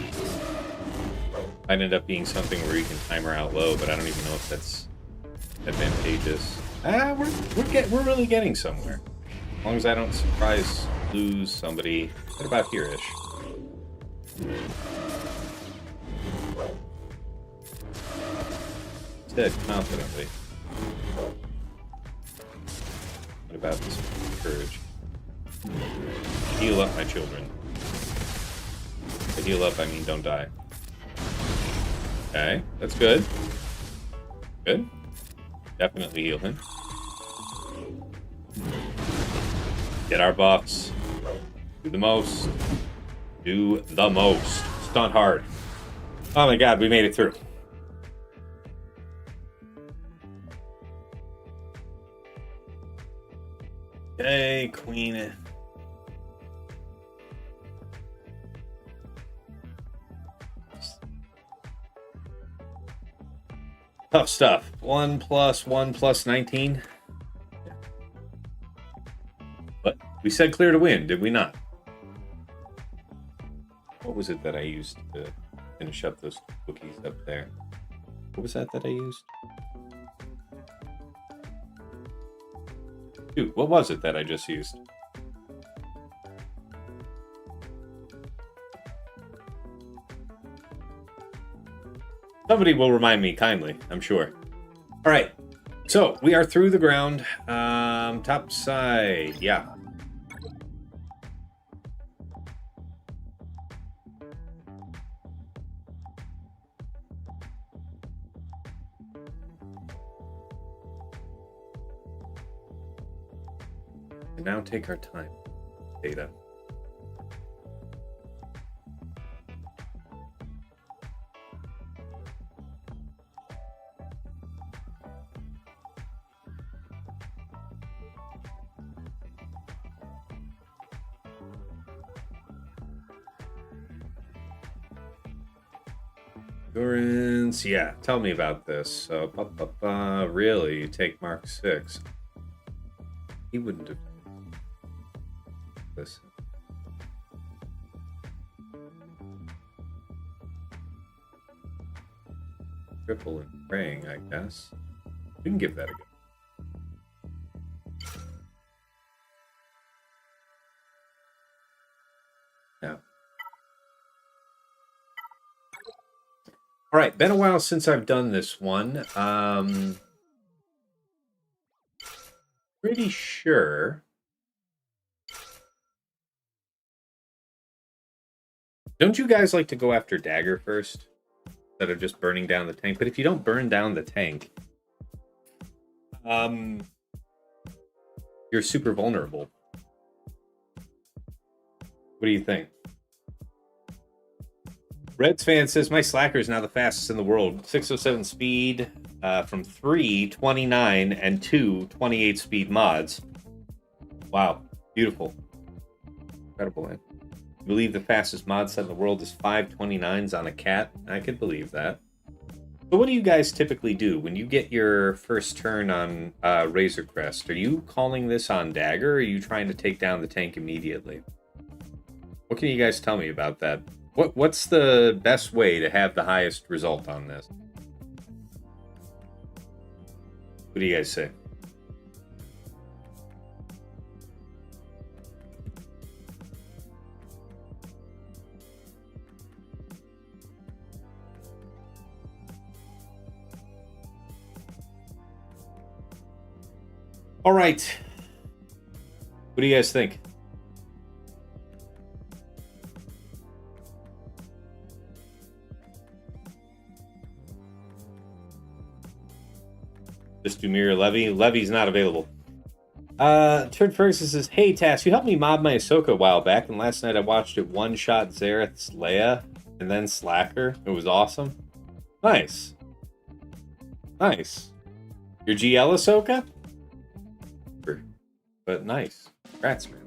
S1: Might end up being something where you can timer out low, but I don't even know if that's advantageous. We're really getting somewhere. As long as I don't lose somebody. What about here-ish? Dead confidently. What about this courage? Heal up, my children. heal up, I mean don't die. Okay, that's good. Good. Definitely heal him. Get our buffs. Do the most. Do the most. Stunt hard. Oh my god, we made it through. Okay, Queen. Tough stuff. 1 + 1 + 19. But we said clear to win, did we not? What was it that I used to finish up those cookies up there? What was that I used? Dude, what was it that I just used? Somebody will remind me kindly, I'm sure. All right, so we are through the ground. Top side, yeah. And now take our time. Data. Endurance, yeah. Tell me about this. So, really, you take Mark 6. He wouldn't have. Listen. Triple and praying, I guess. We can give that a go. Yeah. All right, been a while since I've done this one. Pretty sure. Don't you guys like to go after Dagger first instead of just burning down the tank? But if you don't burn down the tank, you're super vulnerable. What do you think? Reds fan says, my Slacker is now the fastest in the world. 607 speed from 3 29 and 2 28 speed mods. Wow. Beautiful. Incredible, man. I believe the fastest mod set in the world is 529s on a cat. I could believe that. So what do you guys typically do when you get your first turn on Razor Crest? Are you calling this on Dagger, or are you trying to take down the tank immediately? What can you guys tell me about that? What's the best way to have the highest result on this? What do you guys say? All right. What do you guys think? Just do mirror Levy. Levy's not available. Turd Ferguson says, hey, Tass, you helped me mob my Ahsoka a while back, and last night I watched it one-shot Zareth's Leia and then Slacker. It was awesome. Nice. Nice. Your GL Ahsoka? But nice. Congrats, man.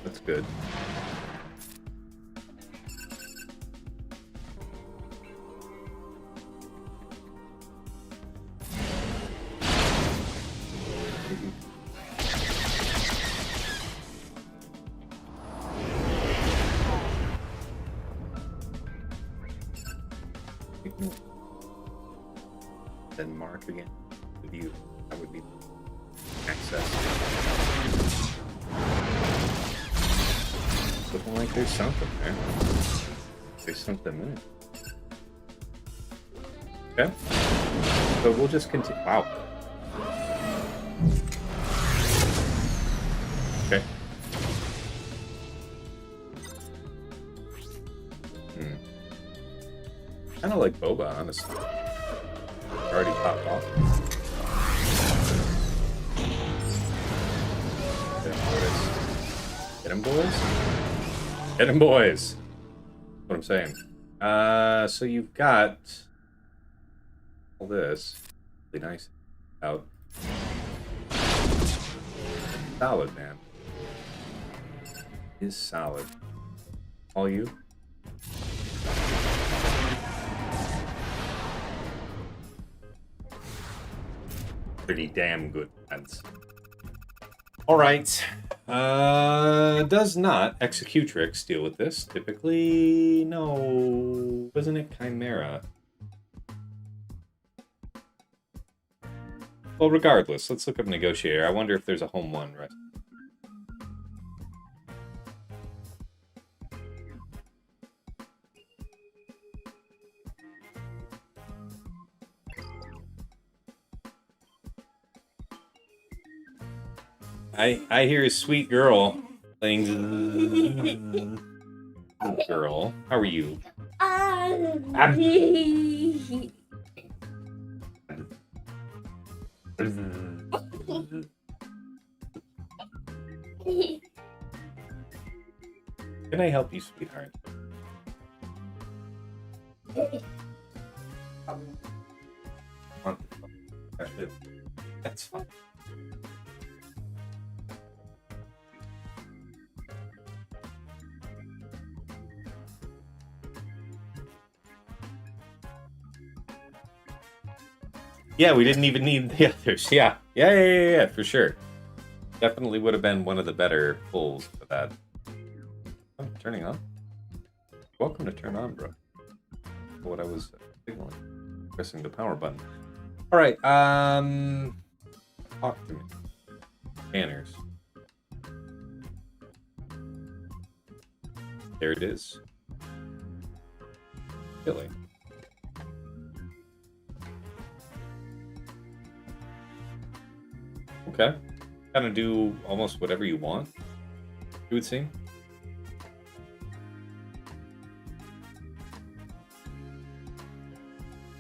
S1: That's good. then mark again with you. That would be access. Looking like there's something there. There's something in it. Okay. So we'll just continue. Wow. Okay. Kind of like Boba, honestly. Already popped off. Get him, boys. Get him, boys. That's what I'm saying. So you've got all this. Really nice. Out. Solid, man. Is solid. All you. Pretty damn good, lads. All right. Does not Executrix deal with this? Typically, no. Wasn't it Chimera? Well, regardless, let's look up Negotiator. I wonder if there's a home one, right? I hear a sweet girl playing. Girl, how are you? Can I help you, sweetheart? That's fine. Yeah, we didn't even need the others. Yeah, for sure. Definitely would have been one of the better pulls for that. Oh, turning on? Welcome to turn on, bro. What I was signaling. Pressing the power button. Alright, talk to me. Scanners. There it is. Really? Okay. Kind of do almost whatever you want, it would seem.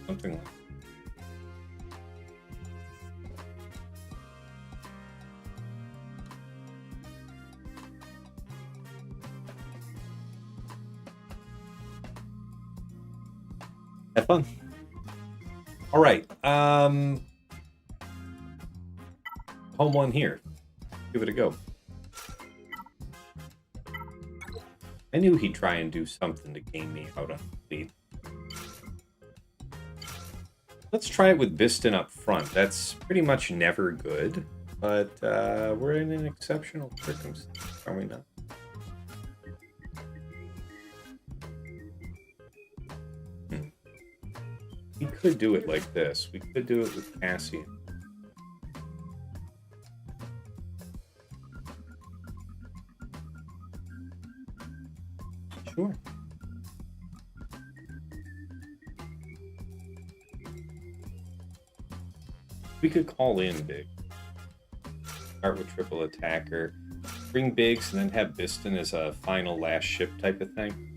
S1: Something like have fun. All right. Home one here. Give it a go. I knew he'd try and do something to gain me out on the lead. Let's try it with Biston up front. That's pretty much never good, but we're in an exceptional circumstance, are we not? We could do it like this. We could do it with Cassian. Sure. We could call in big. Start with triple attacker. Bring bigs and then have Biston as a final last ship type of thing.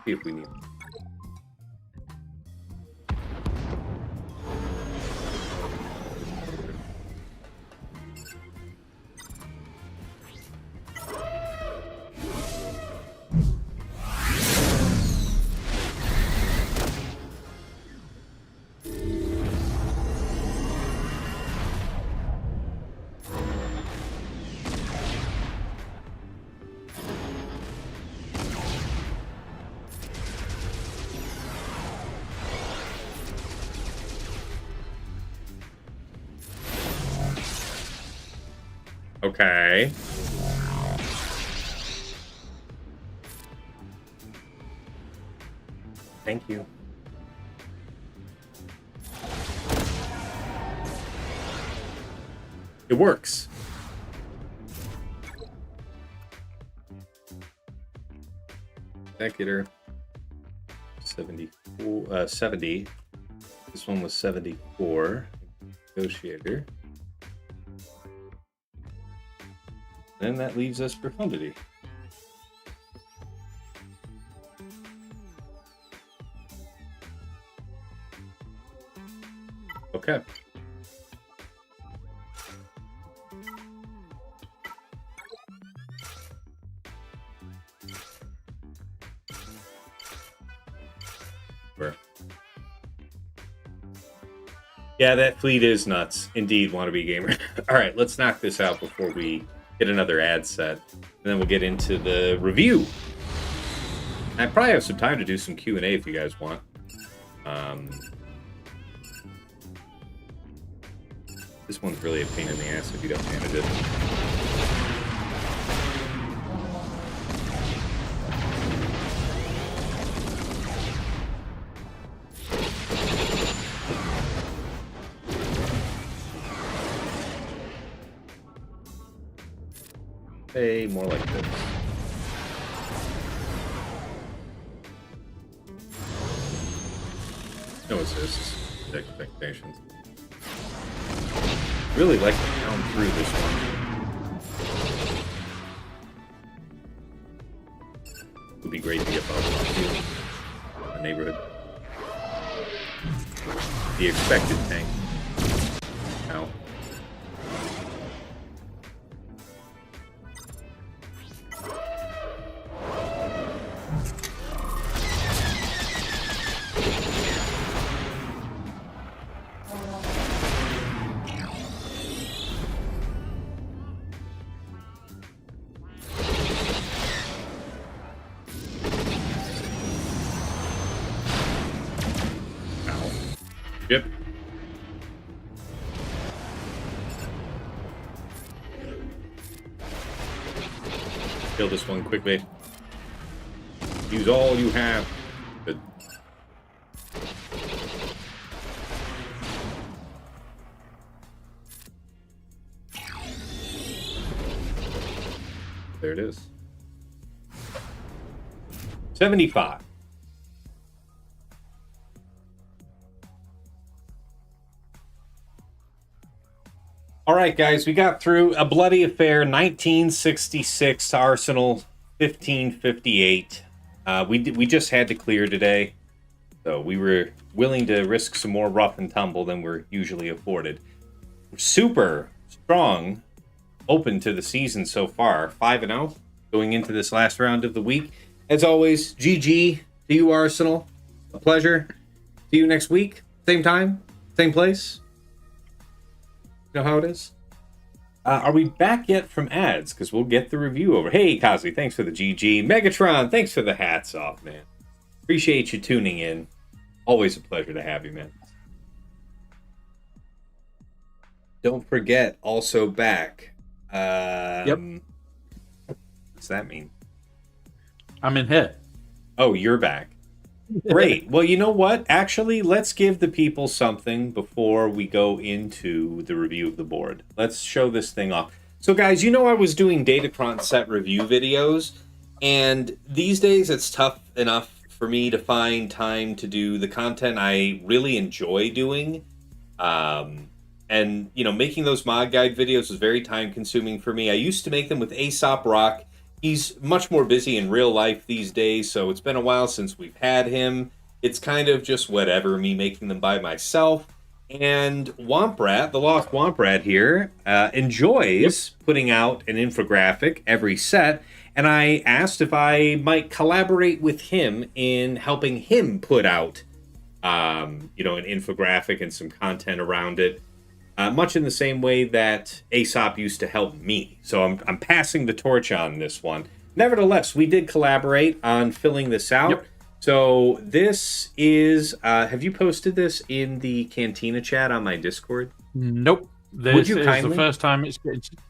S1: See if we need. Okay. Thank you. It works. Executor 74, 70. This one was 74. Negotiator. Then that leaves us Profundity. Okay. Yeah, that fleet is nuts. Indeed, wannabe gamer. All right, let's knock this out before we get another ad set. And then we'll get into the review. I probably have some time to do some Q&A if you guys want. This one's really a pain in the ass if you don't manage it. Hey, more like this. No assists. Expectations. Really like to pound through this one. It would be great to get above the neighborhood. The expected tank. Ow. Yep. Kill this one quickly. Use all you have. Good. There it is. 75. All right, guys, we got through a bloody affair, 1966 to Arsenal 1558. We just had to clear today, so we were willing to risk some more rough and tumble than we're usually afforded. We're super strong, open to the season so far, 5-0, going into this last round of the week. As always, GG to you, Arsenal. A pleasure. See you next week, same time, same place. You know how it is? Are we back yet from ads? Because we'll get the review over. Hey, Kazi, thanks for the GG. Megatron, thanks for the hats off, man. Appreciate you tuning in. Always a pleasure to have you, man. Don't forget, also back.
S3: Yep.
S1: What's that mean?
S3: I'm in here.
S1: Oh, you're back. Great. Well, you know what? Actually, let's give the people something before we go into the review of the board. Let's show this thing off. So, guys, you know I was doing Datacron Set review videos, and these days it's tough enough for me to find time to do the content I really enjoy doing. And, you know, making those mod guide videos is very time-consuming for me. I used to make them with Aesop Rock. He's much more busy in real life these days, so it's been a while since we've had him. It's kind of just whatever, me making them by myself. And Womprat, the Lost Womprat here, enjoys putting out an infographic every set, and I asked if I might collaborate with him in helping him put out, you know, an infographic and some content around it. Much in the same way that Aesop used to help me. So I'm passing the torch on this one. Nevertheless, we did collaborate on filling this out. Yep. So this is... have you posted this in the Cantina chat on my Discord?
S3: Nope. This is the first time it's...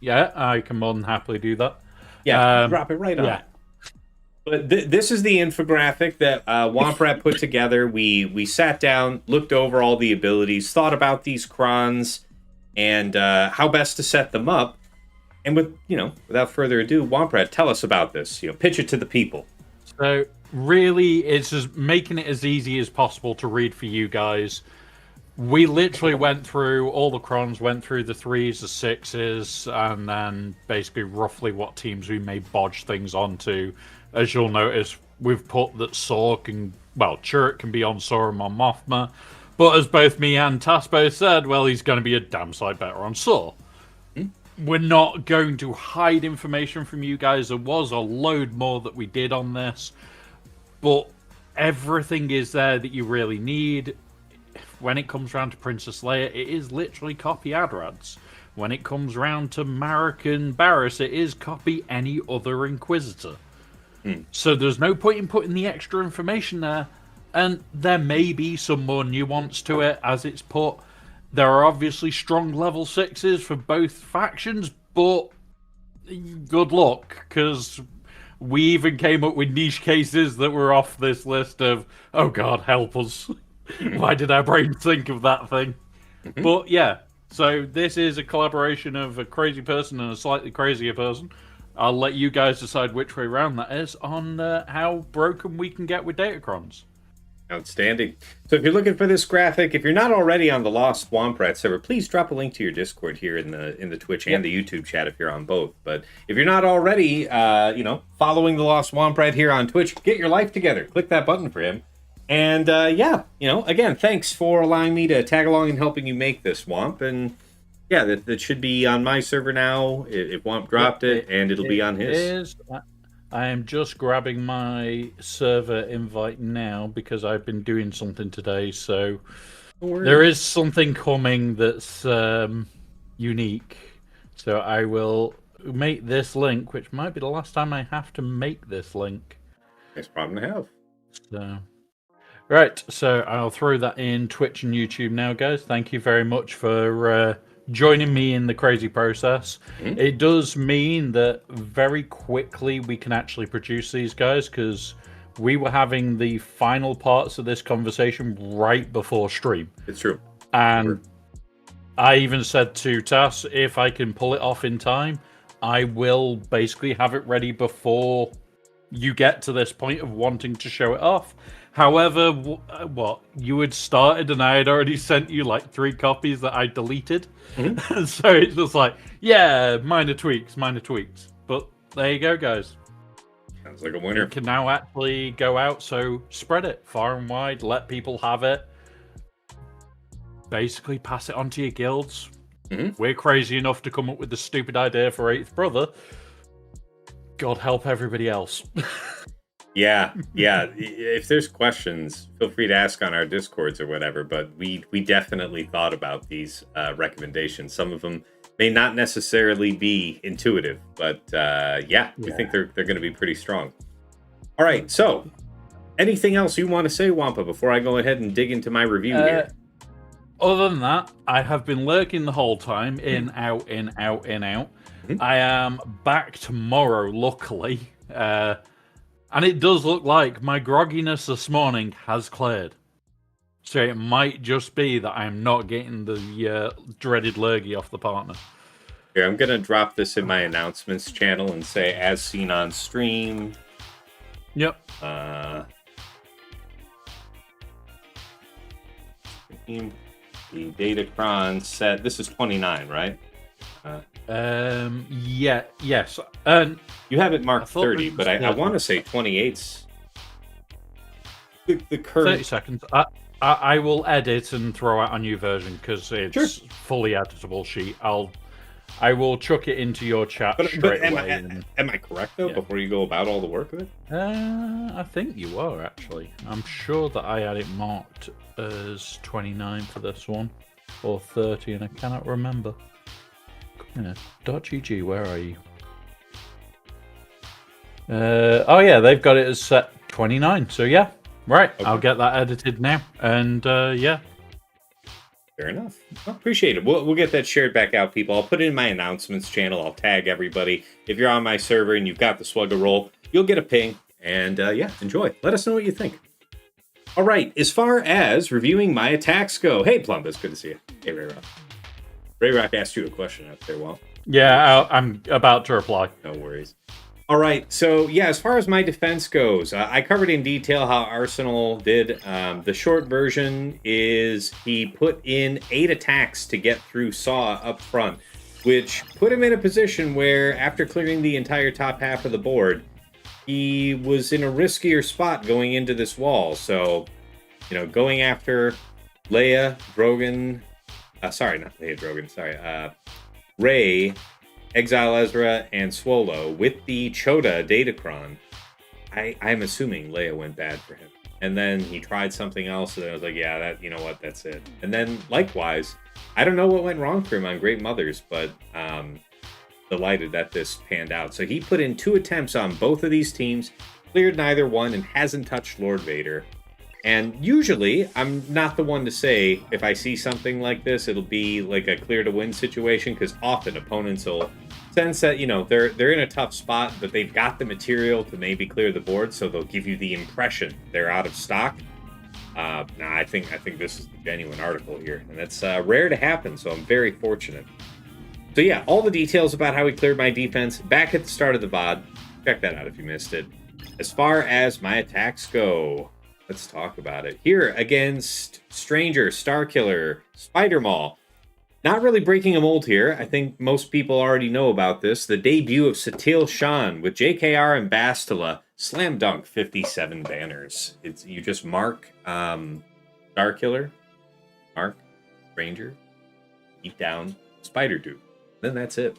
S3: Yeah, I can more than happily do that.
S1: Yeah, drop it right on.
S3: Yeah.
S1: But this is the infographic that Womprat put together. We sat down, looked over all the abilities, thought about these crons, and how best to set them up. And without further ado, Womprat, tell us about this. Pitch it to the people.
S3: So really, it's just making it as easy as possible to read for you guys. We literally went through all the crons, went through the 3s, the 6s, and then basically roughly what teams we may bodge things onto. As you'll notice, we've put that Cere can be on Saw and Mon Mothma, but as both me and Tass both said, well, he's going to be a damn sight better on Saw. We're not going to hide information from you guys. There was a load more that we did on this, but everything is there that you really need. When it comes around to Princess Leia, it is literally copy Adrads. When it comes around to Marek and Barriss, it is copy any other Inquisitor. So there's no point in putting the extra information there, and there may be some more nuance to it as it's put. There are obviously strong level 6s for both factions, but good luck, because we even came up with niche cases that were off this list of, oh god, help us. Why did our brain think of that thing? But yeah, so this is a collaboration of a crazy person and a slightly crazier person. I'll let you guys decide which way around that is on how broken we can get with Datacrons.
S1: Outstanding. So if you're looking for this graphic, if you're not already on the Lost Womprat server, please drop a link to your Discord here in the Twitch and the YouTube chat if you're on both. But if you're not already, following the Lost Womprat here on Twitch, get your life together. Click that button for him. And again, thanks for allowing me to tag along and helping you make this Womp. And yeah, that should be on my server now. If Womp dropped it, and it'll be on his.
S3: I am just grabbing my server invite now because I've been doing something today. So there is something coming that's unique. So I will make this link, which might be the last time I have to make this link.
S1: Nice problem to have.
S3: So. Right, so I'll throw that in Twitch and YouTube now, guys. Thank you very much for joining me in the crazy process. It does mean that very quickly we can actually produce these guys, because we were having the final parts of this conversation right before stream.
S1: It's true.
S3: And I even said to Tass, if I can pull it off in time, I will basically have it ready before you get to this point of wanting to show it off. However, you had started and I had already sent you like 3 copies that I deleted. So it's just like, yeah, minor tweaks. But there you go, guys.
S1: Sounds like a winner.
S3: It can now actually go out, so spread it far and wide, let people have it. Basically, pass it on to your guilds. We're crazy enough to come up with the stupid idea for 8th Brother. God help everybody else.
S1: Yeah. If there's questions, feel free to ask on our Discords or whatever. But we definitely thought about these recommendations. Some of them may not necessarily be intuitive, but we think they're going to be pretty strong. All right. So, anything else you want to say, Wampa, before I go ahead and dig into my review here?
S3: Other than that, I have been lurking the whole time, in, out. I am back tomorrow, luckily. And it does look like my grogginess this morning has cleared. So it might just be that I'm not getting the dreaded lurgy off the partner.
S1: Here, I'm going to drop this in my announcements channel and say, as seen on stream.
S3: Yep.
S1: The Datacron set. This is 29, right?
S3: Yes.
S1: You have it marked 30, but I want to say 28's the current.
S3: 30 seconds. I will edit and throw out a new version because it's fully editable sheet. I will chuck it into your chat straight away.
S1: Am I correct though? Yeah. Before you go about all the work of it,
S3: I think you are actually. I'm sure that I had it marked as 29 for this one, or 30, and I cannot remember. Yeah. .gg, where are you? Oh yeah, they've got it as set 29. So yeah, right. Okay. I'll get that edited now, and yeah.
S1: Fair enough. Well, appreciate it. We'll get that shared back out, people. I'll put it in my announcements channel. I'll tag everybody. If you're on my server and you've got the Swugger roll, you'll get a ping, And yeah, enjoy. Let us know what you think. All right, as far as reviewing my attacks go, hey Plumbus, good to see you. Hey Rayrock. Rayrock asked you a question out there, well.
S3: Yeah, I'm about to reply.
S1: No worries. All right, so yeah, as far as my defense goes, I covered in detail how Arsenal did. The short version is he put in 8 attacks to get through Saw up front, which put him in a position where, after clearing the entire top half of the board, he was in a riskier spot going into this wall. So, you know, going after Leia, Drogon, Rey, Exile Ezra, and Swolo with the Chota Datacron. I'm assuming Leia went bad for him. And then he tried something else, and I was like, yeah, that, you know what, that's it. And then, likewise, I don't know what went wrong for him on Great Mothers, but delighted that this panned out. So he put in 2 attempts on both of these teams, cleared neither one, and hasn't touched Lord Vader. And usually, I'm not the one to say, if I see something like this, it'll be like a clear to win situation, because often opponents will sense that, you know, they're in a tough spot, but they've got the material to maybe clear the board, so they'll give you the impression they're out of stock. I think this is the genuine article here, and that's rare to happen, so I'm very fortunate. So yeah, all the details about how he cleared my defense back at the start of the VOD. Check that out if you missed it. As far as my attacks go, let's talk about it. Here against Stranger, Starkiller, Spider Maul. Not really breaking a mold here. I think most people already know about this. The debut of Satele Shan with JKR and Bastila. Slam dunk 57 banners. You just mark Starkiller, mark Stranger, beat down Spider Dude. Then that's it.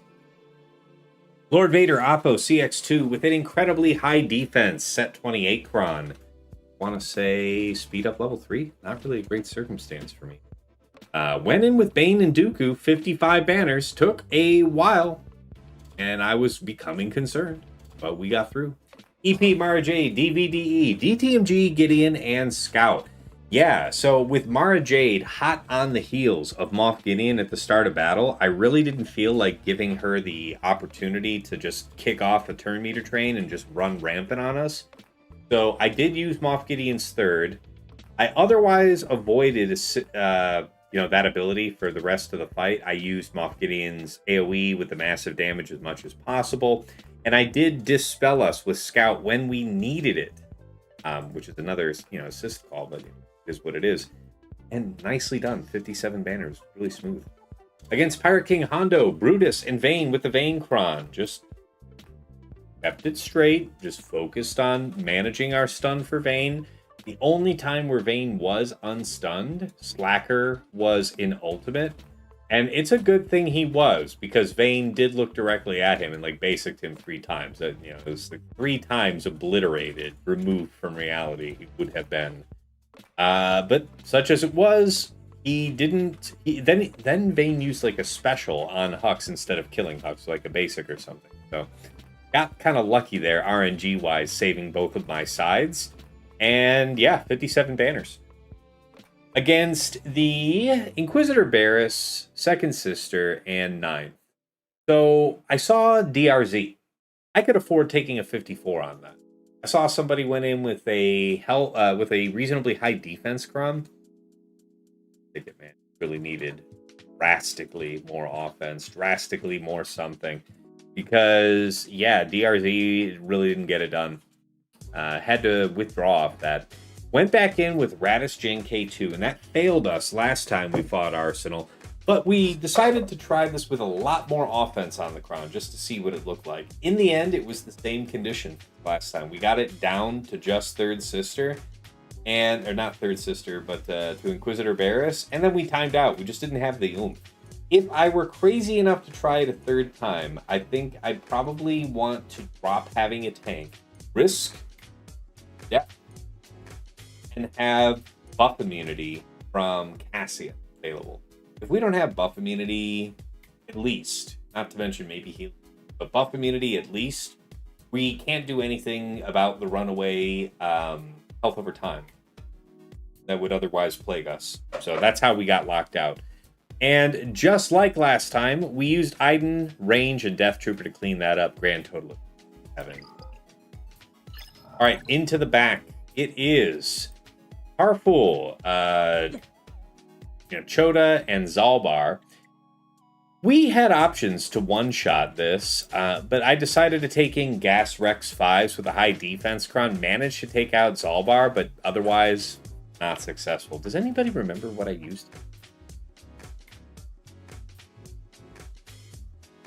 S1: Lord Vader Oppo CX2 with an incredibly high defense, set 28 cron. Want to say speed up level 3? Not really a great circumstance for me. Went in with Bane and Dooku, 55 banners. Took a while, and I was becoming concerned, but we got through. EP Mara Jade, DVDE, DTMG, Gideon, and Scout. Yeah, so with Mara Jade hot on the heels of Moff Gideon at the start of battle, I really didn't feel like giving her the opportunity to just kick off a turn meter train and just run rampant on us. So I did use Moff Gideon's third. I otherwise avoided that ability for the rest of the fight. I used Moff Gideon's AoE with the massive damage as much as possible. And I did dispel us with Scout when we needed it, which is another assist call, but it is what it is. And nicely done. 57 banners. Really smooth. Against Pirate King Hondo, Brutus, and Vane with the Vane Cron. Just kept it straight. Just focused on managing our stun for Vane. The only time where Vane was unstunned, Slacker was in ultimate. And it's a good thing he was, because Vane did look directly at him and basicked him 3 times. It was 3 times obliterated, removed from reality he would have been. But such as it was, he didn't. Then Vane used a special on Hux instead of killing Hux, like a basic or something. So got kind of lucky there, RNG wise, saving both of my sides. And yeah, 57 banners. Against the Inquisitor Barris, Second Sister, and Ninth. So I saw DRZ. I could afford taking a 54 on that. I saw somebody went in with a reasonably high defense cron. I think it really needed drastically more offense, drastically more something. Because yeah, DRZ really didn't get it done. Had to withdraw off that. Went back in with Raddus Jin K2, and that failed us last time we fought Arsenal. But we decided to try this with a lot more offense on the crown, just to see what it looked like. In the end, it was the same condition last time. We got it down to just Third Sister, or not Third Sister, but to Inquisitor Barris, and then we timed out. We just didn't have the oomph. If I were crazy enough to try it a third time, I think I'd probably want to drop having a tank. Risk depth. And have buff immunity from Cassian available. If we don't have buff immunity, at least, not to mention maybe healing, but buff immunity at least, we can't do anything about the runaway health over time that would otherwise plague us. So that's how we got locked out. And just like last time, we used Iden, Range, and Death Trooper to clean that up. Grand total of 7. All right, into the back. It is Tarfful, Chota, and Zalbar. We had options to one-shot this, but I decided to take in Gas Rex 5s with a high defense cron. Managed to take out Zalbar, but otherwise not successful. Does anybody remember what I used?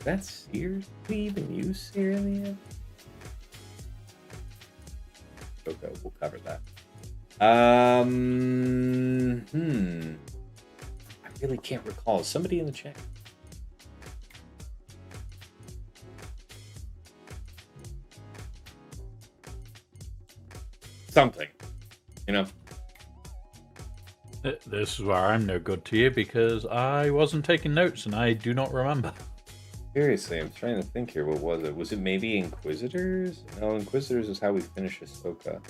S1: That's Cere? Did we even use Cere in the end? Okay, we'll cover that. I really can't recall. Is somebody in the chat? Something,
S3: This is where I'm no good to you because I wasn't taking notes and I do not remember.
S1: Seriously, I'm trying to think here. What was it? Was it maybe Inquisitors? No, Inquisitors is how we finish Ahsoka.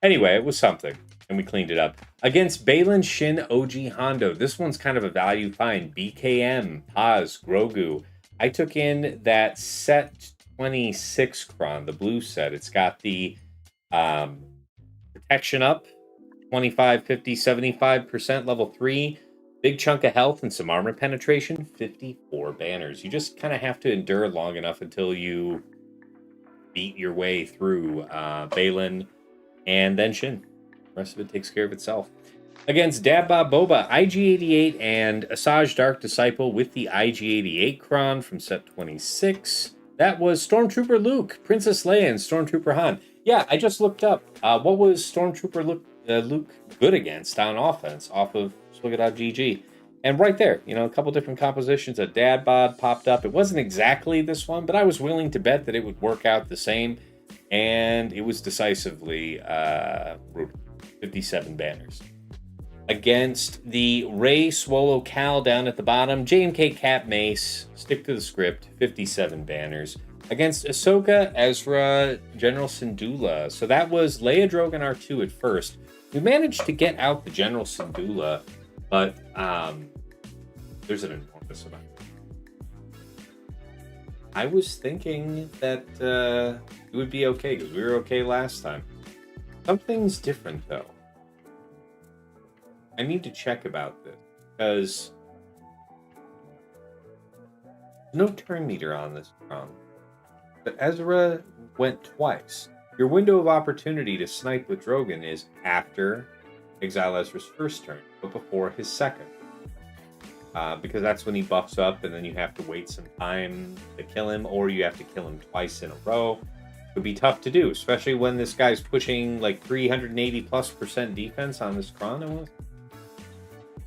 S1: Anyway, it was something, and we cleaned it up. Against Baylan, Shin, OG, Hondo. This one's kind of a value find. BKM, Paz, Grogu. I took in that set 26 cron, the blue set. It's got the protection up, 25, 50, 75% level 3. Big chunk of health and some armor penetration, 54 banners. You just kind of have to endure long enough until you beat your way through Baylan and then Shin. The rest of it takes care of itself. Against Dabba Boba, IG-88 and Asajj Dark Disciple with the IG-88 cron from set 26. That was Stormtrooper Luke, Princess Leia, and Stormtrooper Han. Yeah, I just looked up. What was Stormtrooper Luke good against on offense off of Swig.GG? And right there, a couple different compositions. A dad bod popped up. It wasn't exactly this one, but I was willing to bet that it would work out the same. And it was decisively 57 banners. Against the Rey Swallow Cal down at the bottom, JMK Cap Mace, stick to the script, 57 banners. Against Ahsoka, Ezra, General Syndulla. So that was Leia, Drogon, R2 at first. We managed to get out the General Syndulla, but there's an enormous amount. I was thinking that it would be okay, because we were okay last time. Something's different, though. I need to check about this, because there's no turn meter on this cron. But Ezra went twice. Your window of opportunity to snipe with Drogon is after Exile Ezra's first turn, but before his second. Because that's when he buffs up, and then you have to wait some time to kill him, or you have to kill him twice in a row. It would be tough to do, especially when this guy's pushing like 380+% defense on this cron.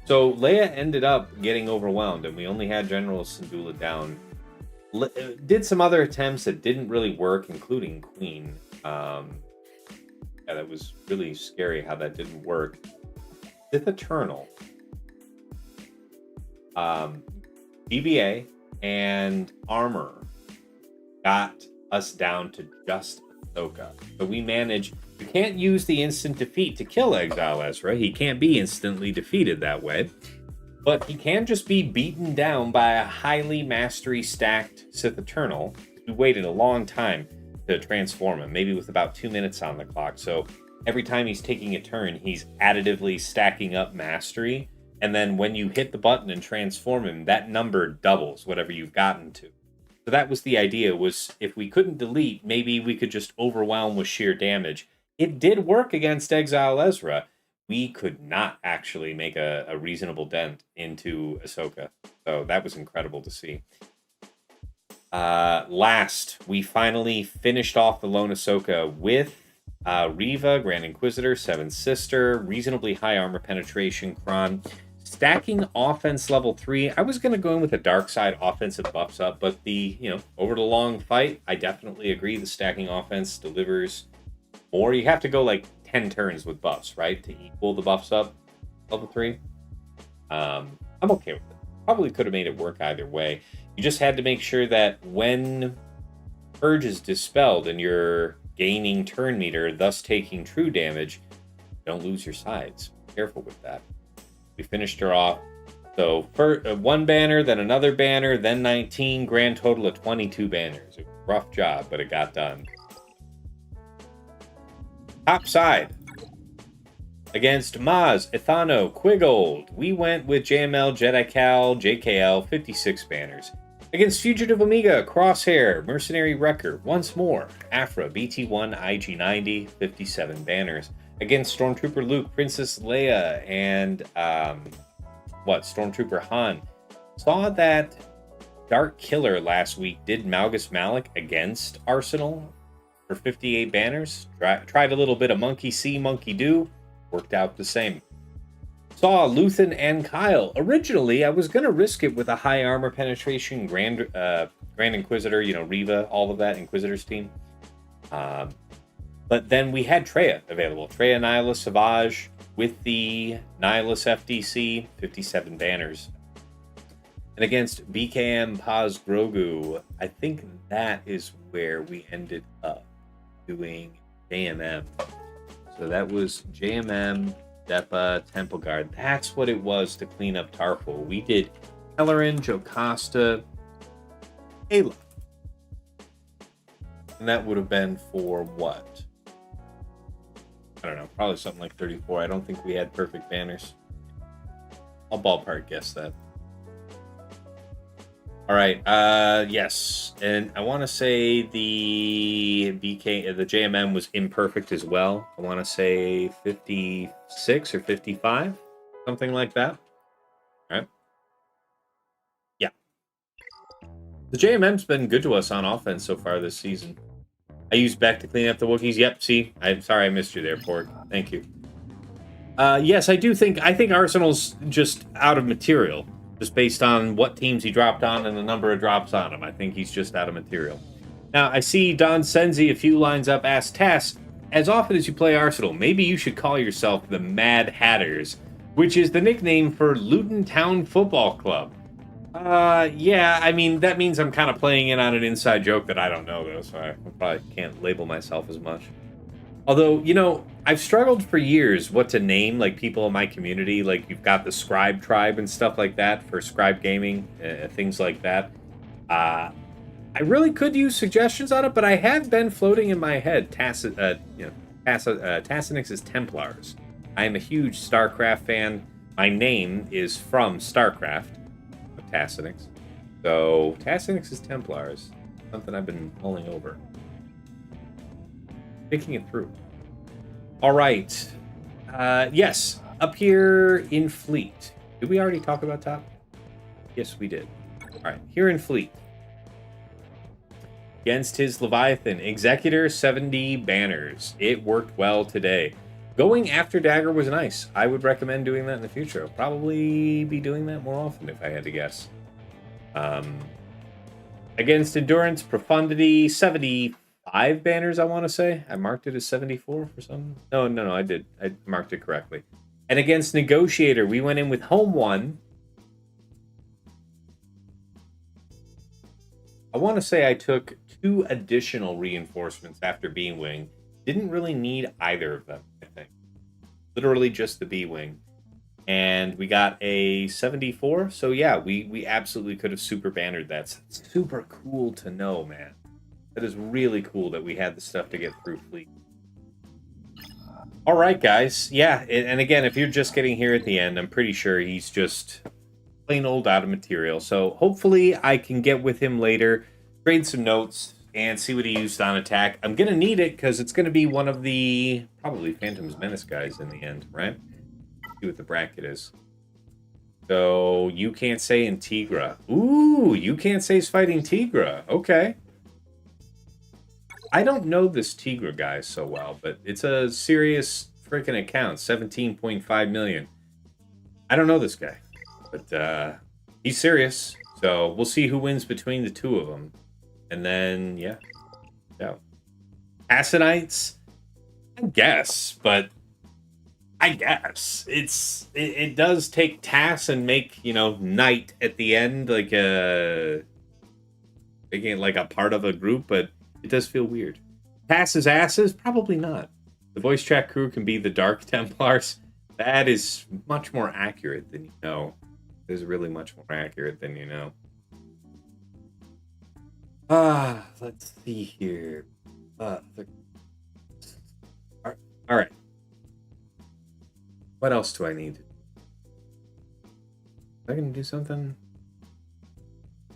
S1: So Leia ended up getting overwhelmed, and we only had General Syndulla down. Did some other attempts that didn't really work, including Queen. Yeah, that was really scary how that didn't work. Sith Eternal, DBA, and Armor got us down to just Ahsoka. So we managed. You can't use the instant defeat to kill Exile Ezra. He can't be instantly defeated that way. But he can just be beaten down by a highly mastery stacked Sith Eternal. We waited a long time to transform him, maybe with about 2 minutes on the clock. So every time he's taking a turn, he's additively stacking up mastery. And then when you hit the button and transform him, that number doubles whatever you've gotten to. So that was the idea, was if we couldn't delete, maybe we could just overwhelm with sheer damage. It did work against Exile Ezra. We could not actually make a reasonable dent into Ahsoka. So that was incredible to see. Last, we finally finished off the lone Ahsoka with Reva, Grand Inquisitor, Seven Sister, reasonably high armor penetration cron. Stacking offense level 3. I was going to go in with a dark side offensive buffs up, but over the long fight, I definitely agree the stacking offense delivers more. You have to go like 10 turns with buffs, right, to equal the buffs up level 3. I'm okay with it. Probably could have made it work either way. You just had to make sure that when Purge is dispelled and you're gaining turn meter, thus taking true damage, don't lose your sides. Be careful with that. We finished her off. So one banner, then another banner, then 19, grand total of 22 banners. A rough job, but it got done. Top side. Against Maz, Ethano, Quigold, we went with JML, Jedical, JKL, 56 banners. Against Fugitive Omega, Crosshair, Mercenary Wrecker, once more, Aphra, BT1, IG90, 57 banners. Against Stormtrooper Luke, Princess Leia, and Stormtrooper Han. Saw that Dark Killer last week did Malgus Malik against Arsenal for 58 banners. Tried a little bit of Monkey See, Monkey Do. Worked out the same. Saw Luthen and Kyle. Originally, I was going to risk it with a high armor penetration Grand Inquisitor, Reva, all of that, Inquisitor's team. But then we had Traya available. Traya Nihilus Savage with the Nihilus FDC, 57 banners. And against BKM Paz Grogu, I think that is where we ended up doing JMM. So that was JMM, Depa, Temple Guard. That's what it was to clean up Tarfful. We did Kelleran, Jocasta, Ayla. And that would have been for what? I don't know, probably something like 34. I don't think we had perfect banners. I'll ballpark guess that. All right, yes, and I want to say the JMM was imperfect as well. I want to say 56 or 55, something like that. All right. Yeah. The JMM's been good to us on offense so far this season. I used Beck to clean up the Wookiees. Yep, see, I'm sorry I missed you there, Porg. Thank you. Yes, I think Arsenal's just out of material. Just based on what teams he dropped on and the number of drops on him. I think he's just out of material. Now, I see Don Senzi a few lines up asked Tass, as often as you play Arsenal, maybe you should call yourself the Mad Hatters, which is the nickname for Luton Town Football Club. Yeah, I mean, that means I'm kind of playing in on an inside joke that I don't know, though, so I probably can't label myself as much. Although, I've struggled for years what to name, like, people in my community. Like, you've got the Scribe Tribe and stuff like that for Scribe Gaming, things like that. I really could use suggestions on it, but I have been floating in my head Tassenix's Templars. I am a huge StarCraft fan. My name is from StarCraft of Tassenix. So, Tassenix's Templars, something I've been mulling over. Thinking it through. All right. Yes, up here in Fleet. Did we already talk about top? Yes, we did. All right, here in Fleet. Against his Leviathan, Executor 70 banners. It worked well today. Going after Dagger was nice. I would recommend doing that in the future. I'll probably be doing that more often if I had to guess. Against Endurance, Profundity 75 banners, I want to say. I marked it as 74 for some. No, I did. I marked it correctly. And against Negotiator, we went in with Home 1. I want to say I took 2 additional reinforcements after B-Wing. Didn't really need either of them, I think. Literally just the B-Wing. And we got a 74. So yeah, we absolutely could have super bannered that. It's super cool to know, man. That is really cool that we had the stuff to get through Fleet. All right, guys. Yeah, and again, if you're just getting here at the end, I'm pretty sure he's just plain old out of material. So hopefully I can get with him later, trade some notes, and see what he used on attack. I'm going to need it because it's going to be one of the probably Phantom's Menace guys in the end, right? See what the bracket is. So you can't say Integra. Ooh, you can't say he's fighting Tigra. Okay. I don't know this Tigra guy so well, but it's a serious freaking account. 17.5 million. I don't know this guy, but he's serious. So we'll see who wins between the two of them. And then, yeah. Tassenites? I guess, but I guess. It does take Tass and make, Knight at the end, like making it like a part of a group, but it does feel weird. Pass's asses? Probably not. The voice chat crew can be the Dark Templars. That is much more accurate than you know. It is really much more accurate than you know. Let's see here. What else do I need? Is I gonna do something? I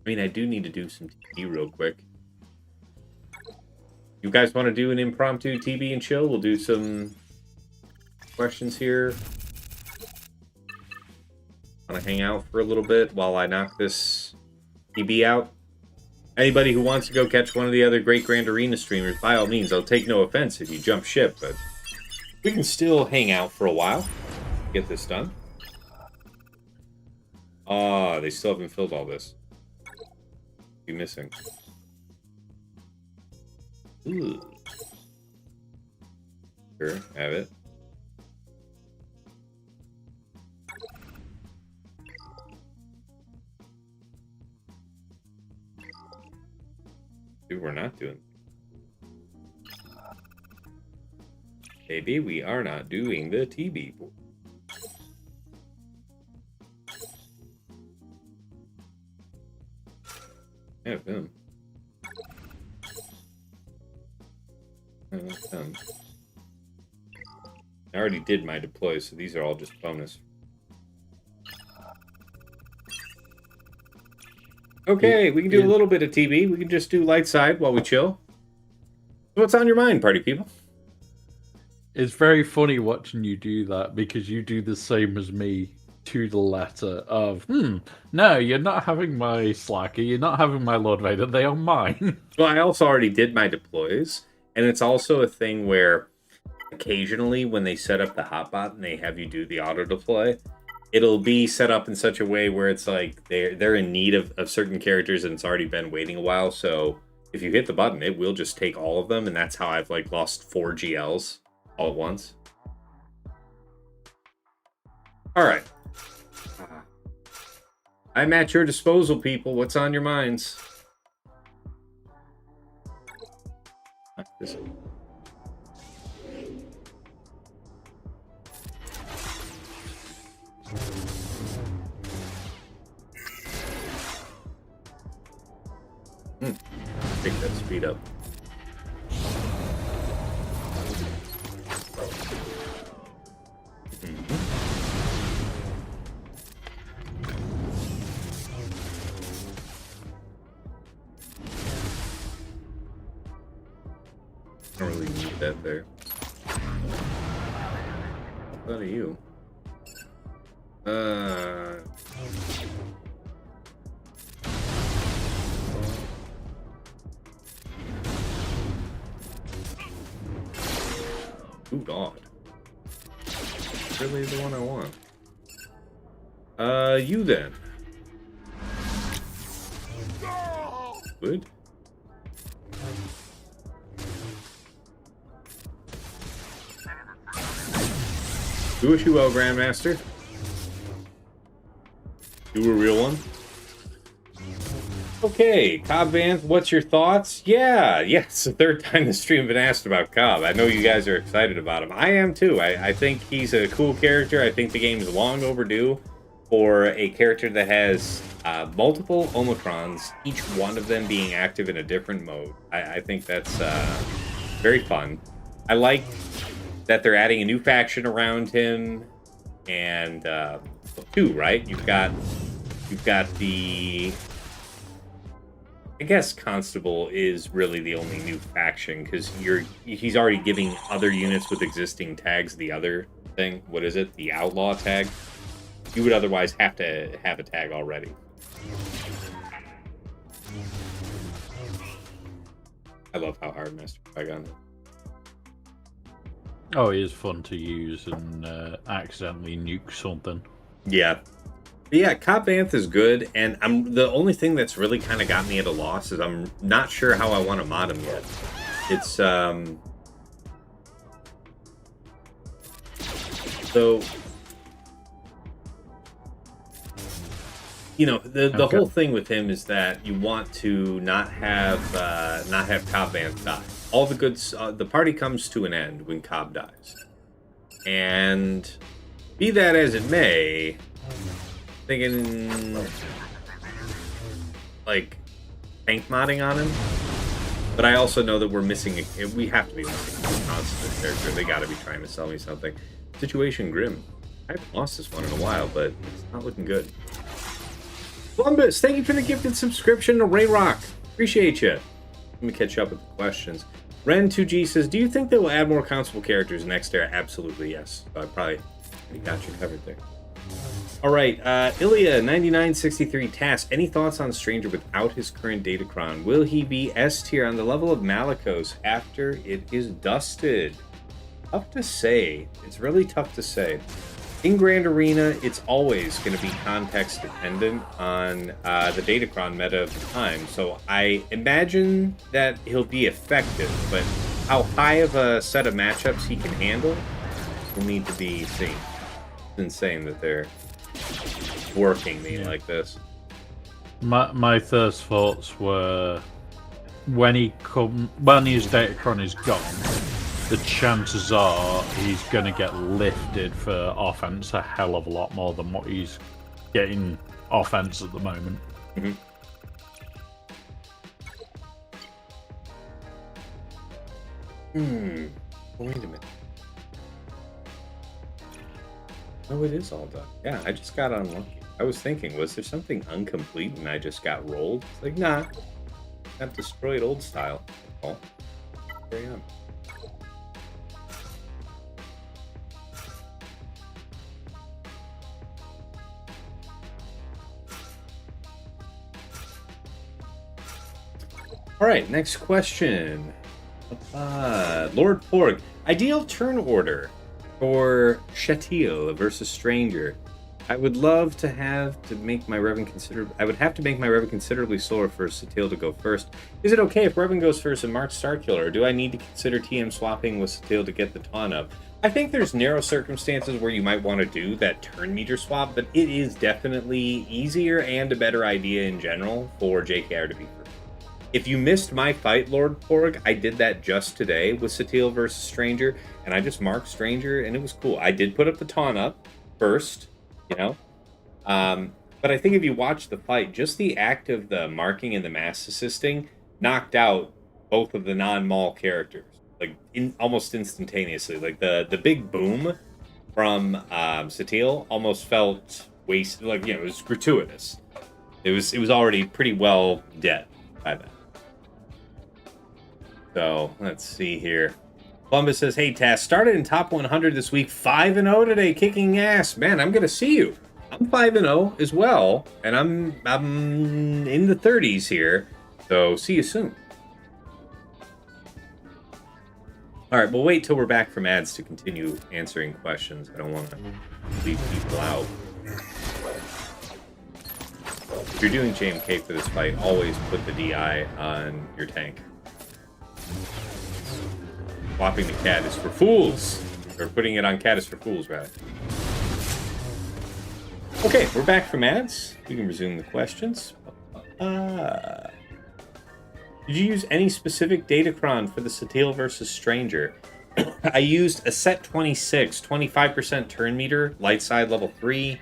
S1: mean, I do need to do some TB real quick. You guys want to do an impromptu TB and chill? We'll do some questions here. Want to hang out for a little bit while I knock this TB out? Anybody who wants to go catch one of the other great Grand Arena streamers, by all means, I'll take no offense if you jump ship, but we can still hang out for a while. Get this done. Ah, they still haven't filled all this. Be missing. Ooh. Sure, have it. Dude, we're not doing. Maybe we are not doing the TB. Have him. I already did my deploys, so these are all just bonus. Okay, we can do a little bit of TB. We can just do light side while we chill. What's on your mind, party people?
S3: It's very funny watching you do that because you do the same as me to the letter of, no, you're not having my Slacker, you're not having my Lord Vader, they are mine.
S1: Well, I also already did my deploys, and it's also a thing where occasionally when they set up the hotbot and they have you do the auto deploy, it'll be set up in such a way where it's like they're in need of certain characters and it's already been waiting a while, so if you hit the button, it will just take all of them, and that's how I've like lost 4 GLs all at once. All right. I'm at your disposal, people. What's on your minds? This. Take that speed up. I don't really need that there. What are you? Ooh, God. Really the one I want. You then. Good. Do wish you well, Grandmaster. You a real one? Okay, Cobb Vanth, what's your thoughts? Yeah, it's the third time this stream been asked about Cobb. I know you guys are excited about him. I am too. I think he's a cool character. I think the game's long overdue for a character that has multiple Omicrons, each one of them being active in a different mode. I think that's very fun. I like that they're adding a new faction around him, and two, right? You've got the, I guess Constable is really the only new faction because he's already giving other units with existing tags the other thing. What is it? The Outlaw tag. You would otherwise have to have a tag already. I love how hard Master Qui-Gon.
S3: Oh, he is fun to use and accidentally nuke something.
S1: Yeah. But yeah, Cobb Vanth is good, and the only thing that's really kind of got me at a loss is I'm not sure how I want to mod him yet. It's, so, you know, the whole thing with him is that you want to not have Cobb Vanth die. All the good, the party comes to an end when Cobb dies. And be that as it may, thinking like tank modding on him. But I also know that we're missing we have to be missing a constant character. They got to be trying to sell me something. Situation grim. I haven't lost this one in a while, but it's not looking good. Columbus, thank you for the gifted subscription to Ray Rock. Appreciate you. Let me catch up with the questions. Ren2G says, do you think they will add more console characters next era? Absolutely, yes. So I probably got you covered there. All right, Ilya9963 Task. Any thoughts on Stranger without his current Datacron? Will he be S tier on the level of Malgus after it is dusted? Tough to say. It's really tough to say. In Grand Arena, it's always going to be context dependent on the Datacron meta of the time. So I imagine that he'll be effective, but how high of a set of matchups he can handle will need to be seen. It's insane that they're working me like this.
S3: My first thoughts were when his Datacron is gone, the chances are he's going to get lifted for offense a hell of a lot more than what he's getting offense at the moment.
S1: Mm-hmm. Wait a minute. Oh, it is all done. Yeah, I just got unlucky. I was thinking, was there something incomplete and I just got rolled? It's like, nah. Got destroyed old style. Oh, carry on. All right, next question. Lord Porg. Ideal turn order for Satele versus Stranger. I would love to have to make my Revan I would have to make my Revan considerably slower for Satele to go first. Is it okay if Revan goes first and marks Starkiller, or do I need to consider TM swapping with Satele to get the taunt up? I think there's narrow circumstances where you might want to do that turn meter swap, but it is definitely easier and a better idea in general for JKR to be first. If you missed my fight, Lord Porg, I did that just today with Satele versus Stranger, and I just marked Stranger, and it was cool. I did put up the taunt up first, you know? But I think if you watch the fight, just the act of the marking and the mass assisting knocked out both of the non-Maul characters, like almost instantaneously. Like the big boom from Satele almost felt wasted, like, you know, it was gratuitous. It was already pretty well dead by then. So, let's see here. Columbus says, hey, Tass, started in top 100 this week, 5-0 today, kicking ass. Man, I'm going to see you. I'm 5-0 as well, and I'm in the 30s here, so see you soon. All right, we'll wait till we're back from ads to continue answering questions. I don't want to leave people out. If you're doing JMK for this fight, always put the DI on your tank. Swapping the cat is for fools. Or putting it on cat is for fools, rather. Okay, we're back from ads. We can resume the questions. Did you use any specific Datacron for the Satele versus Stranger? I used a set 26, 25% turn meter, light side level 3,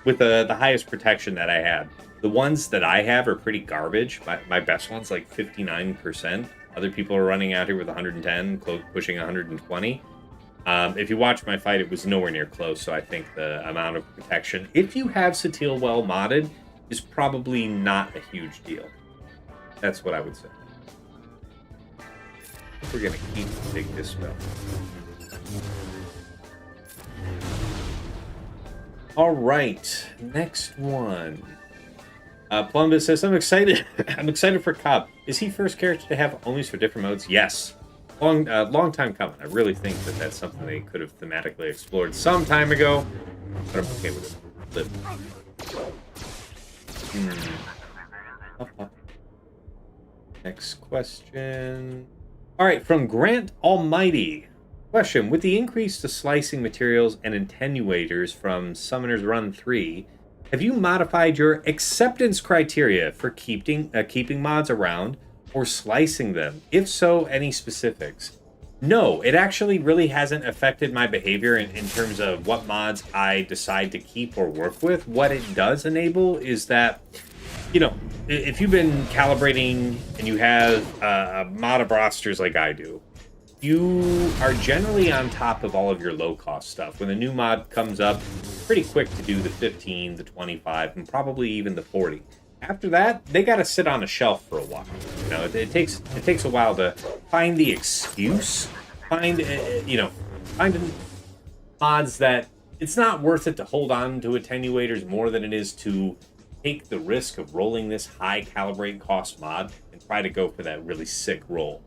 S1: with the highest protection that I had. The ones that I have are pretty garbage. My best one's like 59%. Other people are running out here with 110, pushing 120. If you watch my fight, it was nowhere near close, so I think the amount of protection, if you have Satele well modded, is probably not a huge deal. That's what I would say. We're going to keep the big dispel. All right, next one. Columbus says, I'm excited. I'm excited for Cobb. Is he first character to have onlys for different modes? Yes. Long time coming. I really think that that's something they could have thematically explored some time ago, but I'm okay with it. Next question. All right, from Grant Almighty. Question: with the increase to slicing materials and attenuators from Summoner's Run 3, have you modified your acceptance criteria for keeping mods around or slicing them? If so, any specifics? No, it actually really hasn't affected my behavior in terms of what mods I decide to keep or work with. What it does enable is that, you know, if you've been calibrating and you have a mod of rosters like I do, you are generally on top of all of your low-cost stuff. When a new mod comes up, it's pretty quick to do the 15, the 25, and probably even the 40. After that, they got to sit on a shelf for a while. You know, it takes a while to find the excuse, find mods that it's not worth it to hold on to attenuators more than it is to take the risk of rolling this high calibrate cost mod and try to go for that really sick roll.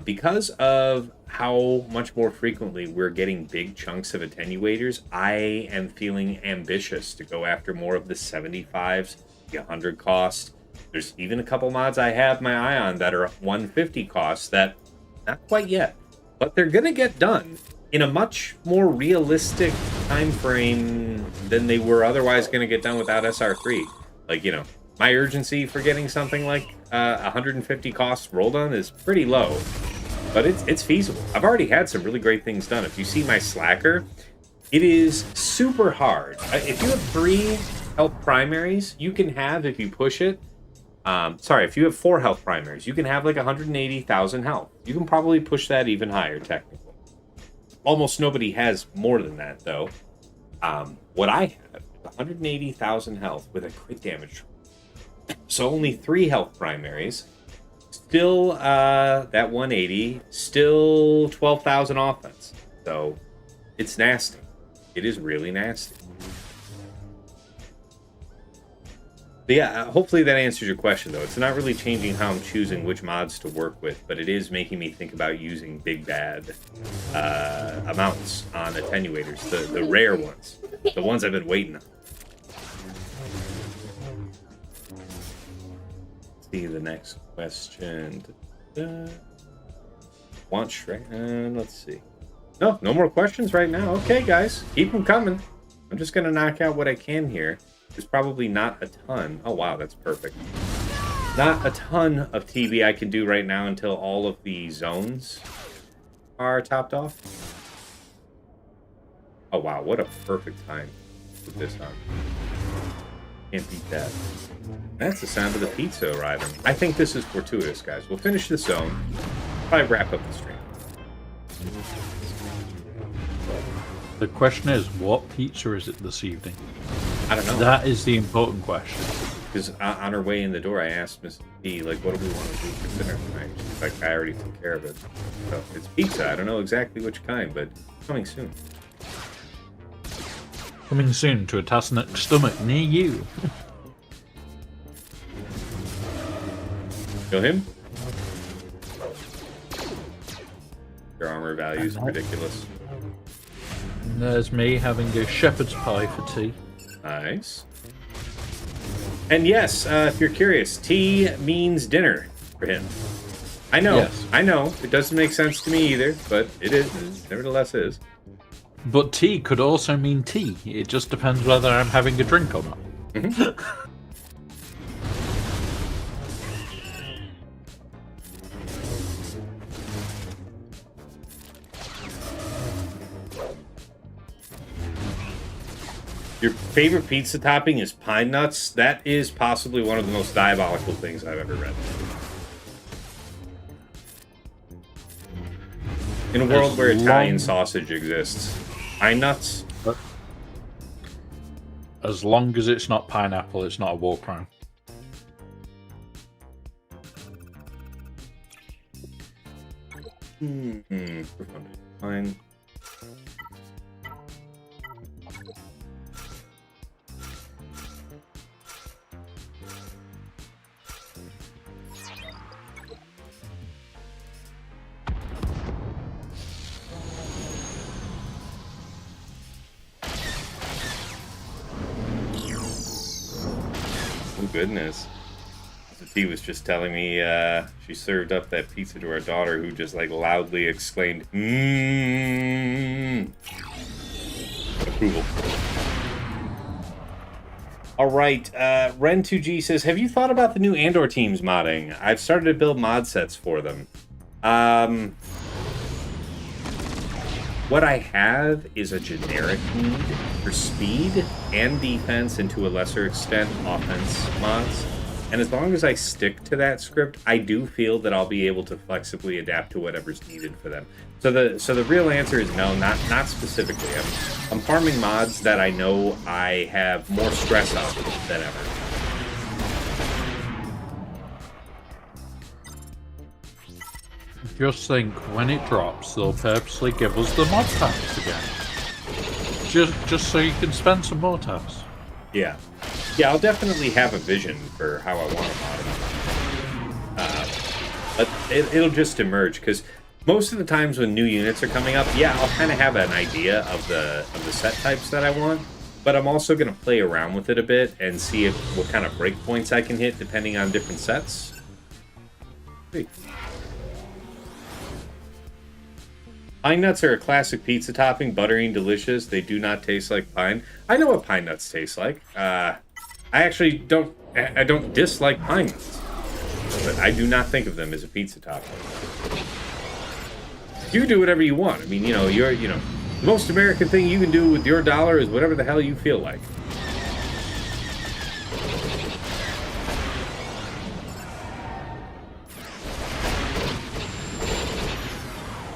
S1: Because of how much more frequently we're getting big chunks of attenuators, I am feeling ambitious to go after more of the 75s, the 100 cost. There's even a couple mods I have my eye on that are 150 costs that not quite yet, but they're gonna get done in a much more realistic time frame than they were otherwise going to get done without SR3. Like, you know, my urgency for getting something like 150 costs rolled on is pretty low, but it's feasible. I've already had some really great things done. If you see my slacker, it is super hard. If you have 3 health primaries, you can have, if you push it, if you have 4 health primaries, you can have like 180,000 health. You can probably push that even higher, technically. Almost nobody has more than that, though. What I have is 180,000 health with a crit damage. So only 3 health primaries. Still, that 180. Still 12,000 offense. So, it's nasty. It is really nasty. But yeah, hopefully that answers your question, though. It's not really changing how I'm choosing which mods to work with, but it is making me think about using big bad amounts on attenuators, the rare ones, the ones I've been waiting on. Let's see the next question. Want Shrek? Let's see. No more questions right now. Okay, guys, keep them coming. I'm just going to knock out what I can here. There's probably not a ton. Oh, wow, that's perfect. Not a ton of TB I can do right now until all of the zones are topped off. Oh, wow, what a perfect time to put this on. Can't beat that. That's the sound of the pizza arriving. I think this is fortuitous, guys. We'll finish the zone. Probably wrap up the stream.
S3: The question is, what pizza is it this evening?
S1: I don't know.
S3: That is the important question.
S1: Because on her way in the door, I asked Miss B, like, what do we want to do for dinner tonight? She's like, I already took care of it. So it's pizza. I don't know exactly which kind, but coming soon.
S3: Coming soon to a Tassenix stomach near you.
S1: Kill him? Your armor value is ridiculous.
S3: And there's me having a shepherd's pie for tea.
S1: Nice. And yes, if you're curious, tea means dinner for him. I know,
S3: Yes.
S1: I know. It doesn't make sense to me either, but it nevertheless is.
S3: But tea could also mean tea. It just depends whether I'm having a drink or not.
S1: Mm-hmm. Your favorite pizza topping is pine nuts? That is possibly one of the most diabolical things I've ever read. In a world where Italian sausage exists, pine nuts?
S3: As long as it's not pineapple, it's not a war crime.
S1: Fine. Oh, goodness. The T was just telling me she served up that pizza to her daughter, who just like loudly exclaimed, "Mmm." Approval. All right, Ren2G says, have you thought about the new Andor teams modding? I've started to build mod sets for them. What I have is a generic need for speed and defense, and to a lesser extent, offense mods. And as long as I stick to that script, I do feel that I'll be able to flexibly adapt to whatever's needed for them. So the real answer is no, not specifically. I'm farming mods that I know I have more stress on than ever.
S3: Just think, when it drops, they'll purposely give us the mod packs again. Just so you can spend some more tabs.
S1: Yeah. Yeah, I'll definitely have a vision for how I want to mod it. But it'll just emerge, because most of the times when new units are coming up, yeah, I'll kind of have an idea of the set types that I want, but I'm also going to play around with it a bit and see what kind of breakpoints I can hit depending on different sets. Sweet. Pine nuts are a classic pizza topping, buttery and delicious. They do not taste like pine. I know what pine nuts taste like. I actually don't dislike pine nuts, but I do not think of them as a pizza topping. You do whatever you want. I mean, the most American thing you can do with your dollar is whatever the hell you feel like.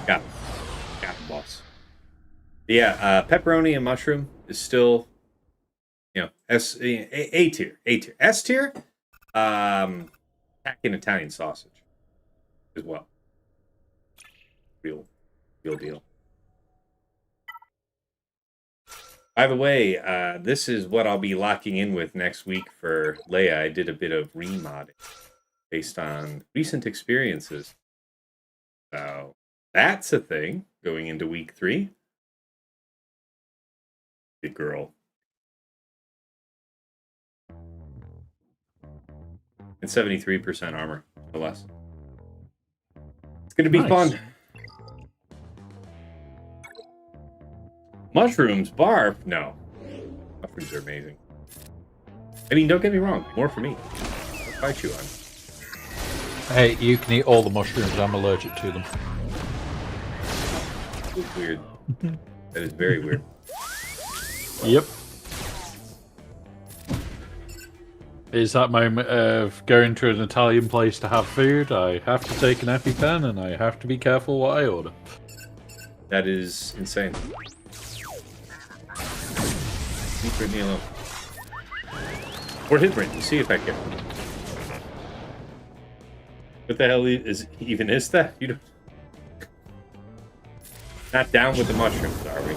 S1: Got it, boss. Yeah, pepperoni and mushroom is still, A tier. S tier, packing Italian sausage as well. Real deal. By the way, this is what I'll be locking in with next week for Leia. I did a bit of remodding based on recent experiences. So that's a thing going into week 3. Good girl. And 73% armor, or less. It's going to be fun. Mushrooms, barf? No. Mushrooms are amazing. I mean, don't get me wrong. More for me. I'll fight you on.
S3: Hey, you can eat all the mushrooms. I'm allergic to them.
S1: That's weird. That is very weird.
S3: Yep. It's that moment of going to an Italian place to have food. I have to take an EpiPen and I have to be careful what I order.
S1: That is insane. Leave Brittany alone. Or hit Brittany, see if I can. What the hell is that? You don't... Not down with the mushrooms, are we?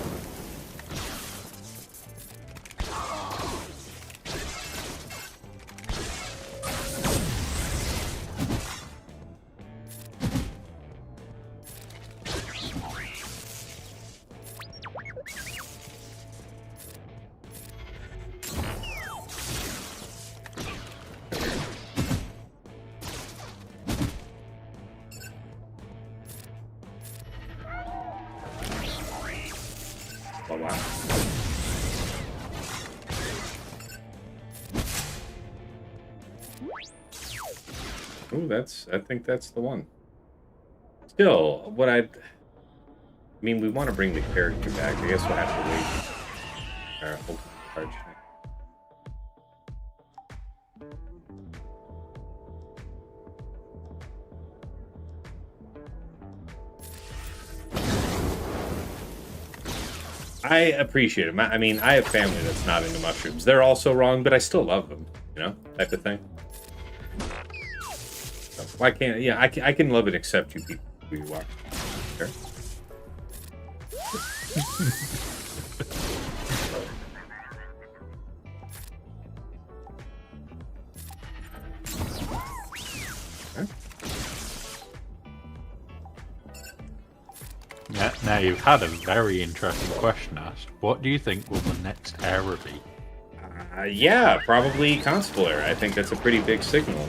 S1: Oh, wow. Ooh, I think that's the one. Still, we want to bring the character back. I guess we'll have to wait. Our ultimate charge. I appreciate it. I mean, I have family that's not into mushrooms. They're also wrong, but I still love them. Type of thing. So why can't? Yeah, I can love and accept you people who you are. Sure.
S3: Yeah, now you've had a very interesting question asked. What do you think will the next era be?
S1: Yeah, probably Constable era. I think that's a pretty big signal.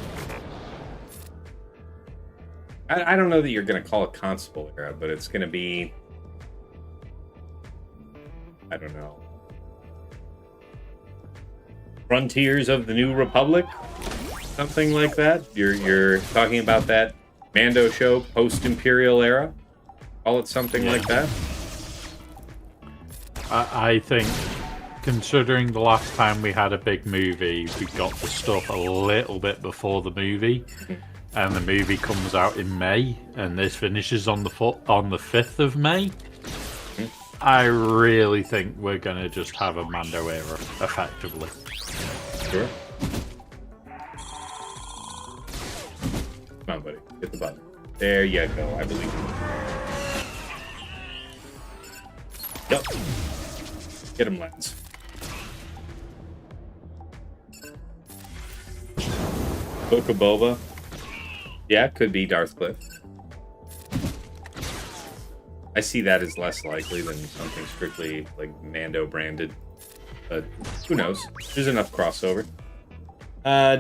S1: I don't know that you're going to call it Constable era, but it's going to be... I don't know. Frontiers of the New Republic? Something like that? You're talking about that Mando show, post-Imperial era? Call it something like that?
S3: I think considering the last time we had a big movie, we got the stuff a little bit before the movie, and the movie comes out in May, and this finishes on the 5th of May. I really think we're gonna just have a Mando era, effectively.
S1: Sure. Come on, buddy. Hit the button. There you go. I believe you. Yep. Get him, Lance. Book of Boba. Yeah, could be Darthcliff. I see that as less likely than something strictly like Mando branded, but who knows? There's enough crossover.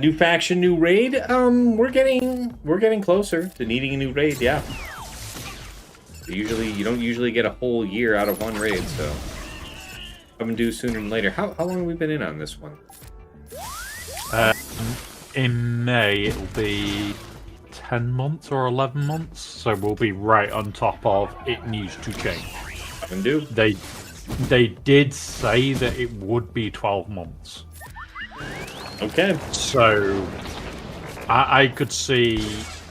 S1: New faction, new raid. We're getting closer to needing a new raid. Yeah. You don't usually get a whole year out of one raid, so come and do sooner than later. How long have we been in on this one?
S3: In May, it'll be 10 months or 11 months, so we'll be right on top of it needs to change.
S1: Come and do.
S3: They did say that it would be 12 months.
S1: Okay.
S3: So I could see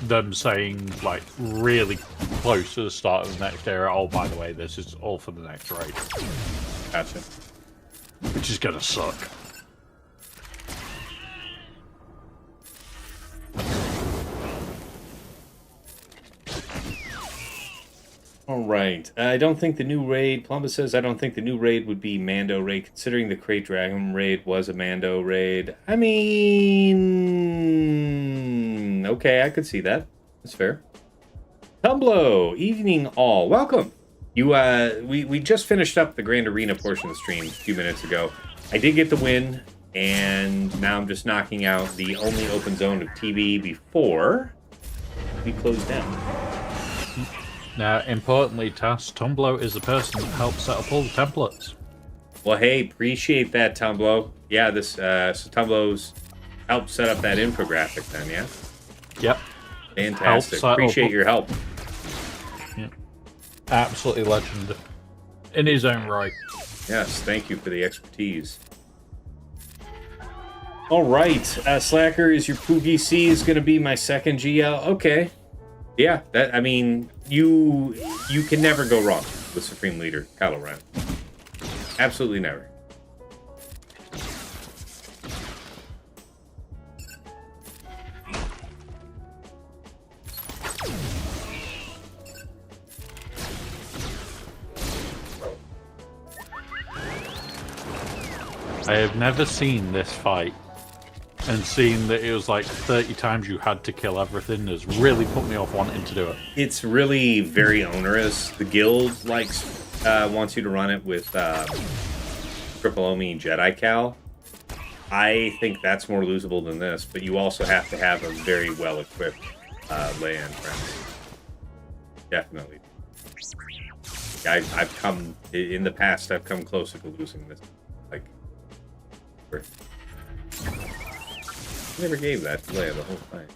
S3: them saying, like, really close to the start of the next era, oh, by the way, this is all for the next raid.
S1: Gotcha.
S3: Which is gonna suck.
S1: All right. I don't think the new raid, Plumbus says, I don't think the new raid would be Mando raid, considering the Crate Dragon raid was a Mando raid. I mean, okay, I could see that. That's fair. Tumblo, evening all. Welcome. You, we just finished up the Grand Arena portion of the stream a few minutes ago. I did get the win, and now I'm just knocking out the only open zone of TV before we close down.
S3: Now, importantly, Tumblo is the person that helped set up all the templates.
S1: Well, hey, appreciate that, Tumblo. Yeah, this so Tumblo's helped set up that infographic then, yeah?
S3: Yep.
S1: Fantastic. Appreciate your help.
S3: Yeah. Absolutely legend. In his own right.
S1: Yes, thank you for the expertise. All right, Slacker is your Poogie C is going to be my second GL. Okay. Yeah, that, I mean, you can never go wrong with Supreme Leader Kylo Ren. Absolutely never.
S3: I have never seen this fight, and seeing that it was like 30 times you had to kill everything has really put me off wanting to do it.
S1: It's really very onerous. The guild wants you to run it with Triple Omi Jedi Cal. I think that's more losable than this, but you also have to have a very well-equipped Leia and friends. Definitely. I've come, in the past, I've come closer to losing this. Like, I never gave that to Leia the whole time.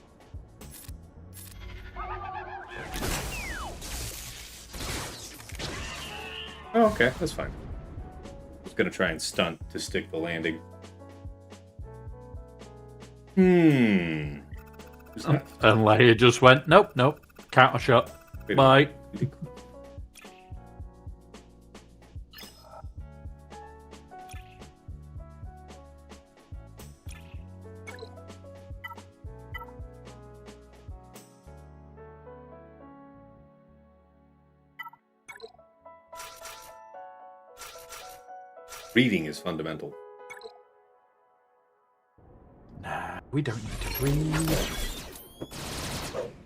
S1: Oh, okay, that's fine. I was gonna try and stunt to stick the landing. Who's that?
S3: And Leia just went, nope, counter shot. Bye.
S1: Reading is fundamental.
S3: Nah, we don't need to read.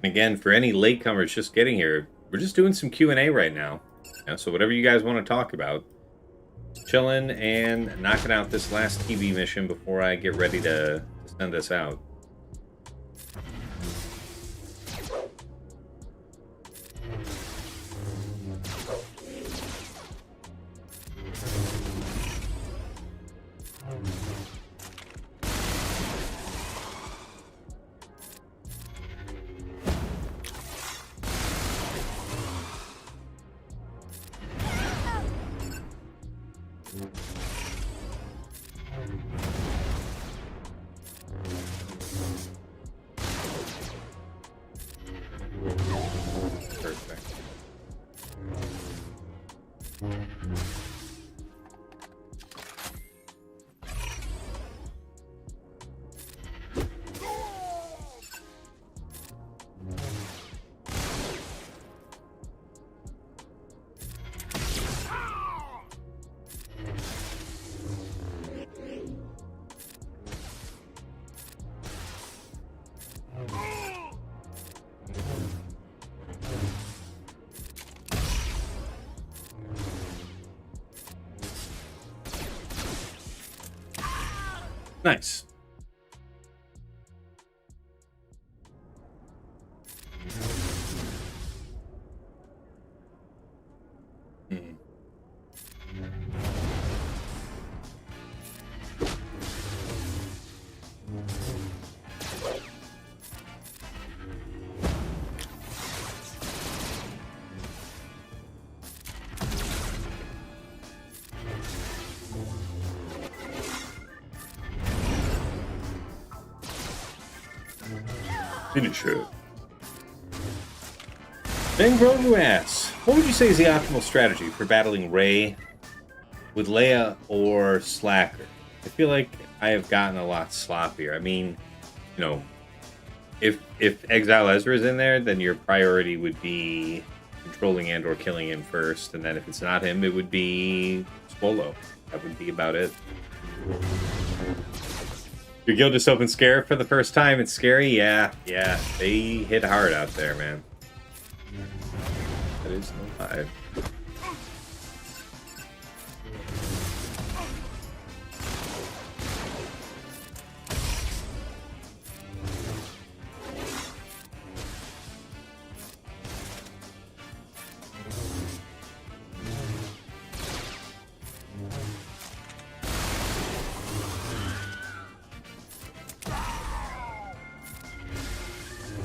S1: Again, for any latecomers just getting here, we're just doing some Q&A right now. So whatever you guys want to talk about, chilling and knocking out this last TV mission before I get ready to send us out. Nice. Hmm. Finish it. Ben Grogu asks, what would you say is the optimal strategy for battling Rey with Leia or Slacker? I feel like I have gotten a lot sloppier. I mean, you know, if Exile Ezra is in there, then your priority would be controlling and or killing him first, and then if it's not him, it would be Swolo. That would be about it. Your guild just opened Scare for the first time. It's scary. Yeah. They hit hard out there, man. That is no lie.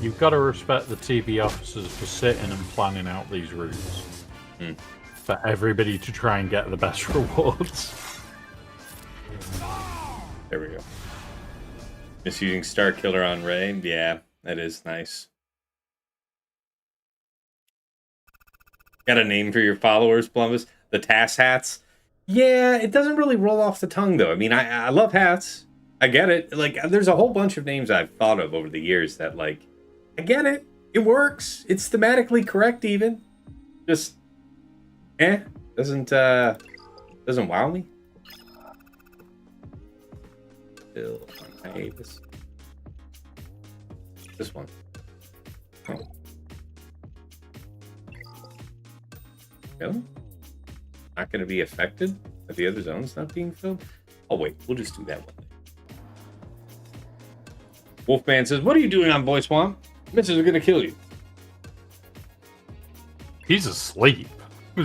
S3: You've got to respect the TV officers for sitting and planning out these routes. For everybody to try and get the best rewards.
S1: There we go. Misusing Star Killer on Rey. Yeah, that is nice. Got a name for your followers, Plumbus? The Tass Hats? Yeah, it doesn't really roll off the tongue, though. I mean, I love hats. I get it. Like, there's a whole bunch of names I've thought of over the years that, like, I get it. It works. It's thematically correct, even. Just, doesn't wow me. Still on hiatus. This one. Oh. Really? Not going to be affected by the other zones not being filled? Oh, wait. We'll just do that one. Wolfman says, what are you doing on Voice Swamp? Missus are going to kill you.
S3: He's asleep.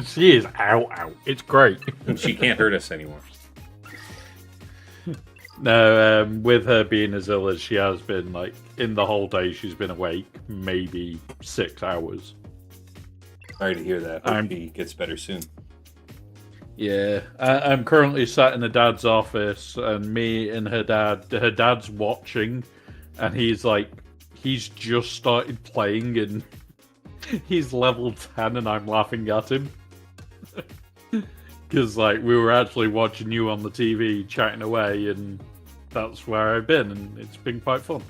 S3: She is out. It's great.
S1: She can't hurt us anymore.
S3: No, with her being as ill as she has been, like, in the whole day she's been awake, maybe 6 hours.
S1: Sorry to hear that. Hope he gets better soon.
S3: Yeah, I'm currently sat in the dad's office, and me and her dad's watching, and he's just started playing, and he's level 10, and I'm laughing at him. Because, like, we were actually watching you on the TV, chatting away, and that's where I've been, and it's been quite fun.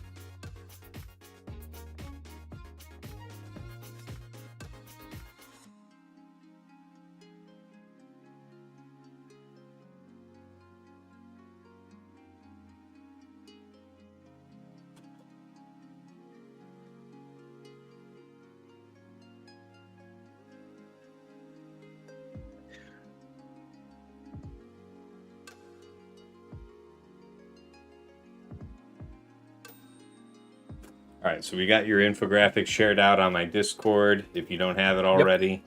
S1: All right, so we got your infographic shared out on my Discord. If you don't have it already,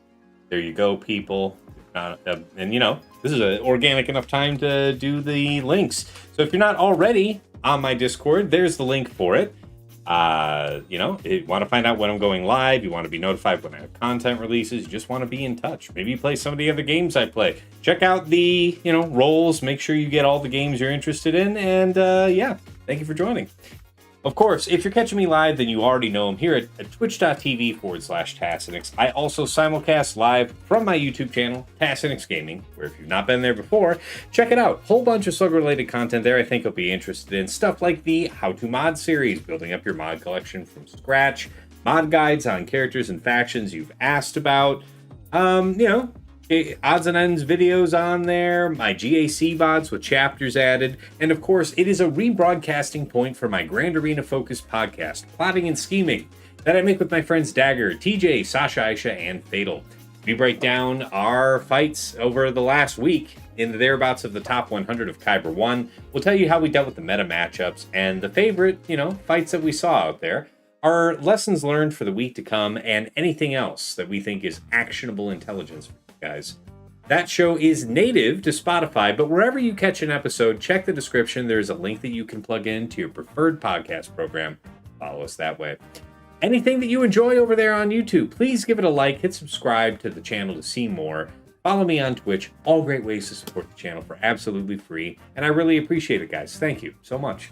S1: There you go, people. And, you know, this is an organic enough time to do the links. So if you're not already on my Discord, there's the link for it. You know, if you want to find out when I'm going live, you want to be notified when I have content releases, you just want to be in touch. Maybe you play some of the other games I play. Check out the, you know, roles. Make sure you get all the games you're interested in. And, yeah, thank you for joining. Of course, if you're catching me live, then you already know I'm here at twitch.tv/Tassenix. I also simulcast live from my YouTube channel, Tassenix Gaming, where if you've not been there before, check it out. Whole bunch of slug-related content there I think you'll be interested in. Stuff like the How to Mod series, building up your mod collection from scratch, mod guides on characters and factions you've asked about, you know, odds and ends videos on there, my GAC VODs with chapters added, and of course, it is a rebroadcasting point for my Grand Arena focused podcast, Plotting and Scheming, that I make with my friends Dagger, TJ, Sasha, Aisha, and Fatal. We break down our fights over the last week in the thereabouts of the top 100 of Kyber 1. We'll tell you how we dealt with the meta matchups and the favorite, fights that we saw out there, our lessons learned for the week to come, and anything else that we think is actionable intelligence for you guys. That show is native to Spotify, but wherever you catch an episode, check the description. There's a link that you can plug into your preferred podcast program. Follow us that way. Anything that you enjoy over there on YouTube, please give it a like, hit subscribe to the channel to see more. Follow me on Twitch, all great ways to support the channel for absolutely free, and I really appreciate it, guys. Thank you so much.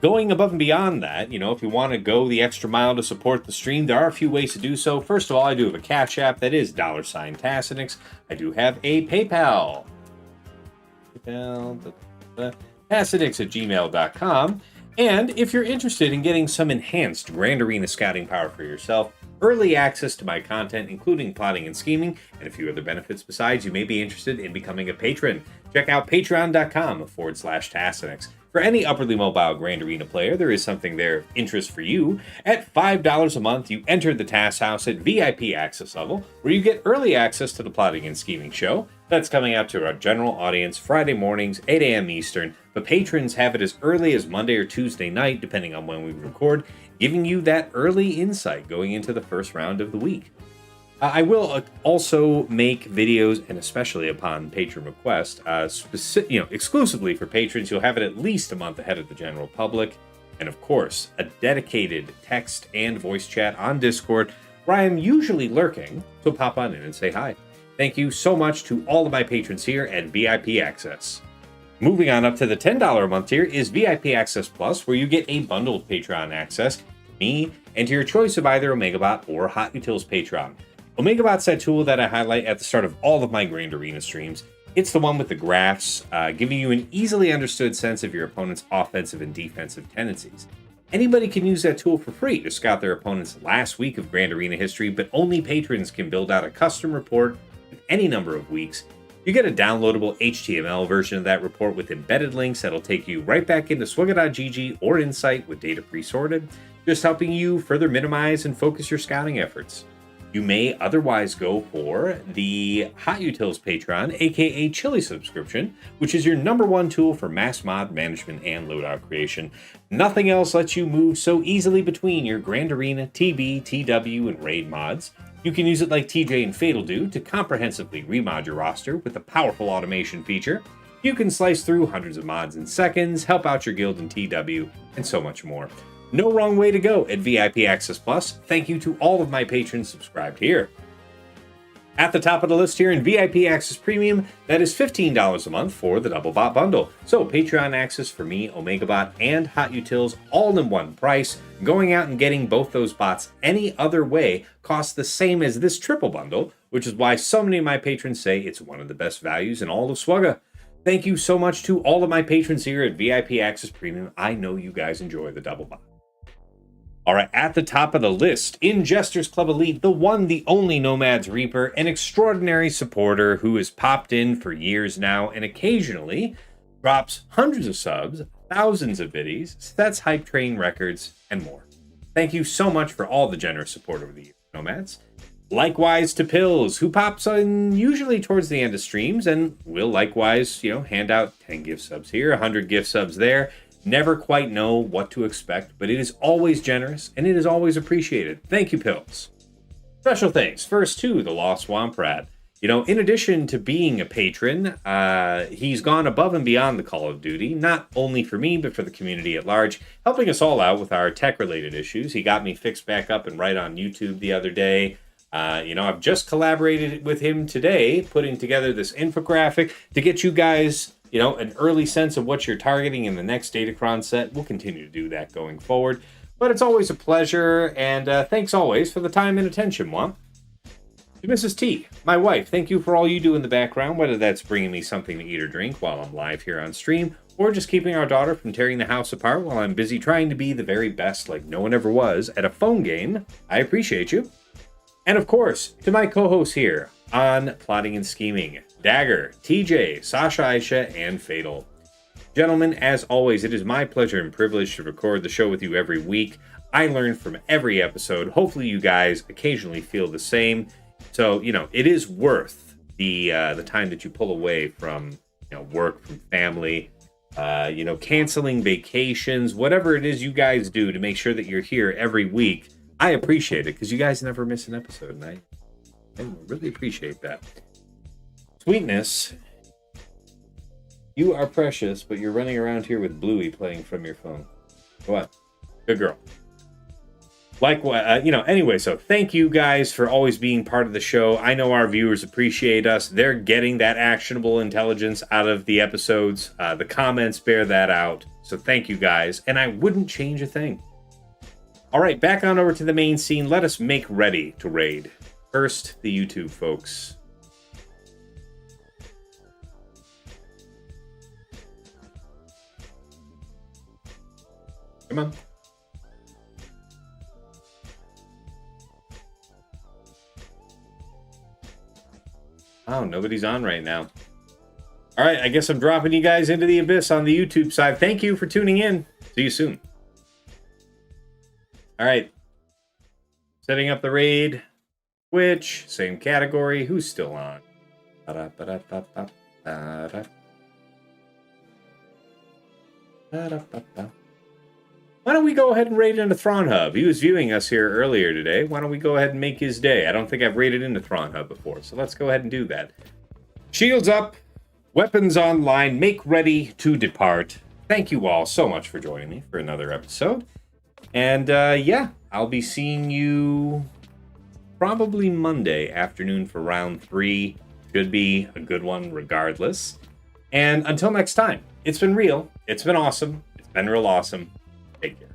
S1: Going above and beyond that, if you want to go the extra mile to support the stream, there are a few ways to do so. First of all, I do have a Cash App that is $Tassenix. I do have a PayPal. Tassenix@gmail.com. And if you're interested in getting some enhanced Grand Arena scouting power for yourself, early access to my content, including plotting and scheming, and a few other benefits besides, you may be interested in becoming a patron. Check out patreon.com/Tassenix. For any upwardly mobile Grand Arena player, there is something there of interest for you. At $5 a month, you enter the Task House at VIP access level, where you get early access to the Plotting and Scheming show. That's coming out to our general audience Friday mornings, 8 a.m. Eastern, but patrons have it as early as Monday or Tuesday night, depending on when we record, giving you that early insight going into the first round of the week. I will also make videos, and especially upon patron request, exclusively for patrons. You'll have it at least a month ahead of the general public. And of course, a dedicated text and voice chat on Discord, where I am usually lurking, so pop on in and say hi. Thank you so much to all of my patrons here at VIP Access. Moving on up to the $10 a month tier is VIP Access Plus, where you get a bundled Patreon access, me, and to your choice of either OmegaBot or Hot Utils Patreon. OmegaBot's that tool that I highlight at the start of all of my Grand Arena streams. It's the one with the graphs, giving you an easily understood sense of your opponent's offensive and defensive tendencies. Anybody can use that tool for free to scout their opponent's last week of Grand Arena history, but only patrons can build out a custom report with any number of weeks. You get a downloadable HTML version of that report with embedded links that'll take you right back into swugga.gg or Insight with data pre-sorted, just helping you further minimize and focus your scouting efforts. You may otherwise go for the Hot Utils Patreon, aka Chili subscription, which is your #1 tool for mass mod management and loadout creation. Nothing else lets you move so easily between your Grand Arena, TB, TW, and Raid mods. You can use it like TJ and Fatal do to comprehensively remod your roster with a powerful automation feature. You can slice through hundreds of mods in seconds, help out your guild in TW, and so much more. No wrong way to go at VIP Access Plus. Thank you to all of my patrons subscribed here. At the top of the list here in VIP Access Premium, that is $15 a month for the Double Bot Bundle. So Patreon access for me, OmegaBot, and Hot Utils all in one price. Going out and getting both those bots any other way costs the same as this triple bundle, which is why so many of my patrons say it's one of the best values in all of Swugga. Thank you so much to all of my patrons here at VIP Access Premium. I know you guys enjoy the Double Bot. All right, at the top of the list, in Jester's Club Elite, the one, the only Nomad's Reaper, an extraordinary supporter who has popped in for years now and occasionally drops hundreds of subs, thousands of biddies, sets hype train records, and more. Thank you so much for all the generous support over the years, Nomads. Likewise to Pills, who pops in usually towards the end of streams and will likewise, hand out 10 gift subs here, 100 gift subs there. Never quite know what to expect, but it is always generous and it is always appreciated. Thank you, Pills. Special thanks first to the Lost Swamp Rat. In addition to being a patron, he's gone above and beyond the Call of Duty, not only for me, but for the community at large, helping us all out with our tech-related issues. He got me fixed back up and right on YouTube the other day. I've just collaborated with him today, putting together this infographic to get you guys an early sense of what you're targeting in the next Datacron set. We'll continue to do that going forward. But it's always a pleasure, and thanks always for the time and attention, Wamp. To Mrs. T, my wife, thank you for all you do in the background, whether that's bringing me something to eat or drink while I'm live here on stream, or just keeping our daughter from tearing the house apart while I'm busy trying to be the very best like no one ever was at a phone game. I appreciate you. And of course, to my co-hosts here on Plotting and Scheming, Dagger, TJ, Sasha Aisha, and Fatal. Gentlemen, as always, it is my pleasure and privilege to record the show with you every week. I learn from every episode. Hopefully you guys occasionally feel the same. So, it is worth the time that you pull away from, work, from family, canceling vacations, whatever it is you guys do to make sure that you're here every week. I appreciate it because you guys never miss an episode, and I really appreciate that. Sweetness, you are precious, but you're running around here with Bluey playing from your phone. What? Good girl. Likewise, anyway, so thank you guys for always being part of the show. I know our viewers appreciate us. They're getting that actionable intelligence out of the episodes. The comments bear that out. So thank you guys. And I wouldn't change a thing. All right, back on over to the main scene. Let us make ready to raid. First, the YouTube folks. Come on. Oh, nobody's on right now. All right, I guess I'm dropping you guys into the abyss on the YouTube side. Thank you for tuning in. See you soon. All right. Setting up the raid. Twitch, same category. Who's still on? Why don't we go ahead and raid into Thrawn Hub? He was viewing us here earlier today. Why don't we go ahead and make his day? I don't think I've raided into Thrawn Hub before, so let's go ahead and do that. Shields up, weapons online, make ready to depart. Thank you all so much for joining me for another episode. And yeah, I'll be seeing you probably Monday afternoon for round 3. Should be a good one regardless. And until next time, it's been real. It's been awesome. It's been real awesome. Take care.